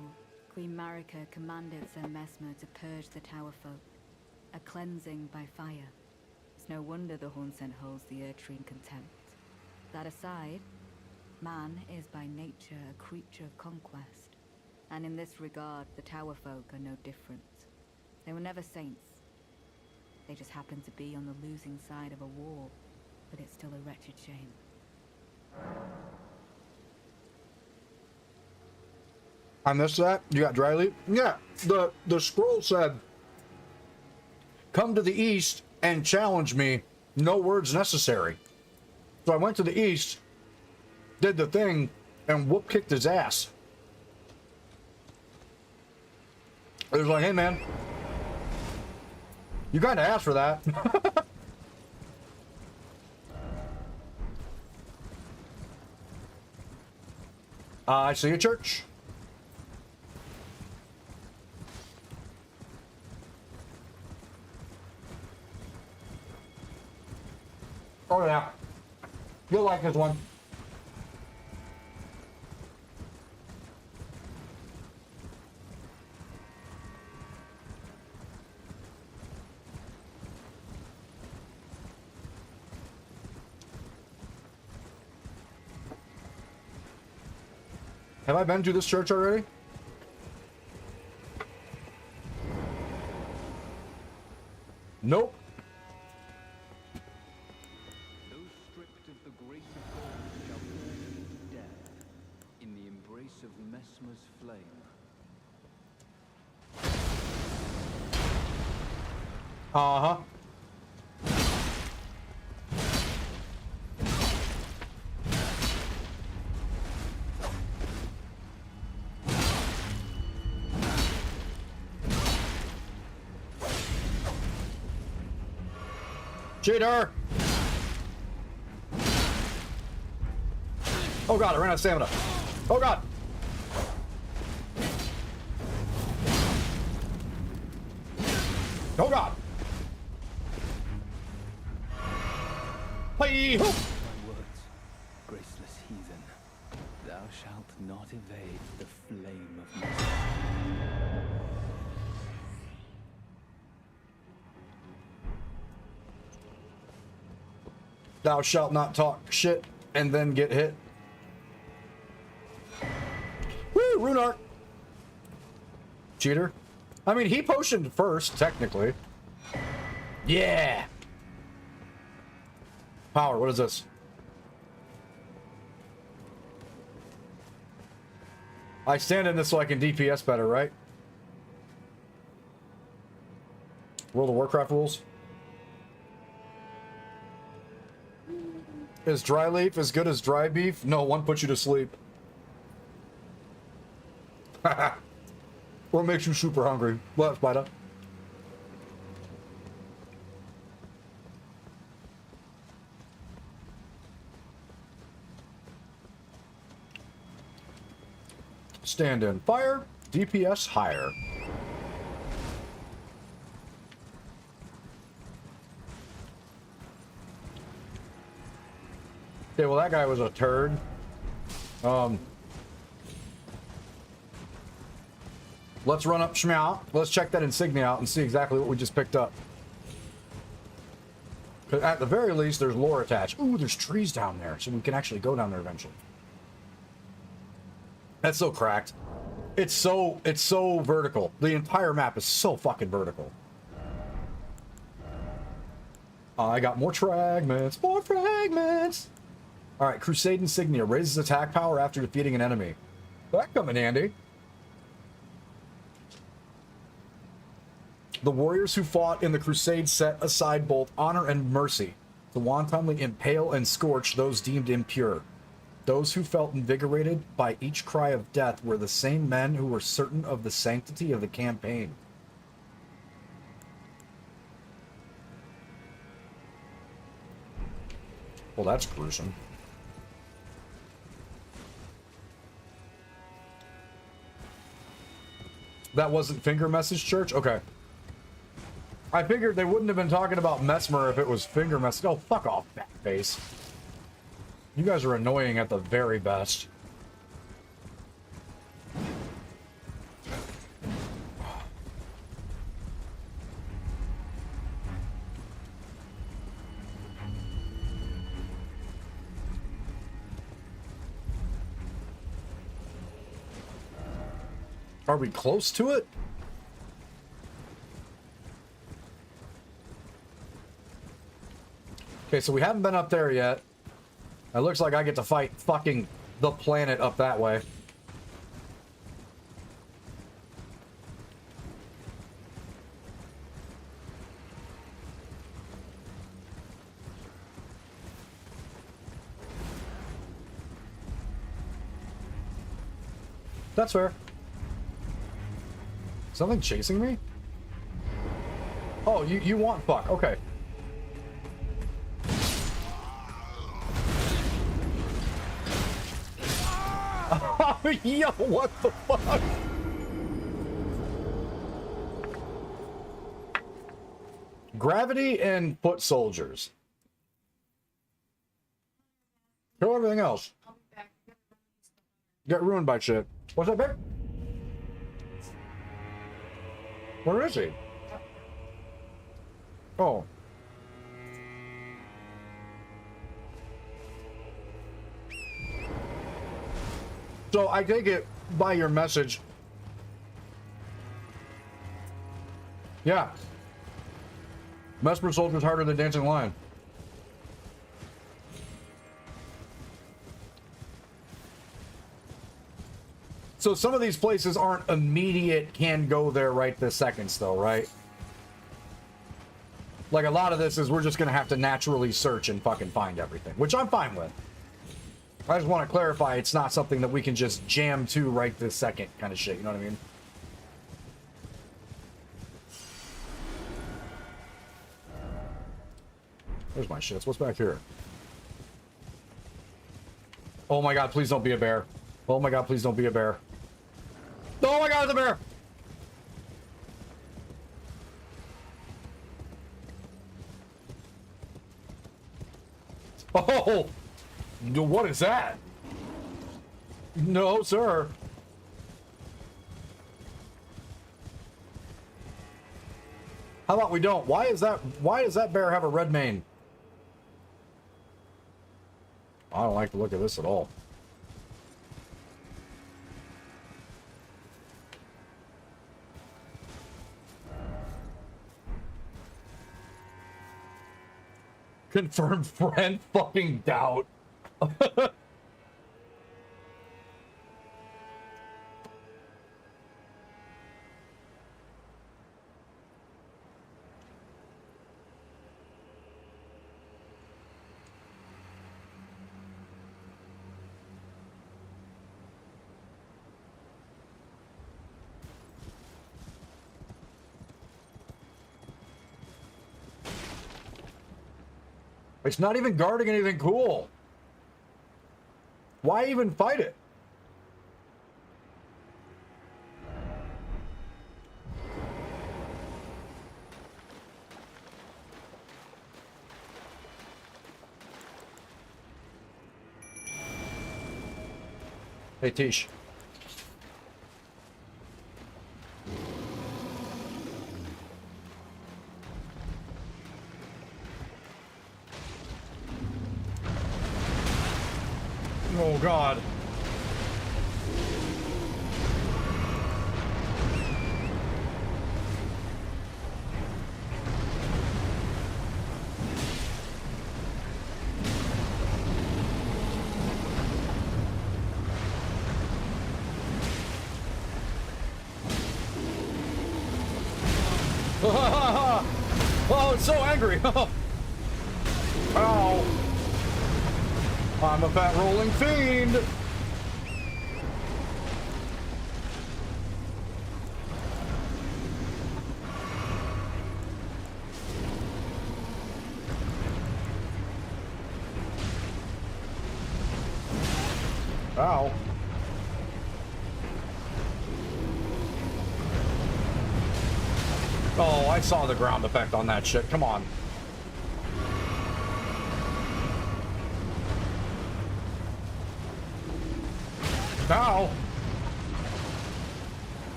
Queen Marika commanded Sir Messmer to purge the Tower folk, a cleansing by fire. It's no wonder the horn scent holds the Erdtree in contempt. That aside, man is by nature a creature of conquest, and in this regard, the Tower folk are no different. They were never saints. They just happened to be on the losing side of a war, but it's still a wretched shame. I missed that. You got dry leaf? Yeah. The scroll said, "Come to the east and challenge me. No words necessary." So I went to the east, did the thing, and whoop kicked his ass. It was like, hey man, you kind of asked for that. I see a church. Oh yeah, you'll like this one. Have I been to this church already? Nope. Those stripped of the grace of God shall all meet death in the embrace of Messmer's flame. Uh-huh. Cheater! Oh god, I ran out of stamina. Oh god! Oh god! Hey! My words, graceless heathen, thou shalt not evade the flame of Messmer. Thou shalt not talk shit and then get hit. Woo, rune arc. Cheater. I mean, he potioned first, technically. Yeah. Power, what is this? I stand in this so I can DPS better, right? World of Warcraft rules. Is dry leaf as good as dry beef? No, one puts you to sleep. Or makes you super hungry. What, Spider? Stand in fire, DPS higher. Okay, well that guy was a turd. Let's run up Schmeout. Let's check that insignia out and see exactly what we just picked up. 'Cause at the very least, there's lore attached. Ooh, there's trees down there, so we can actually go down there eventually. That's so cracked. It's so vertical. The entire map is so fucking vertical. I got more fragments. More fragments. All right, Crusade Insignia raises attack power after defeating an enemy. That come in handy. The warriors who fought in the Crusade set aside both honor and mercy to wantonly impale and scorch those deemed impure. Those who felt invigorated by each cry of death were the same men who were certain of the sanctity of the campaign. Well, that's gruesome. That wasn't Finger Message Church? Okay. I figured they wouldn't have been talking about Messmer if it was Finger Message. Oh, fuck off, fat face. You guys are annoying at the very best. Are we close to it? Okay, so we haven't been up there yet. It looks like I get to fight fucking the planet up that way. That's fair. Something chasing me? Oh, you want fuck. Okay. Yo, what the fuck? Gravity and foot soldiers. Kill everything else. Get ruined by shit. What's that, babe? Where is he? Oh. So I take it by your message. Yeah. Mesmer Soldier's harder than Dancing Lion. So some of these places aren't immediate, can go there right this second, though, right? Like, a lot of this is we're just going to have to naturally search and fucking find everything, which I'm fine with. I just want to clarify it's not something that we can just jam to right this second kind of shit, you know what I mean? There's my shits. What's back here? Oh my god, please don't be a bear. Oh my god, please don't be a bear. Oh my god, it's a bear! Oh! What is that? No, sir. How about we don't? Why does that bear have a red mane? I don't like the look of this at all. Confirmed friend, fucking doubt. It's not even guarding anything cool. Why even fight it? Hey, Tish. Oh, God. Oh, it's so angry. Ow. I'm a fat rolling fiend. Ow. Oh, I saw the ground effect on that shit. Come on. Ow.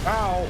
Ow.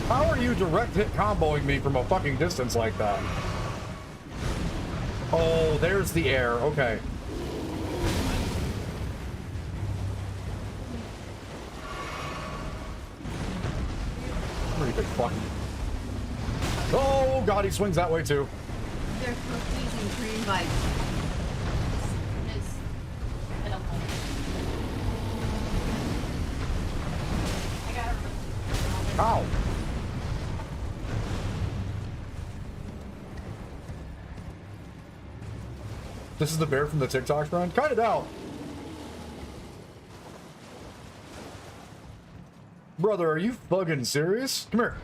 How are you direct hit comboing me from a fucking distance like that? Oh, there's the air. Okay. Pretty big fucking. Oh god, he swings that way too. They're confusing green by. I don't know. I got her. Ow. This is the bear from the TikTok trend? Kind of doubt. Brother, are you fucking serious? Come here.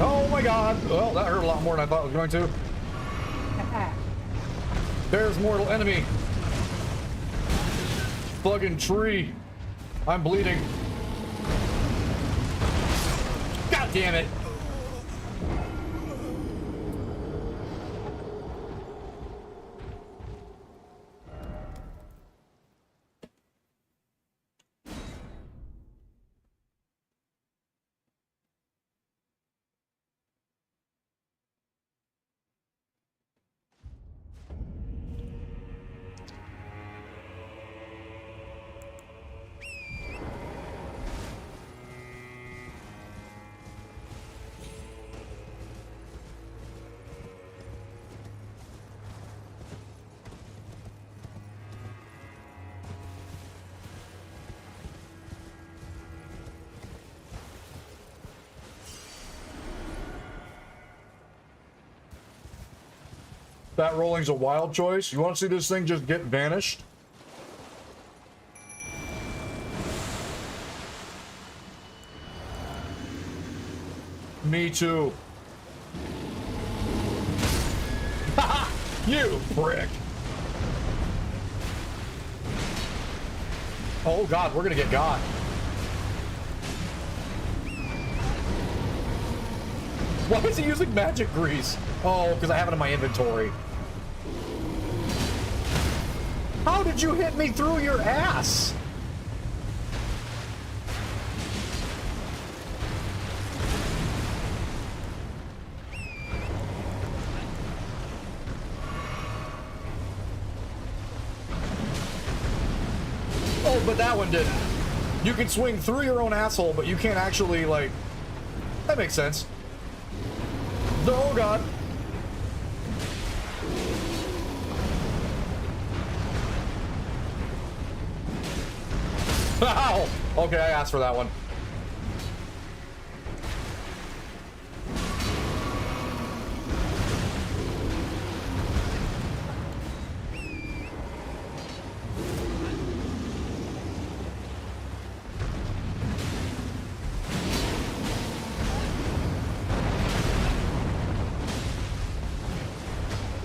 Oh my god. Well, that hurt a lot more than I thought it was going to. There's mortal enemy. Fucking tree. I'm bleeding. God damn it. That rolling's a wild choice. You want to see this thing just get vanished? Me too. Haha! You prick! Oh god, we're gonna get got. Why is he using magic grease? Oh, because I have it in my inventory. How did you hit me through your ass? Oh, but that one didn't. You can swing through your own asshole, but you can't actually, like... That makes sense. Oh, God. Ow! Okay, I asked for that one.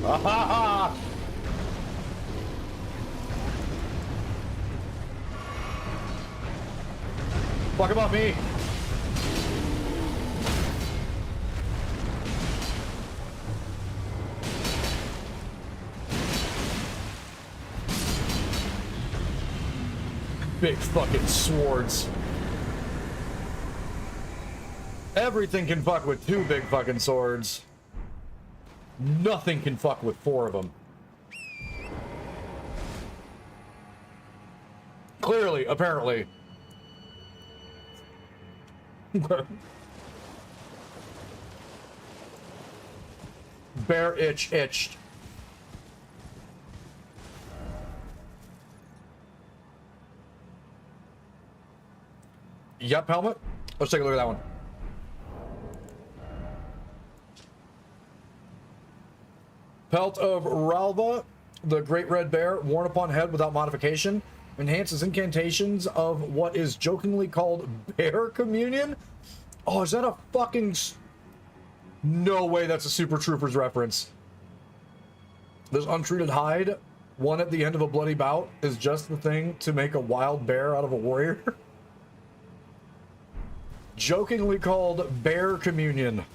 Ah-ha-ha! Fuck about me. Big fucking swords. Everything can fuck with 2 big fucking swords. Nothing can fuck with 4 of them. Clearly, apparently. Bear itched. Yep, helmet. Let's take a look at that one. Pelt of Ralva, the Great Red Bear, worn upon head without modification, enhances incantations of what is jokingly called Bear Communion. Oh, is that a fucking... No way that's a Super Troopers reference. This untreated hide, one at the end of a bloody bout, is just the thing to make a wild bear out of a warrior. Jokingly called Bear Communion.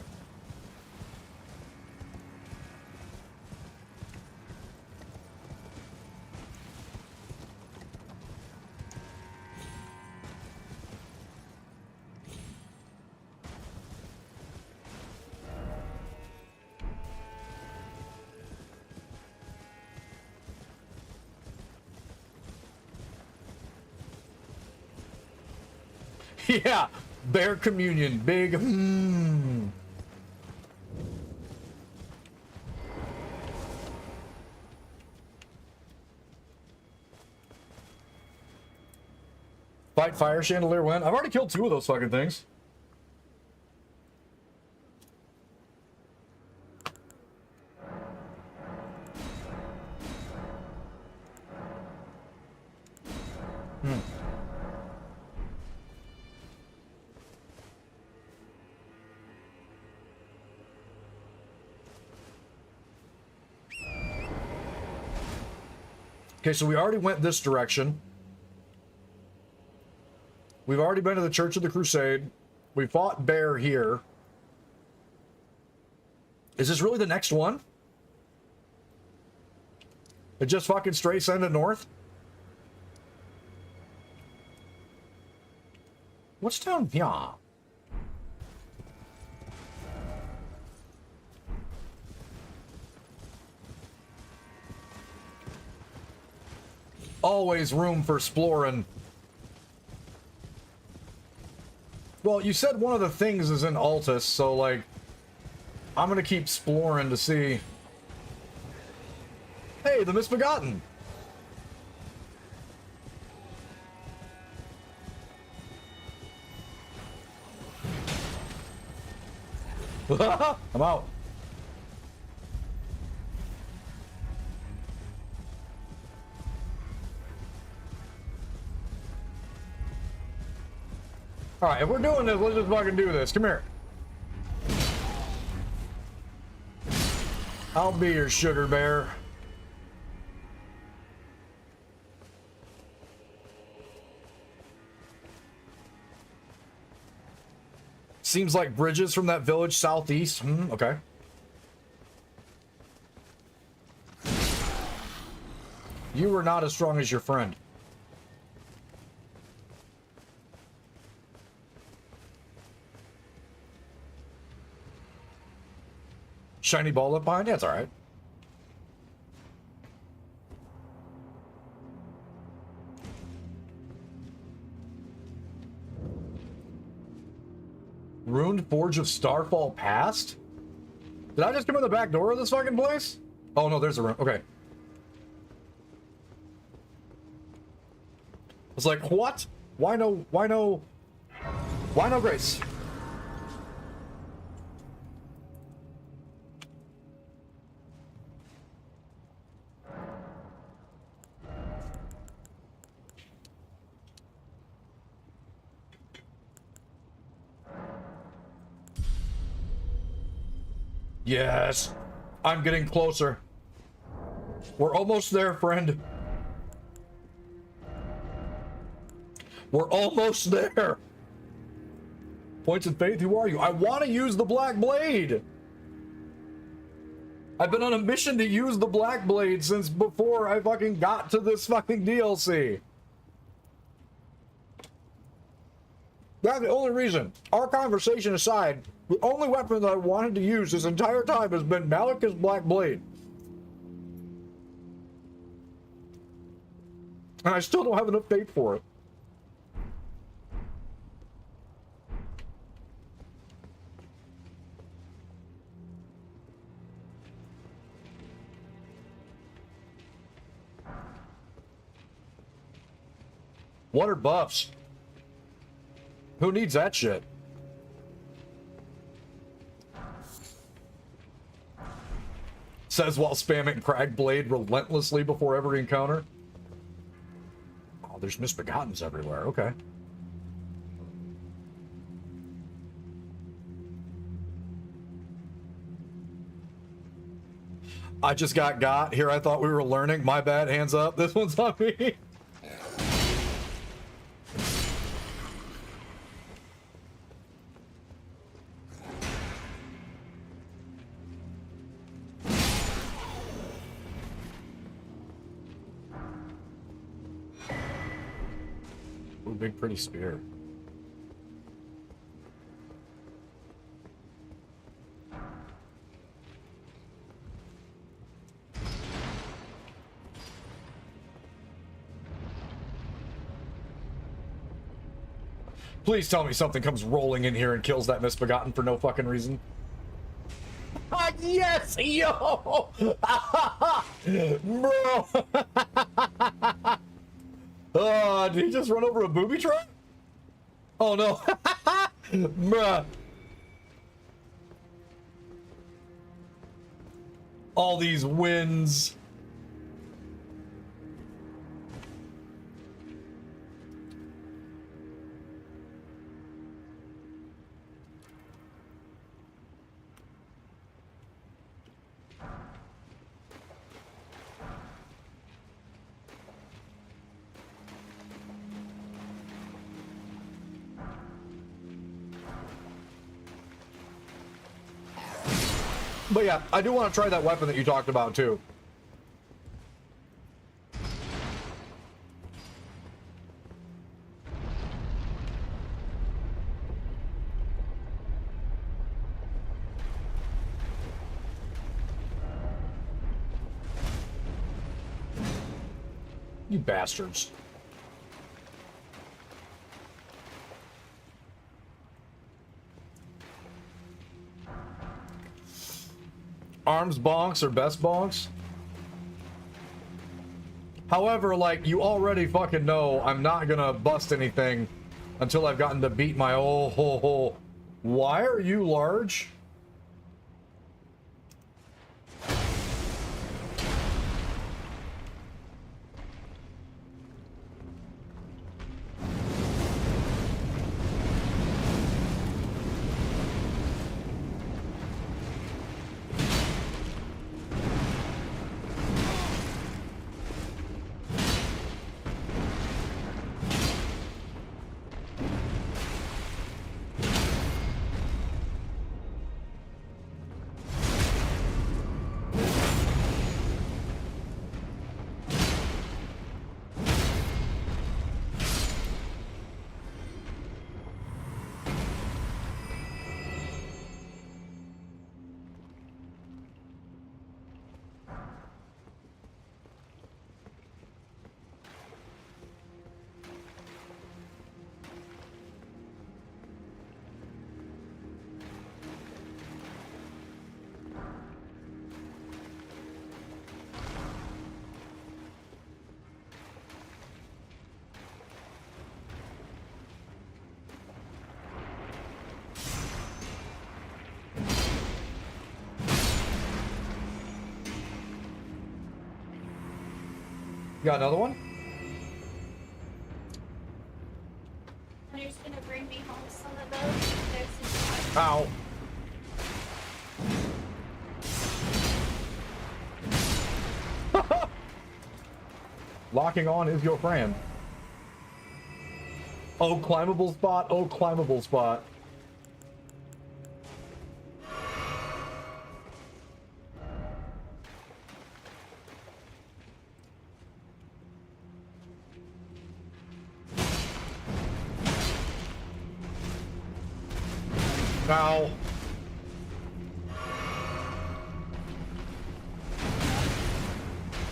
Yeah, Bear communion, big. Fight fire chandelier win. I've already killed 2 of those fucking things. Okay, so we already went this direction. We've already been to the Church of the Crusade. We fought Bear here. Is this really the next one? It just fucking straight send it north? What's down here? Always room for exploring. Well, you said one of the things is in Altus, so like, I'm gonna keep exploring to see. Hey, the Misbegotten. I'm out. Alright, if we're doing this, let's just fucking do this. Come here. I'll be your sugar bear. Seems like bridges from that village southeast. Okay. You were not as strong as your friend. Shiny ball left behind? Yeah, it's alright. Ruined Forge of Starfall Past? Did I just come in the back door of this fucking place? Oh no, there's a room. Okay. It's like, what? Why no grace? Yes, I'm getting closer. We're almost there, friend. We're almost there. Points of faith, who are you? I want to use the Black Blade. I've been on a mission to use the Black Blade since before I fucking got to this fucking DLC. That's the only reason. Our conversation aside, the only weapon that I wanted to use this entire time has been Malika's Black Blade. And I still don't have enough faith for it. What are buffs? Who needs that shit? Says while spamming Crag Blade relentlessly before every encounter. Oh, there's Misbegottens everywhere. Okay. I just got. Here, I thought we were learning. My bad. Hands up. This one's on me. Big pretty spear. Please tell me something comes rolling in here and kills that misbegotten for no fucking reason. Ah, yes, yo, bro. Oh, did he just run over a booby trap? Oh no, bruh. All these wins. But yeah, I do want to try that weapon that you talked about too. You bastards. Arms bonks or best bonks. However, like, you already fucking know I'm not gonna bust anything until I've gotten to beat my oh. Why are you large? Got another one? You're just gonna bring me home some of those. Ow. Locking on is your friend. Oh, climbable spot. Oh, climbable spot. Ow.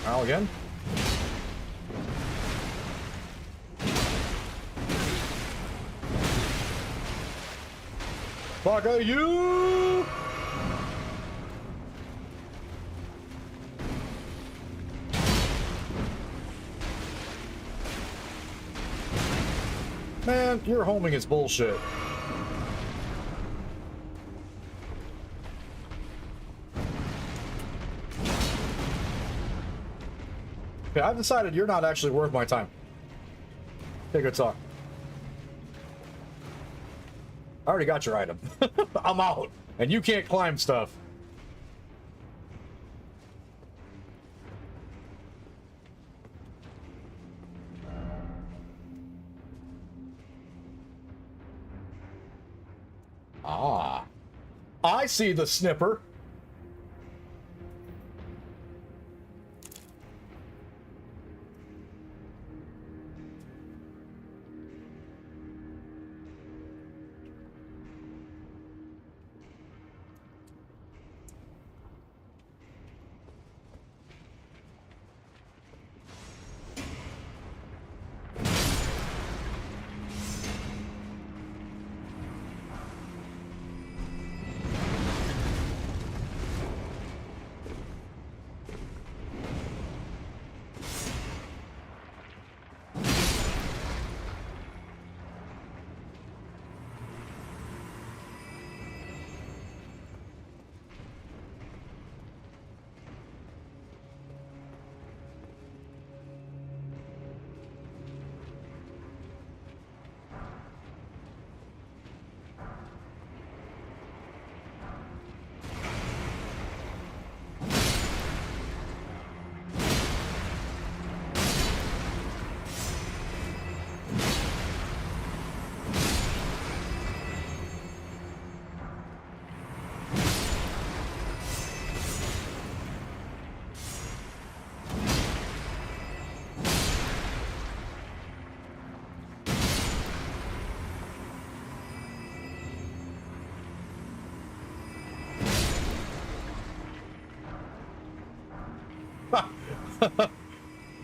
Ow again. Fuck are you? Man, your homing is bullshit. Okay, I've decided you're not actually worth my time. Take a talk. I already got your item. I'm out. And you can't climb stuff. Ah. I see the snipper.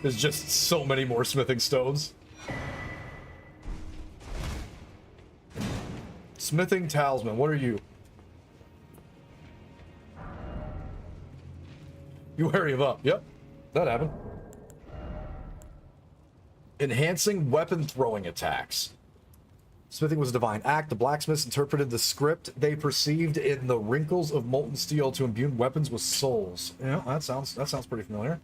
There's just so many more smithing stones. Smithing talisman, what are you? You area of up. Yep, that happened. Enhancing weapon throwing attacks. Smithing was a divine act. The blacksmiths interpreted the script they perceived in the wrinkles of molten steel to imbue weapons with souls. Yeah, that sounds pretty familiar.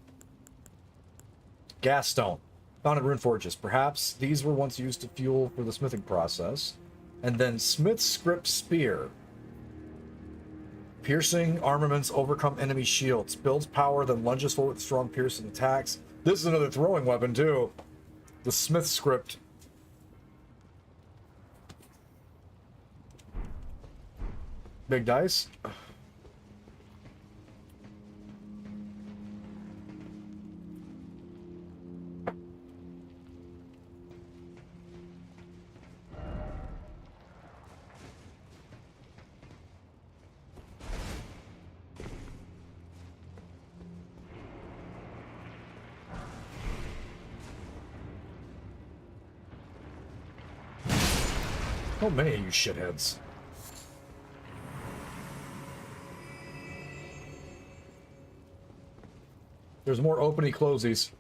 Gas stone. Found in rune forges. Perhaps these were once used to fuel for the smithing process. And then Smith's script spear. Piercing armaments overcome enemy shields. Builds power, then lunges forward with strong piercing attacks. This is another throwing weapon, too. The Smith script. Big dice. How many of you shitheads? There's more openy closies.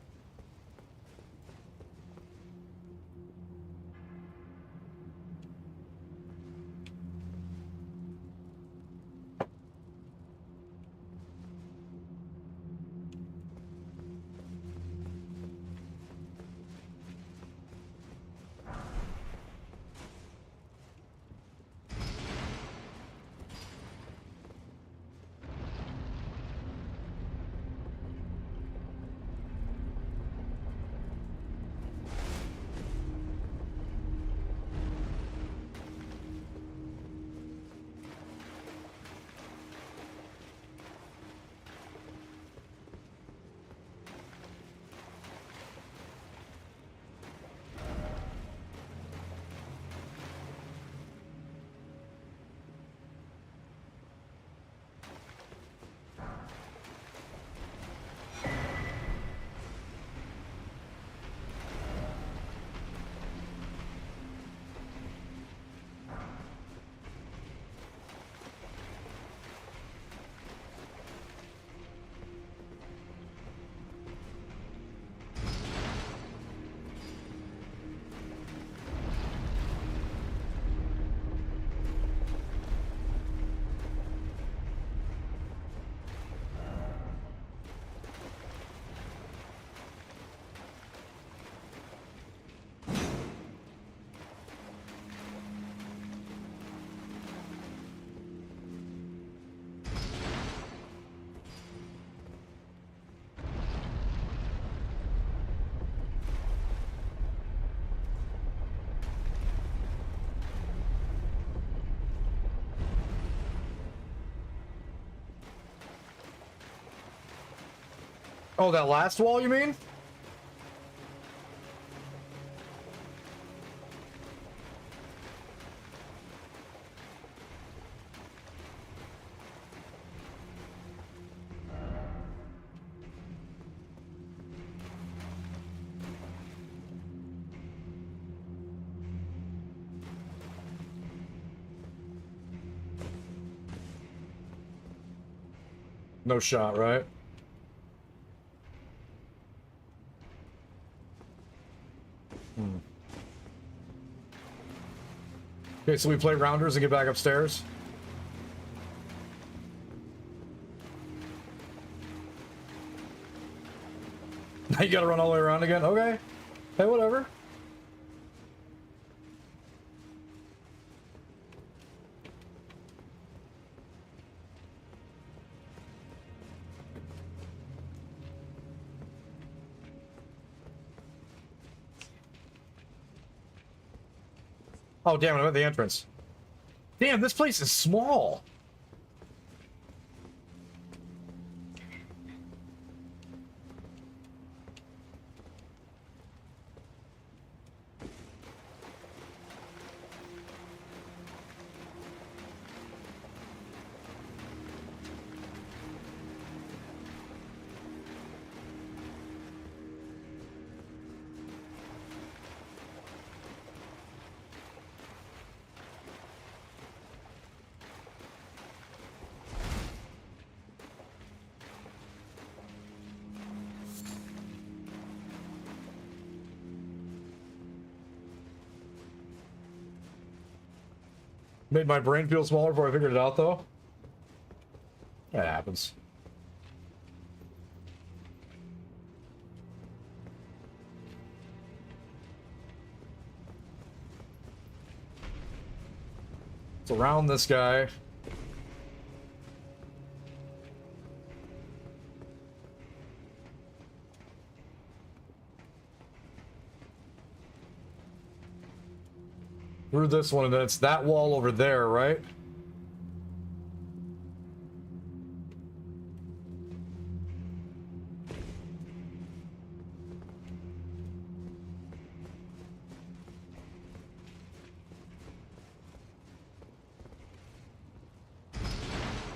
Oh, that last wall, you mean? No shot, right? Okay, so we play rounders and get back upstairs. Now you gotta run all the way around again? Okay. Hey, whatever. Oh, damn it, I'm at the entrance. Damn, this place is small. Made my brain feel smaller before I figured it out, though. That happens. It's around this guy. Through this one, and then it's that wall over there, right?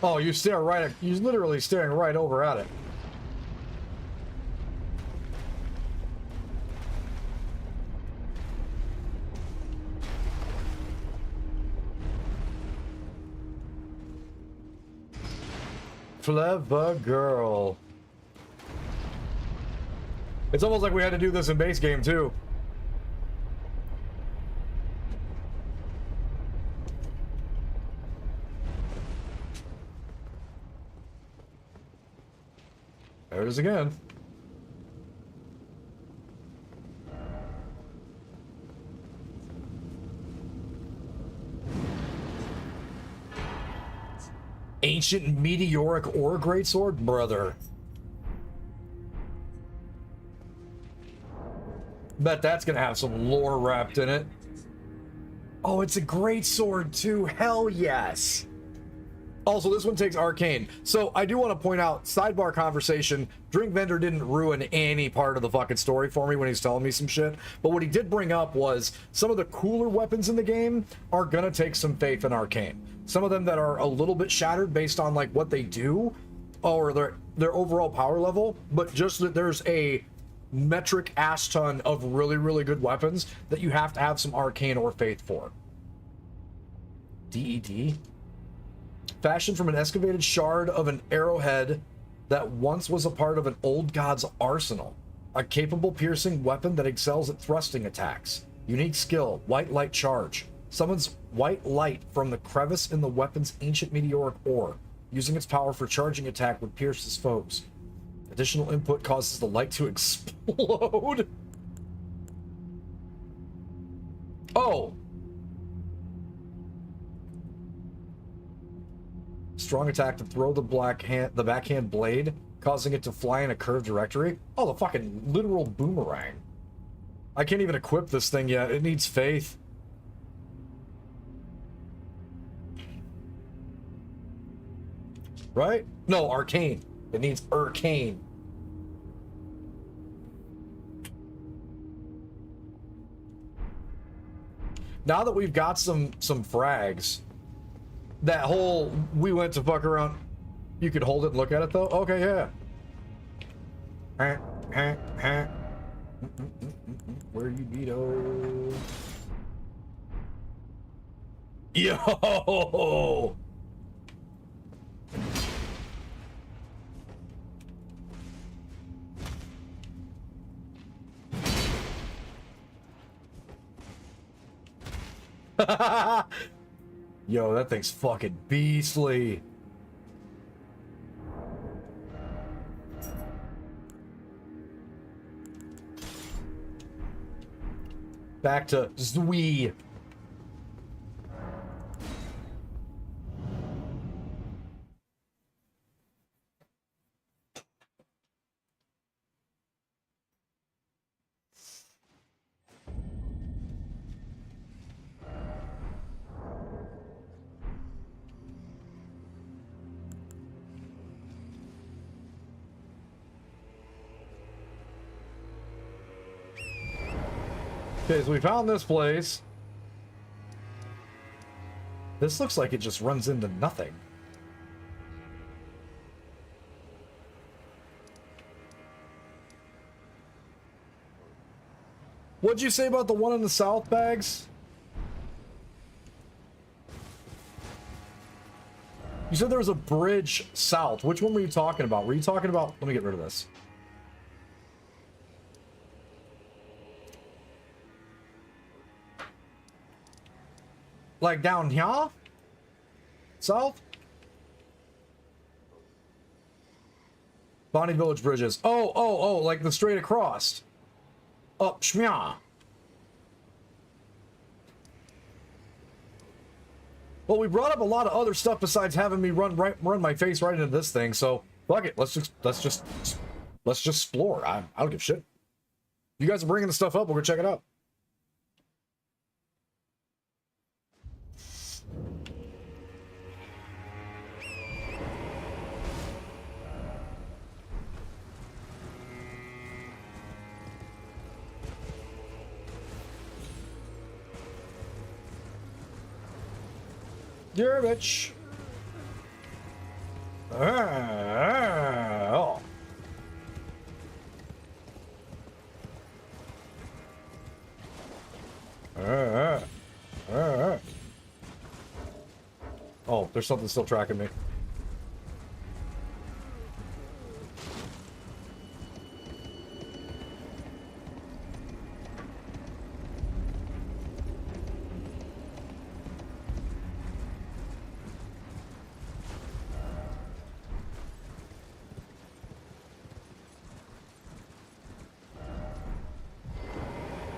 Oh, you stare right at, you're literally staring right over at it. Clever girl. It's almost like we had to do this in base game too. There it is again. Ancient meteoric ore greatsword, brother. Bet that's gonna have some lore wrapped in it. Oh, it's a greatsword too. Hell yes. Also, this one takes arcane. So I do want to point out, sidebar conversation, Drink Vendor didn't ruin any part of the fucking story for me when he's telling me some shit. But what he did bring up was some of the cooler weapons in the game are gonna take some faith in arcane. Some of them that are a little bit shattered based on like what they do or their overall power level, but just that there's a metric ass ton of really, really good weapons that you have to have some arcane or faith for. DED? Fashioned from an excavated shard of an arrowhead that once was a part of an old god's arsenal. A capable piercing weapon that excels at thrusting attacks. Unique skill, white light charge. Summons white light from the crevice in the weapon's ancient meteoric ore. Using its power for charging attack would pierce his foes. Additional input causes the light to explode. Oh! Strong attack to throw the backhand blade, causing it to fly in a curved trajectory. Oh, the fucking literal boomerang. I can't even equip this thing yet. It needs faith. Right? No, arcane. It needs arcane. Now that we've got some frags, that whole we went to fuck around. You could hold it and look at it though? Okay, yeah. Where you beato? Yo! Yo, that thing's fucking beastly. Back to Zui. Okay, so we found this place. This looks like it just runs into nothing. What'd you say about the one in the south, Bags? You said there was a bridge south. Which one were you talking about? Were you talking about... Let me get rid of this. Like down here? South? Bonnie Village Bridges. Oh, like the straight across. Up, shmya. Well, we brought up a lot of other stuff besides having me run my face right into this thing, so fuck it. Let's just explore. I don't give a shit. You guys are bringing the stuff up, we'll go check it out. You're a bitch. Oh. Oh, there's something still tracking me.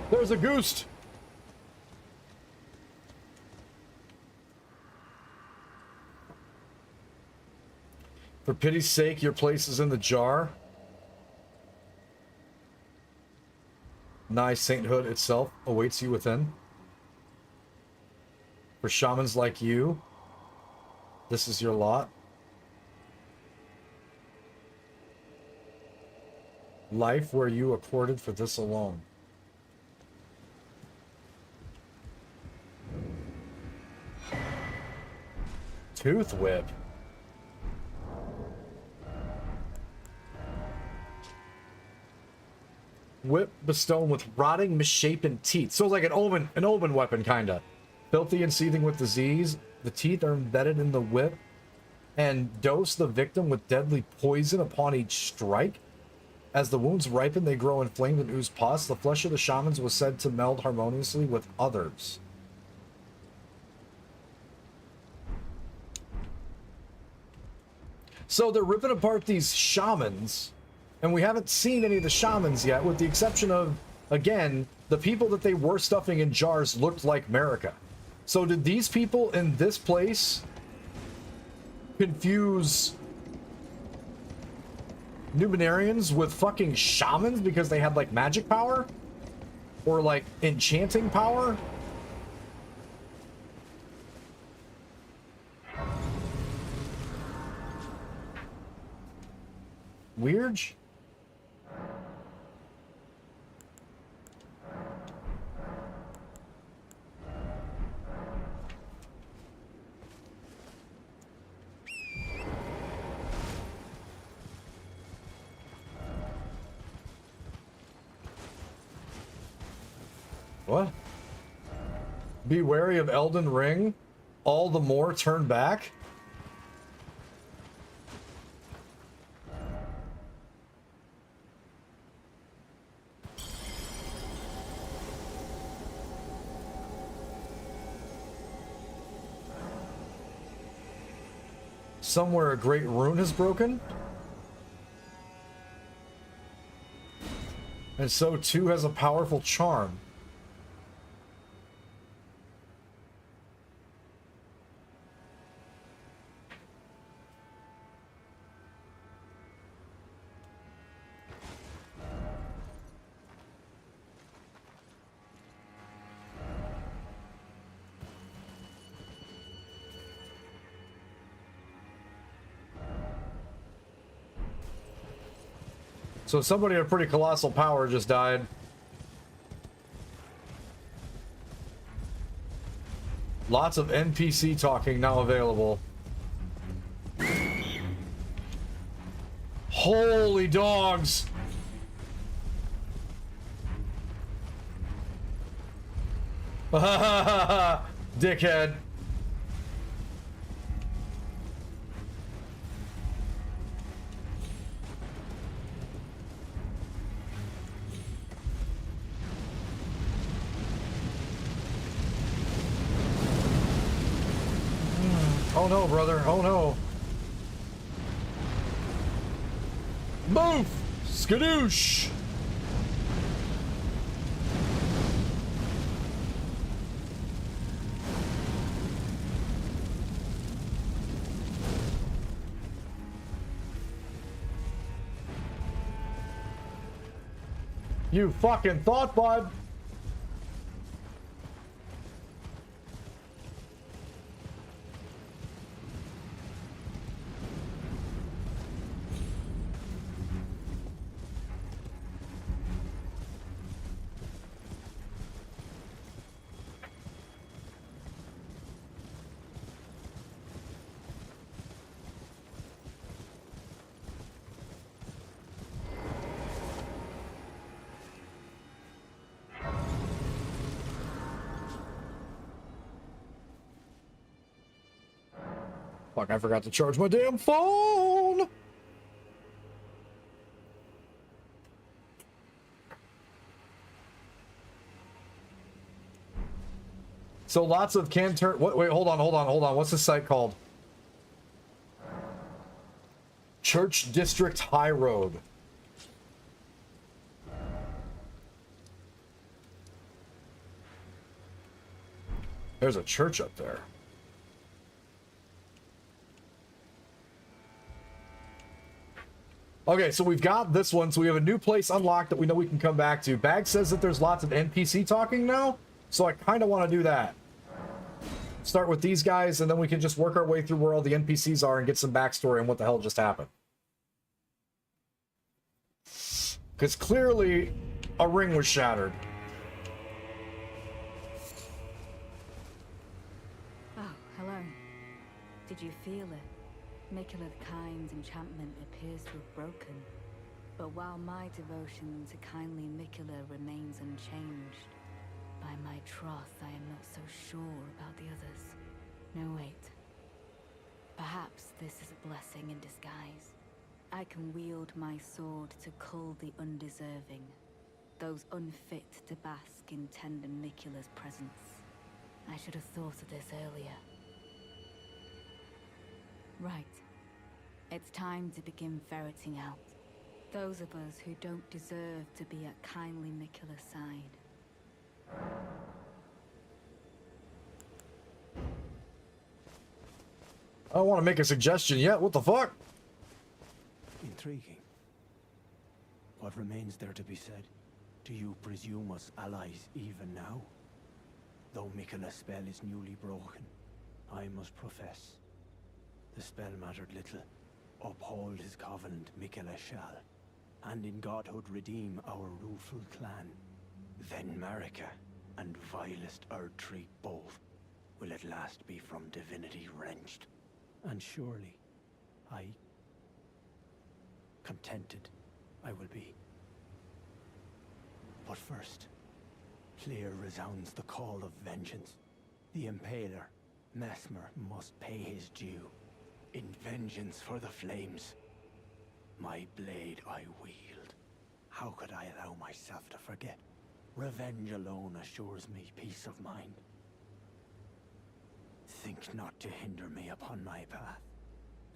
There's a goose. For pity's sake, your place is in the jar. Nigh sainthood itself awaits you within. For shamans like you, this is your lot. Life where you accorded for this alone. Tooth whip. Whip bestowed with rotting, misshapen teeth. So it's like an omen weapon, kinda. Filthy and seething with disease, the teeth are embedded in the whip and dose the victim with deadly poison upon each strike. As the wounds ripen, they grow inflamed and ooze pus. The flesh of the shamans was said to meld harmoniously with others. So they're ripping apart these shamans, and we haven't seen any of the shamans yet, with the exception of, again, the people that they were stuffing in jars looked like America. So did these people in this place confuse Numenarians with fucking shamans because they had, like, magic power? Or, like, enchanting power? Weird. What? Be wary of Elden Ring. All the more turn back. Somewhere a great rune has broken. And so too has a powerful charm. So somebody of pretty colossal power just died. Lots of NPC talking now available. Holy dogs! Dickhead. Oh Oh no, brother. Oh no. Move! Skadoosh! You fucking thought, bud. Fuck, I forgot to charge my damn phone! So lots of Canter... Wait, hold on. What's this site called? Church District High Road. There's a church up there. Okay, so we've got this one. So we have a new place unlocked that we know we can come back to. Bag says that there's lots of NPC talking now, so I kind of want to do that. Start with these guys, and then we can just work our way through where all the NPCs are and get some backstory on what the hell just happened. Because clearly, a ring was shattered. Oh, hello. Did you feel it? Mikula the Kind's enchantment appears to have broken. But while my devotion to kindly Mikula remains unchanged, by my troth I am not so sure about the others. No, wait. Perhaps this is a blessing in disguise. I can wield my sword to cull the undeserving, those unfit to bask in tender Mikula's presence. I should have thought of this earlier. Right. It's time to begin ferreting out those of us who don't deserve to be at kindly Mikula's side. I don't want to make a suggestion yet. What the fuck? Intriguing. What remains there to be said? Do you presume us allies even now? Though Mikula's spell is newly broken, I must profess, the spell mattered little. Uphold his covenant, Mikula shall, and in godhood redeem our rueful clan. Then Marika and vilest Erdtree both will at last be from divinity wrenched. And surely, contented I will be. But first, clear resounds the call of vengeance. The Impaler, Mesmer, must pay his due. In vengeance for the flames, my blade I wield. How could I allow myself to forget? Revenge alone assures me peace of mind. Think not to hinder me upon my path,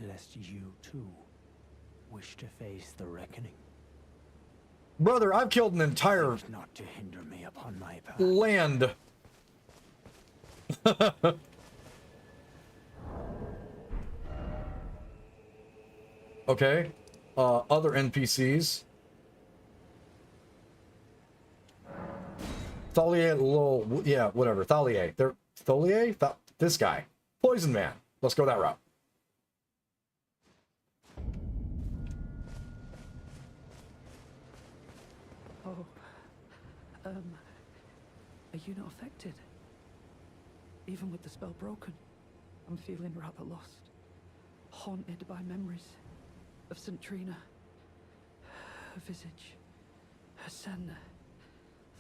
lest you too wish to face the reckoning. Brother, I've killed an entire Think not to hinder me upon my path. land. Okay. Other NPCs. Thalier, lol, yeah, whatever. Thalier. Tholier? This guy. Poison Man. Let's go that route. Oh, are you not affected? Even with the spell broken, I'm feeling rather lost. Haunted by memories of St. Trina, her visage, her Senna,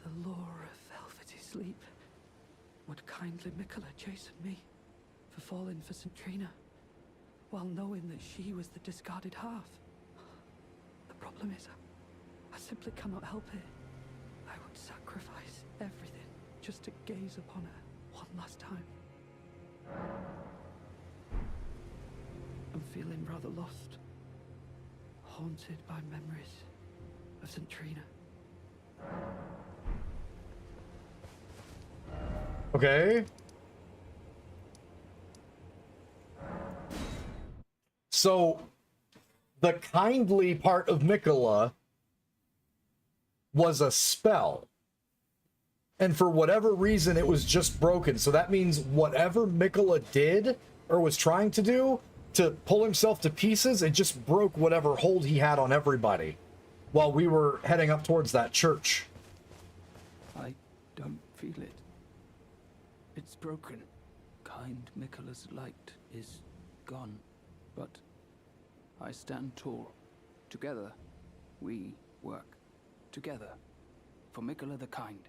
the lure of velvety sleep. Would kindly Mikula chasten me for falling for St. Trina, while knowing that she was the discarded half? The problem is, I simply cannot help it. I would sacrifice everything just to gaze upon her one last time. I'm feeling rather lost. Haunted by memories of St. Trina. Okay. So, the kindly part of Mikola was a spell. And for whatever reason, it was just broken. So that means whatever Mikola did, or was trying to do, to pull himself to pieces, it just broke whatever hold he had on everybody while we were heading up towards that church. I don't feel it. It's broken. Kind Mikola's light is gone. But I stand tall. Together, we work. Together. For Mikola the Kind.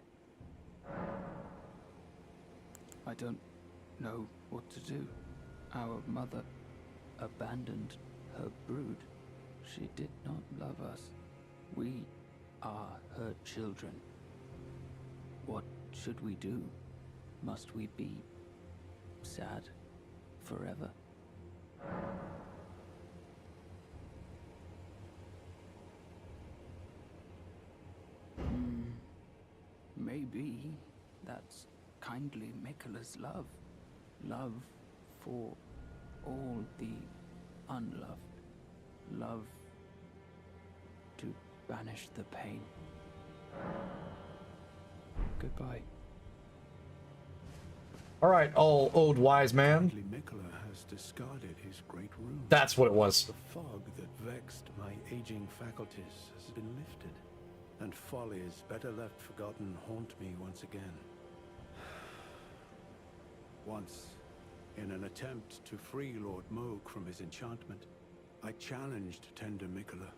I don't know what to do. Our mother abandoned her brood. She did not love us. We are her children. What should we do? Must we be sad forever? Maybe that's kindly Mikola's love. Love for all the unloved. Love to banish the pain. Goodbye. All right, old wise man. Kindly Mikola has discarded his great rune. That's what it was. The fog that vexed my aging faculties has been lifted, and follies better left forgotten haunt me once again. Once, in an attempt to free Lord Moog from his enchantment, I challenged tender Mikola,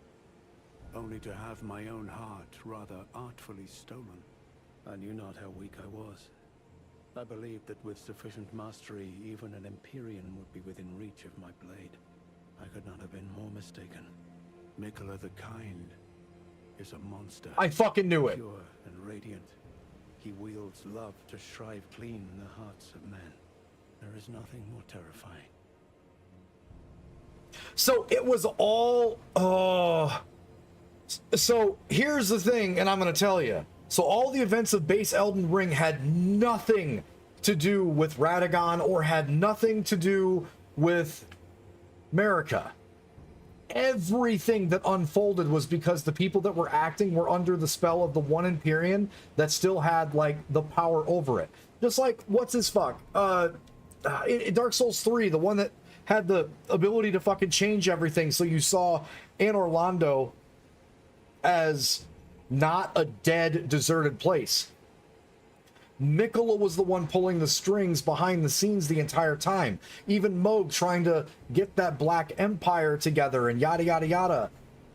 only to have my own heart rather artfully stolen. I knew not how weak I was. I believed that with sufficient mastery, even an Empyrean would be within reach of my blade. I could not have been more mistaken. Mikola the Kind is a monster. I fucking knew it. Pure and radiant. He wields love to shrive clean the hearts of men. There is nothing more terrifying. So it was all... So here's the thing, and I'm going to tell you. So all the events of base Elden Ring had nothing to do with Radagon or had nothing to do with Marika. Everything that unfolded was because the people that were acting were under the spell of the one Empyrean that still had, like, the power over it. Just like, what's his fuck? In Dark Souls 3, the one that had the ability to fucking change everything, so you saw Anne Orlando as not a dead, deserted place. Mikola was the one pulling the strings behind the scenes the entire time. Even Moog trying to get that Black Empire together and yada yada yada.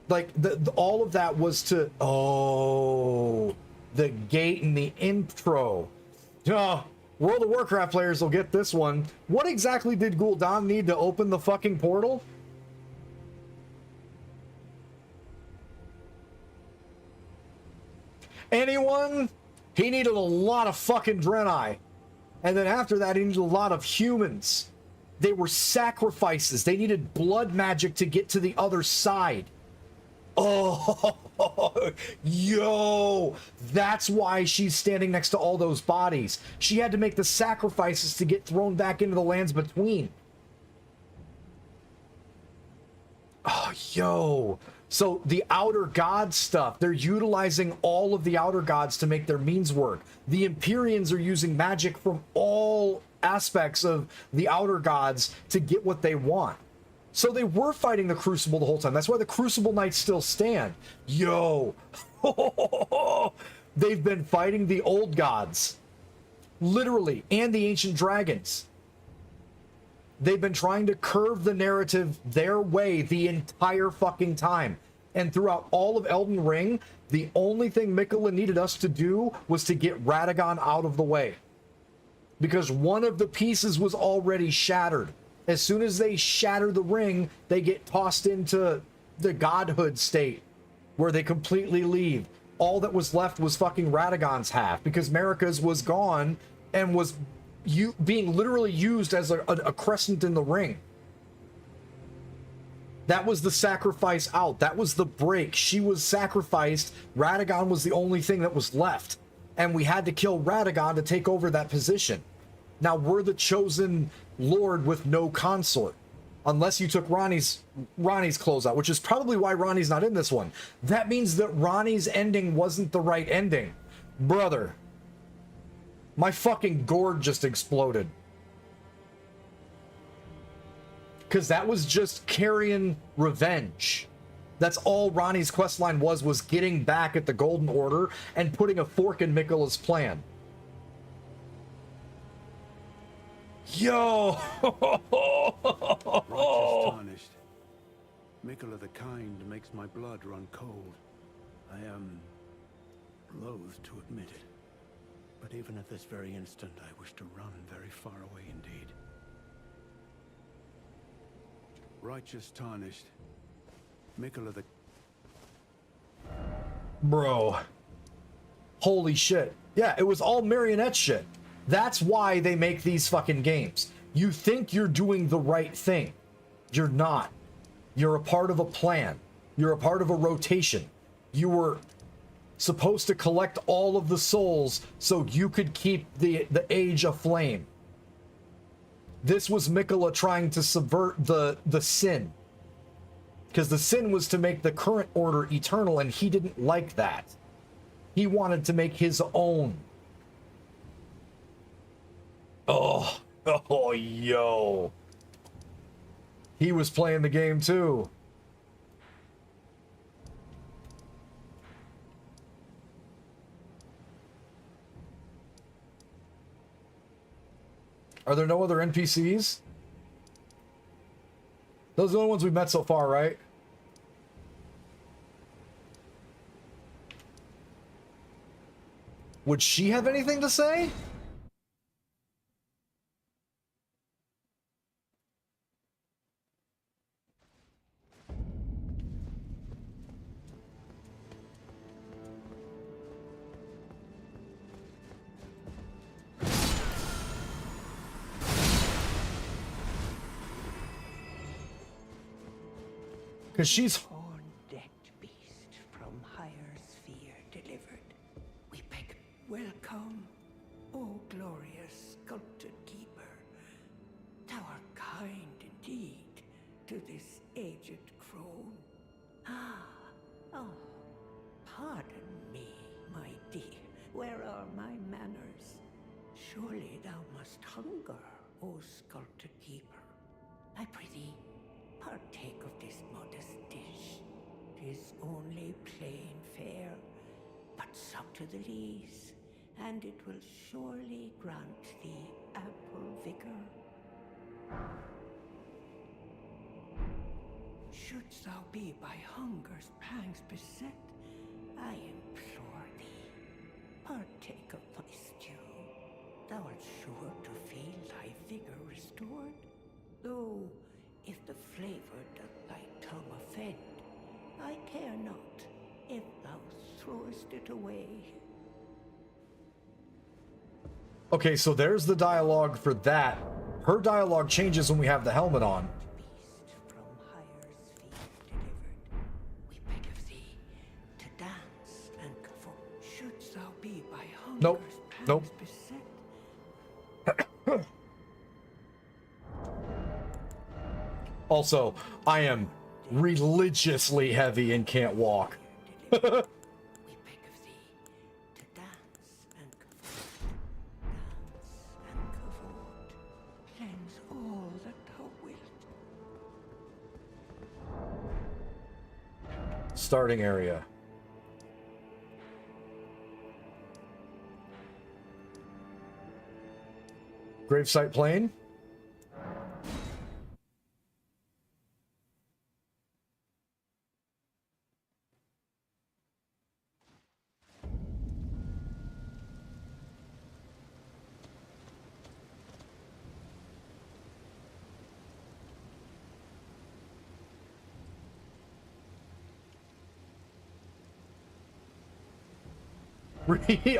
Like, all of that was to... Oh, the gate in the intro. World of Warcraft players will get this one. What exactly did Gul'dan need to open the fucking portal? Anyone? He needed a lot of fucking Draenei. And then after that, he needed a lot of humans. They were sacrifices. They needed blood magic to get to the other side. Oh, yo, that's why she's standing next to all those bodies. She had to make the sacrifices to get thrown back into the lands between. Oh, yo. So the outer god stuff, they're utilizing all of the outer gods to make their means work. The Empyreans are using magic from all aspects of the outer gods to get what they want. So they were fighting the Crucible the whole time. That's why the Crucible Knights still stand. Yo. They've been fighting the old gods. Literally. And the ancient dragons. They've been trying to curve the narrative their way the entire fucking time. And throughout all of Elden Ring, the only thing Mikola needed us to do was to get Radagon out of the way. Because one of the pieces was already shattered. As soon as they shatter the ring, they get tossed into the godhood state, where they completely leave. All that was left was fucking Radagon's half, because Marika's was gone and was being literally used as a crescent in the ring. That was the sacrifice out. That was the break. She was sacrificed. Radagon was the only thing that was left. And we had to kill Radagon to take over that position. Now we're the chosen lord with no consort. Unless you took Ronnie's closeout, which is probably why Ronnie's not in this one. That means that Ronnie's ending wasn't the right ending. Brother, my fucking gourd just exploded. Because that was just carrying revenge. That's all Ronnie's questline was getting back at the Golden Order and putting a fork in Miquella's plan. Yo! Righteous tarnished. Miquella the Kind makes my blood run cold. I am loath to admit it. But even at this very instant, I wish to run very far away indeed. Righteous tarnished. Miquella the... Bro. Holy shit. Yeah, it was all marionette shit. That's why they make these fucking games. You think you're doing the right thing. You're not. You're a part of a plan. You're a part of a rotation. You were supposed to collect all of the souls so you could keep the age aflame. This was Miquella trying to subvert the sin. Because the sin was to make the current order eternal, and he didn't like that. He wanted to make his own. Oh, yo. He was playing the game too. Are there no other NPCs? Those are the only ones we've met so far, right? Would she have anything to say? Because she's... Horn-decked beast from higher sphere delivered. We beg, welcome, O glorious sculpted keeper. Thou art kind indeed to this aged crone. Oh, pardon me, my dear. Where are my manners? Surely thou must hunger, O sculpted keeper. I prithee, partake of this modest dish. 'Tis only plain fare, but sup to the lees, and it will surely grant thee ample vigor. Shouldst thou be by hunger's pangs beset, I implore thee, partake of my stew. Thou art sure to feel thy vigor restored, though if the flavor doth thy tongue offend, I care not if thou throwest it away. Okay, so there's the dialogue for that. Her dialogue changes when we have the helmet on. Beast from higher sphere delivered, we beg of thee to dance and comfort. Shouldst thou be by hunger's Nope. pangs Nope. beset, Also, I am religiously heavy and can't walk. we beg of thee to dance and comfort. Dance and comfort. Cleanse all that thou wilt. Starting area. Gravesite Plain.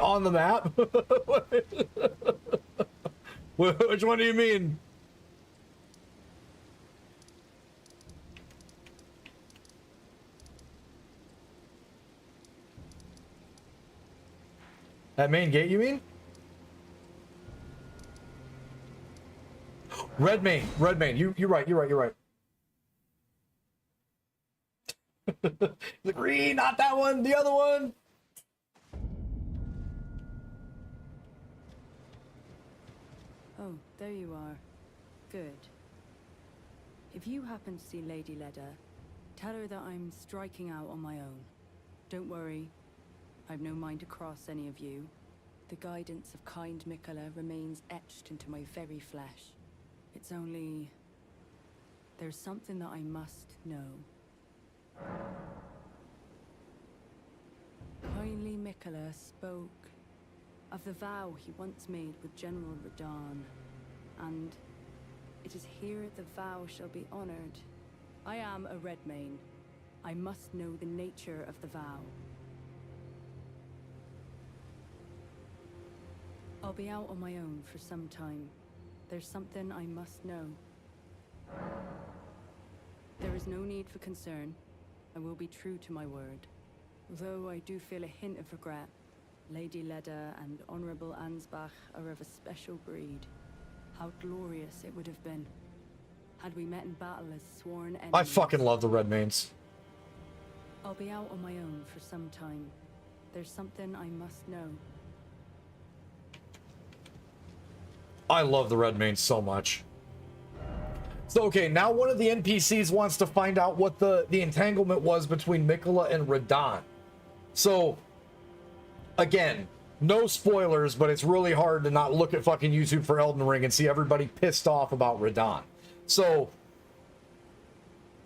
On the map? Which one do you mean? At main gate, you mean? Red main. You're right. The green, not that one, the other one. Oh, there you are. Good. If you happen to see Lady Leda, tell her that I'm striking out on my own. Don't worry, I've no mind to cross any of you. The guidance of kind Mikola remains etched into my very flesh. It's only... there's something that I must know. Kindly Mikola spoke of the vow he once made with General Radahn, and it is here the vow shall be honored. I am a Redmane. I must know the nature of the vow. I'll be out on my own for some time. There's something I must know. There is no need for concern. I will be true to my word. Though I do feel a hint of regret. Lady Leda and Honorable Ansbach are of a special breed. How glorious it would have been had we met in battle as sworn enemies. I fucking love the Redmanes. I'll be out on my own for some time. There's something I must know. I love the Redmanes so much. So, okay, now one of the NPCs wants to find out what the entanglement was between Mikola and Radahn. So, again, no spoilers, but it's really hard to not look at fucking YouTube for Elden Ring and see everybody pissed off about Radahn. So,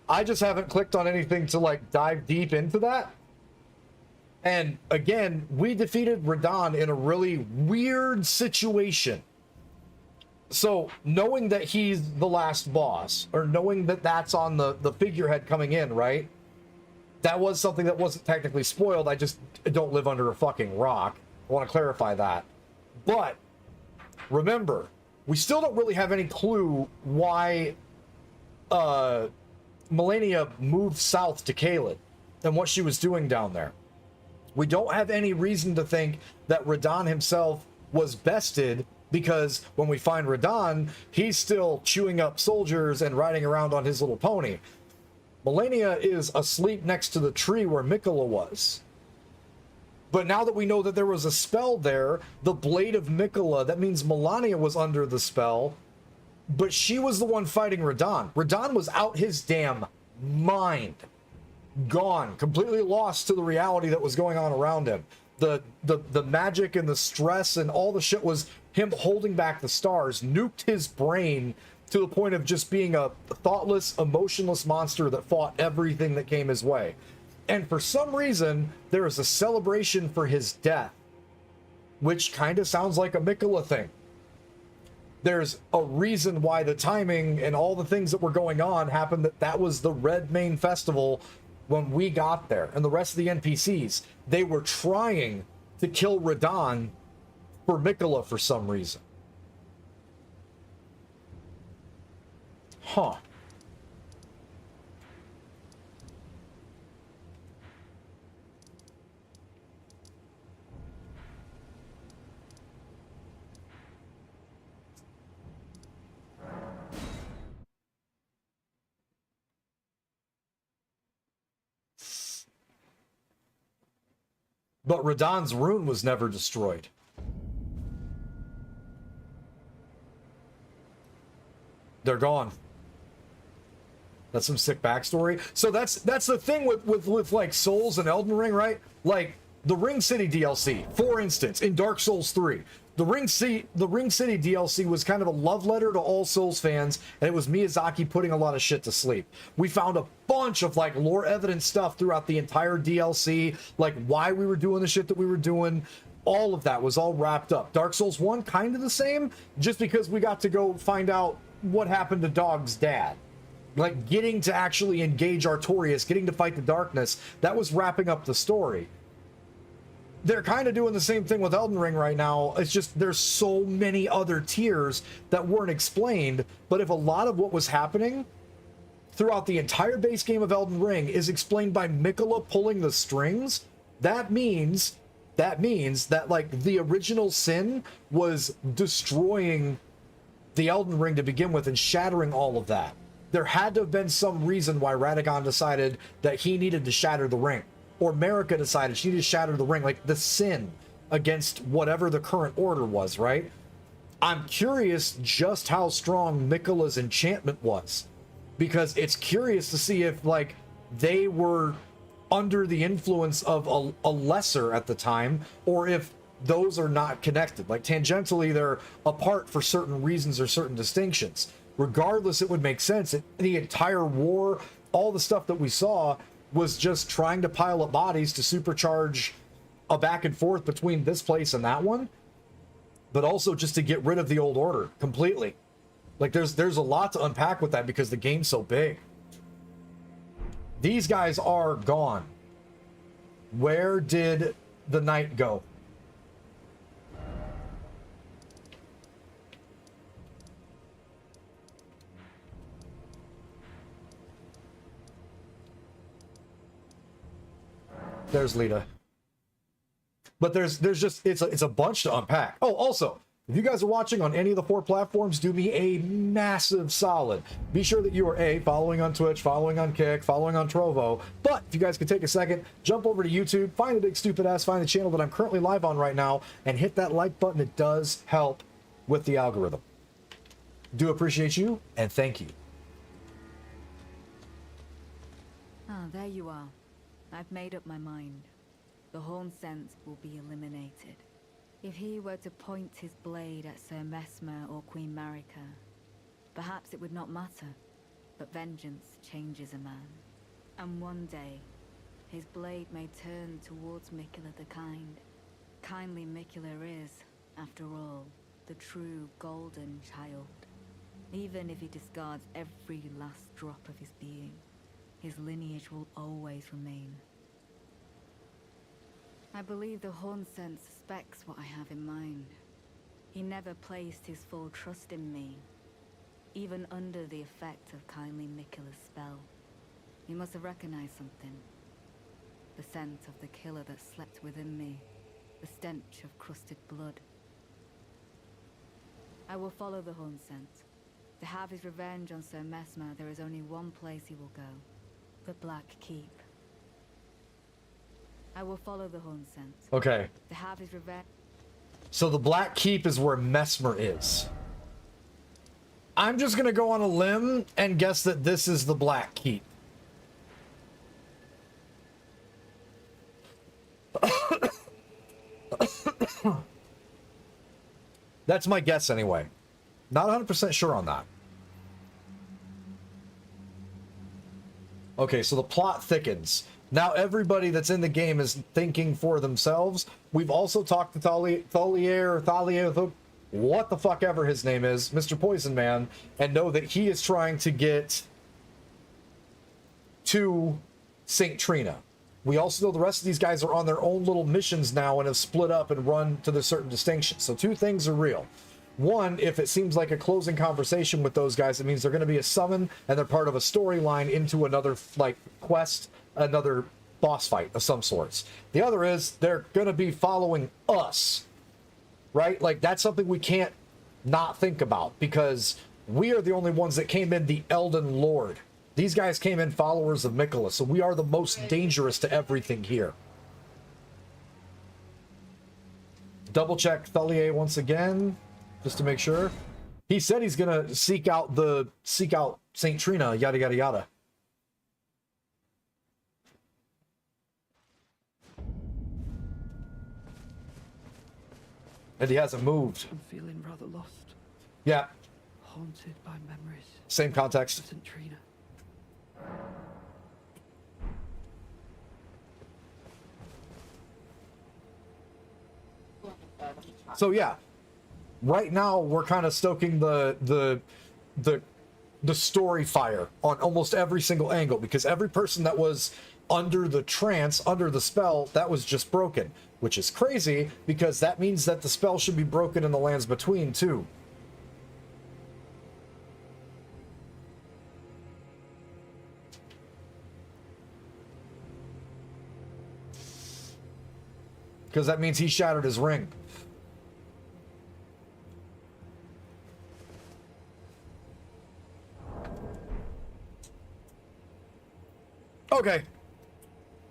I just haven't clicked on anything to, like, dive deep into that. And, again, we defeated Radahn in a really weird situation. So, knowing that he's the last boss, or knowing that that's on the figurehead coming in, right? That was something that wasn't technically spoiled. I just don't live under a fucking rock. I want to clarify that. But, remember, we still don't really have any clue why Melania moved south to Caelid and what she was doing down there. We don't have any reason to think that Radahn himself was bested, because when we find Radahn, he's still chewing up soldiers and riding around on his little pony. Melania is asleep next to the tree where Mikola was. But now that we know that there was a spell there, the Blade of Mikola, that means Melania was under the spell, but she was the one fighting Radahn. Radahn was out his damn mind. Gone. Completely lost to the reality that was going on around him. The magic and the stress and all the shit was him holding back the stars, nuked his brain to the point of just being a thoughtless, emotionless monster that fought everything that came his way. And for some reason, there is a celebration for his death, which kind of sounds like a Mikola thing. There's a reason why the timing and all the things that were going on happened, that was the Redmane Festival when we got there. And the rest of the NPCs, they were trying to kill Radahn for Mikola for some reason. Huh. But Radahn's rune was never destroyed. They're gone. That's some sick backstory. So that's the thing with like Souls and Elden Ring, right? Like the Ring City DLC, for instance, in Dark Souls 3. The Ring City DLC was kind of a love letter to all Souls fans, and it was Miyazaki putting a lot of shit to sleep. We found a bunch of like lore evidence stuff throughout the entire DLC, like why we were doing the shit that we were doing. All of that was all wrapped up. Dark Souls 1, kind of the same, just because we got to go find out what happened to Dog's dad. Like getting to actually engage Artorias, getting to fight the darkness, that was wrapping up the story. They're kind of doing the same thing with Elden Ring right now. It's just there's so many other tiers that weren't explained. But if a lot of what was happening throughout the entire base game of Elden Ring is explained by Mikola pulling the strings, that means that means that, like, the original sin was destroying the Elden Ring to begin with and shattering all of that. There had to have been some reason why Radagon decided that he needed to shatter the ring, or Marika decided she needed to shatter the ring, like the sin against whatever the current order was, right? I'm curious just how strong Miquella's enchantment was, because it's curious to see if, like, they were under the influence of a lesser at the time, or if those are not connected. Like, tangentially, they're apart for certain reasons or certain distinctions. Regardless, it would make sense. The entire war, all the stuff that we saw, was just trying to pile up bodies to supercharge a back and forth between this place and that one, but also just to get rid of the old order completely. Like, there's a lot to unpack with that because the game's so big. These guys are gone. Where did the knight go? There's Lita. But there's just, it's a bunch to unpack. Oh, also, if you guys are watching on any of the 4 platforms, do me a massive solid. Be sure that you are following on Twitch, following on Kick, following on Trovo. But if you guys could take a second, jump over to YouTube, find the big stupid ass, find the channel that I'm currently live on right now, and hit that like button. It does help with the algorithm. Do appreciate you, and thank you. Ah, there you are. I've made up my mind. The Horn Sense will be eliminated. If he were to point his blade at Sir Mesmer or Queen Marika, perhaps it would not matter, but vengeance changes a man. And one day, his blade may turn towards Miquella the Kind. Kindly Miquella is, after all, the true golden child. Even if he discards every last drop of his being, his lineage will always remain. I believe the Horn Sense suspects what I have in mind. He never placed his full trust in me, even under the effect of kindly Miquella's spell. He must have recognized something. The scent of the killer that slept within me, the stench of crusted blood. I will follow the Horn Sense. To have his revenge on Sir Mesmer, there is only one place he will go. The Black Keep. I will follow the Horn Sense. Okay. To have his revenge. So the Black Keep is where Mesmer is. I'm just gonna go on a limb and guess that this is the Black Keep. That's my guess anyway. Not 100% sure on that. Okay, so the plot thickens. Now everybody that's in the game is thinking for themselves. We've also talked to Thalia, what the fuck ever his name is, Mr. Poison Man, and know that he is trying to get to St. Trina. We also know the rest of these guys are on their own little missions now and have split up and run to their certain distinctions. So 2 things are real. One, if it seems like a closing conversation with those guys, it means they're going to be a summon and they're part of a storyline into another, like, quest, another boss fight of some sorts. The other is they're going to be following us, right? Like, that's something we can't not think about because we are the only ones that came in the Elden Lord. These guys came in followers of Miquella, so we are the most dangerous to everything here. Double check Thalia once again, just to make sure. He said he's gonna seek out St. Trina, yada yada yada. And he hasn't moved. I'm feeling rather lost. Yeah. Haunted by memories. Same context. St. Trina. So yeah, right now we're kind of stoking the story fire on almost every single angle because every person that was under the trance, under the spell, that was just broken, which is crazy because that means that the spell should be broken in the lands between too. because that means he shattered his ring. Okay.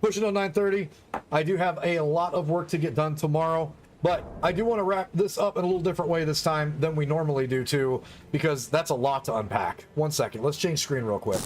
Pushing on 9:30. I do have a lot of work to get done tomorrow, but I do want to wrap this up in a little different way this time than we normally do too, because that's a lot to unpack. One second. Let's change screen real quick.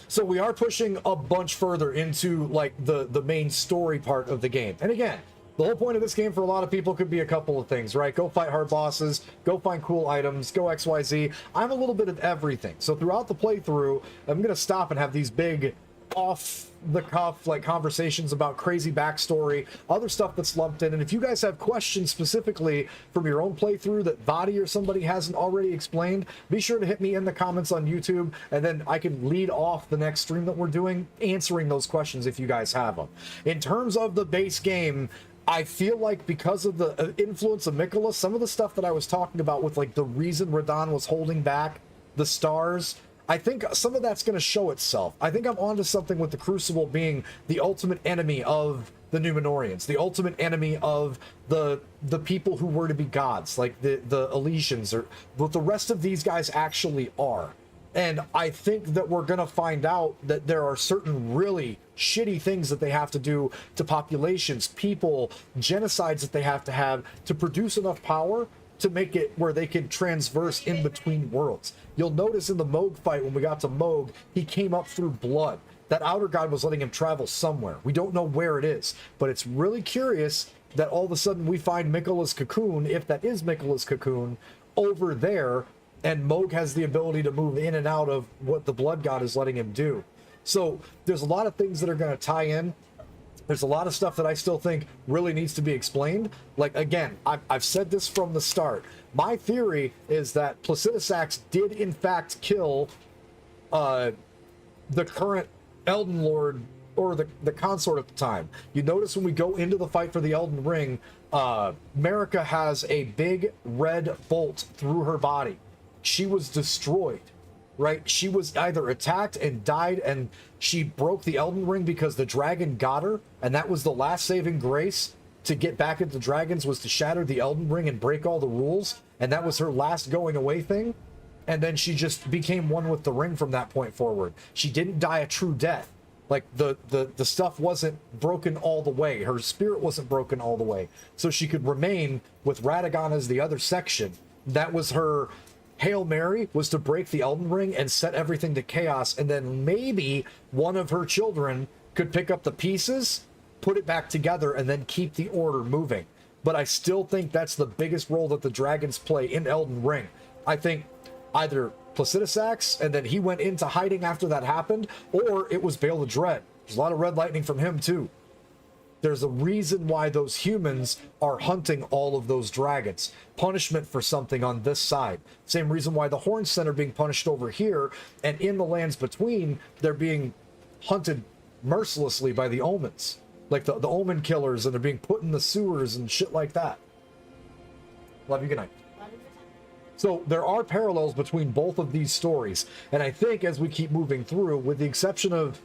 So we are pushing a bunch further into like the main story part of the game. And again, the whole point of this game for a lot of people could be a couple of things, right? Go fight hard bosses, go find cool items, go XYZ. I'm a little bit of everything. So throughout the playthrough, I'm going to stop and have these big off the cuff like conversations about crazy backstory, other stuff that's lumped in. And if you guys have questions specifically from your own playthrough that Vadi or somebody hasn't already explained, be sure to hit me in the comments on YouTube, and then I can lead off the next stream that we're doing answering those questions if you guys have them. In terms of the base game, I feel like because of the influence of Mikola, some of the stuff that I was talking about with like the reason Radahn was holding back the stars, I think some of that's going to show itself. I think I'm onto something with the Crucible being the ultimate enemy of the Numenorians, the ultimate enemy of the people who were to be gods, like the Elysians, or what the rest of these guys actually are. And I think that we're going to find out that there are certain really shitty things that they have to do to populations, people, genocides that they have to produce enough power to make it where they can transverse in between worlds. You'll notice in the Mohg fight, when we got to Mohg, he came up through blood. That outer god was letting him travel somewhere. We don't know where it is, but it's really curious that all of a sudden we find Mikola's cocoon, if that is Mikola's cocoon, over there, and Mohg has the ability to move in and out of what the blood god is letting him do. So there's a lot of things that are going to tie in. There's a lot of stuff that I still think really needs to be explained. Like, again, I've said this from the start. My theory is that Placidus Axe did, in fact, kill the current Elden Lord, or the consort at the time. You notice when we go into the fight for the Elden Ring, Marika has a big red bolt through her body. She was destroyed. Right? She was either attacked and died, and she broke the Elden Ring because the dragon got her, and that was the last saving grace to get back into dragons, was to shatter the Elden Ring and break all the rules, and that was her last going away thing. And then she just became one with the ring from that point forward. She didn't die a true death. Like the stuff wasn't broken all the way. Her spirit wasn't broken all the way. So she could remain with Radagon as the other section. That was her Hail Mary, was to break the Elden Ring and set everything to chaos, and then maybe one of her children could pick up the pieces, put it back together, and then keep the order moving. But I still think that's the biggest role that the dragons play in Elden Ring. I think either Placidus Axe, and then he went into hiding after that happened, or it was Bale the Dread. There's a lot of red lightning from him too. There's a reason why those humans are hunting all of those dragons. Punishment for something on this side. Same reason why the Hornsent are being punished over here, and in the lands between, they're being hunted mercilessly by the Omens. Like the Omen killers, and they're being put in the sewers and shit like that. Love you, good night. So there are parallels between both of these stories, and I think as we keep moving through, with the exception of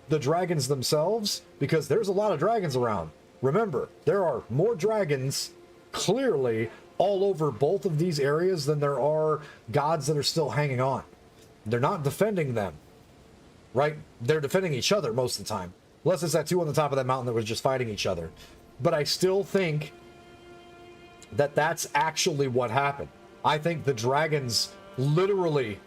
the dragons themselves, because there's a lot of dragons around. Remember, there are more dragons clearly all over both of these areas than there are gods that are still hanging on. They're not defending them, right? They're defending each other most of the time. Unless it's that two on the top of that mountain that was just fighting each other. But I still think that that's actually what happened. I think the dragons literally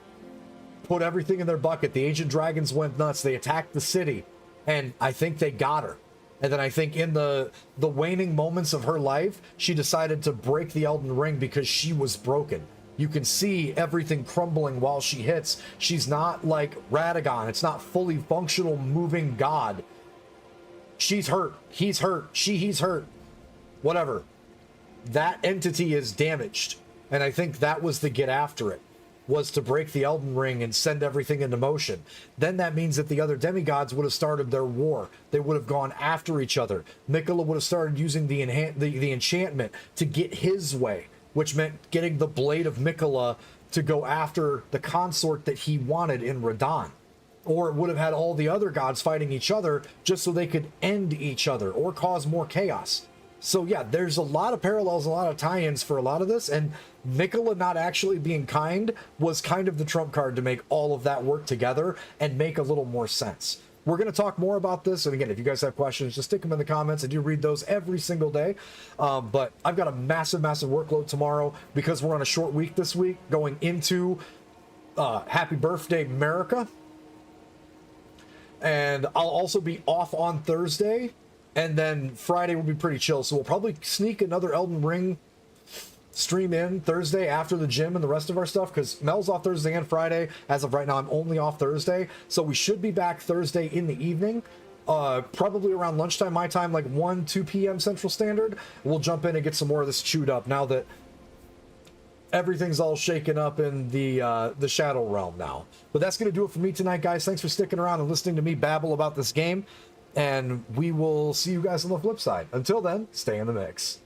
put everything in their bucket. The ancient dragons went nuts. They attacked the city, and I think they got her. And then I think in the waning moments of her life, she decided to break the Elden Ring because she was broken. You can see everything crumbling while she hits. She's not like Radagon. It's not fully functional moving god. She's hurt. He's hurt. He's hurt. Whatever. That entity is damaged. And I think that was the get after it, was to break the Elden Ring and send everything into motion. Then that means that the other demigods would have started their war. They would have gone after each other. Mikola would have started using the enchantment to get his way, which meant getting the blade of Mikola to go after the consort that he wanted in Radahn. Or it would have had all the other gods fighting each other just so they could end each other or cause more chaos. So yeah, there's a lot of parallels, a lot of tie-ins for a lot of this, and Nicola not actually being kind was kind of the trump card to make all of that work together and make a little more sense. We're going to talk more about this, and again, if you guys have questions, just stick them in the comments. I do read those every single day, but I've got a massive workload tomorrow because we're on a short week this week going into Happy Birthday America, and I'll also be off on Thursday. And then Friday will be pretty chill, so we'll probably sneak another Elden Ring stream in Thursday after the gym and the rest of our stuff, because Mel's off Thursday and Friday. As of right now, I'm only off Thursday, so we should be back Thursday in the evening, probably around lunchtime, my time, like 2 p.m. Central Standard. We'll jump in and get some more of this chewed up now that everything's all shaken up in the Shadow Realm now. But that's going to do it for me tonight, guys. Thanks for sticking around and listening to me babble about this game. And we will see you guys on the flip side. Until then, stay in the mix.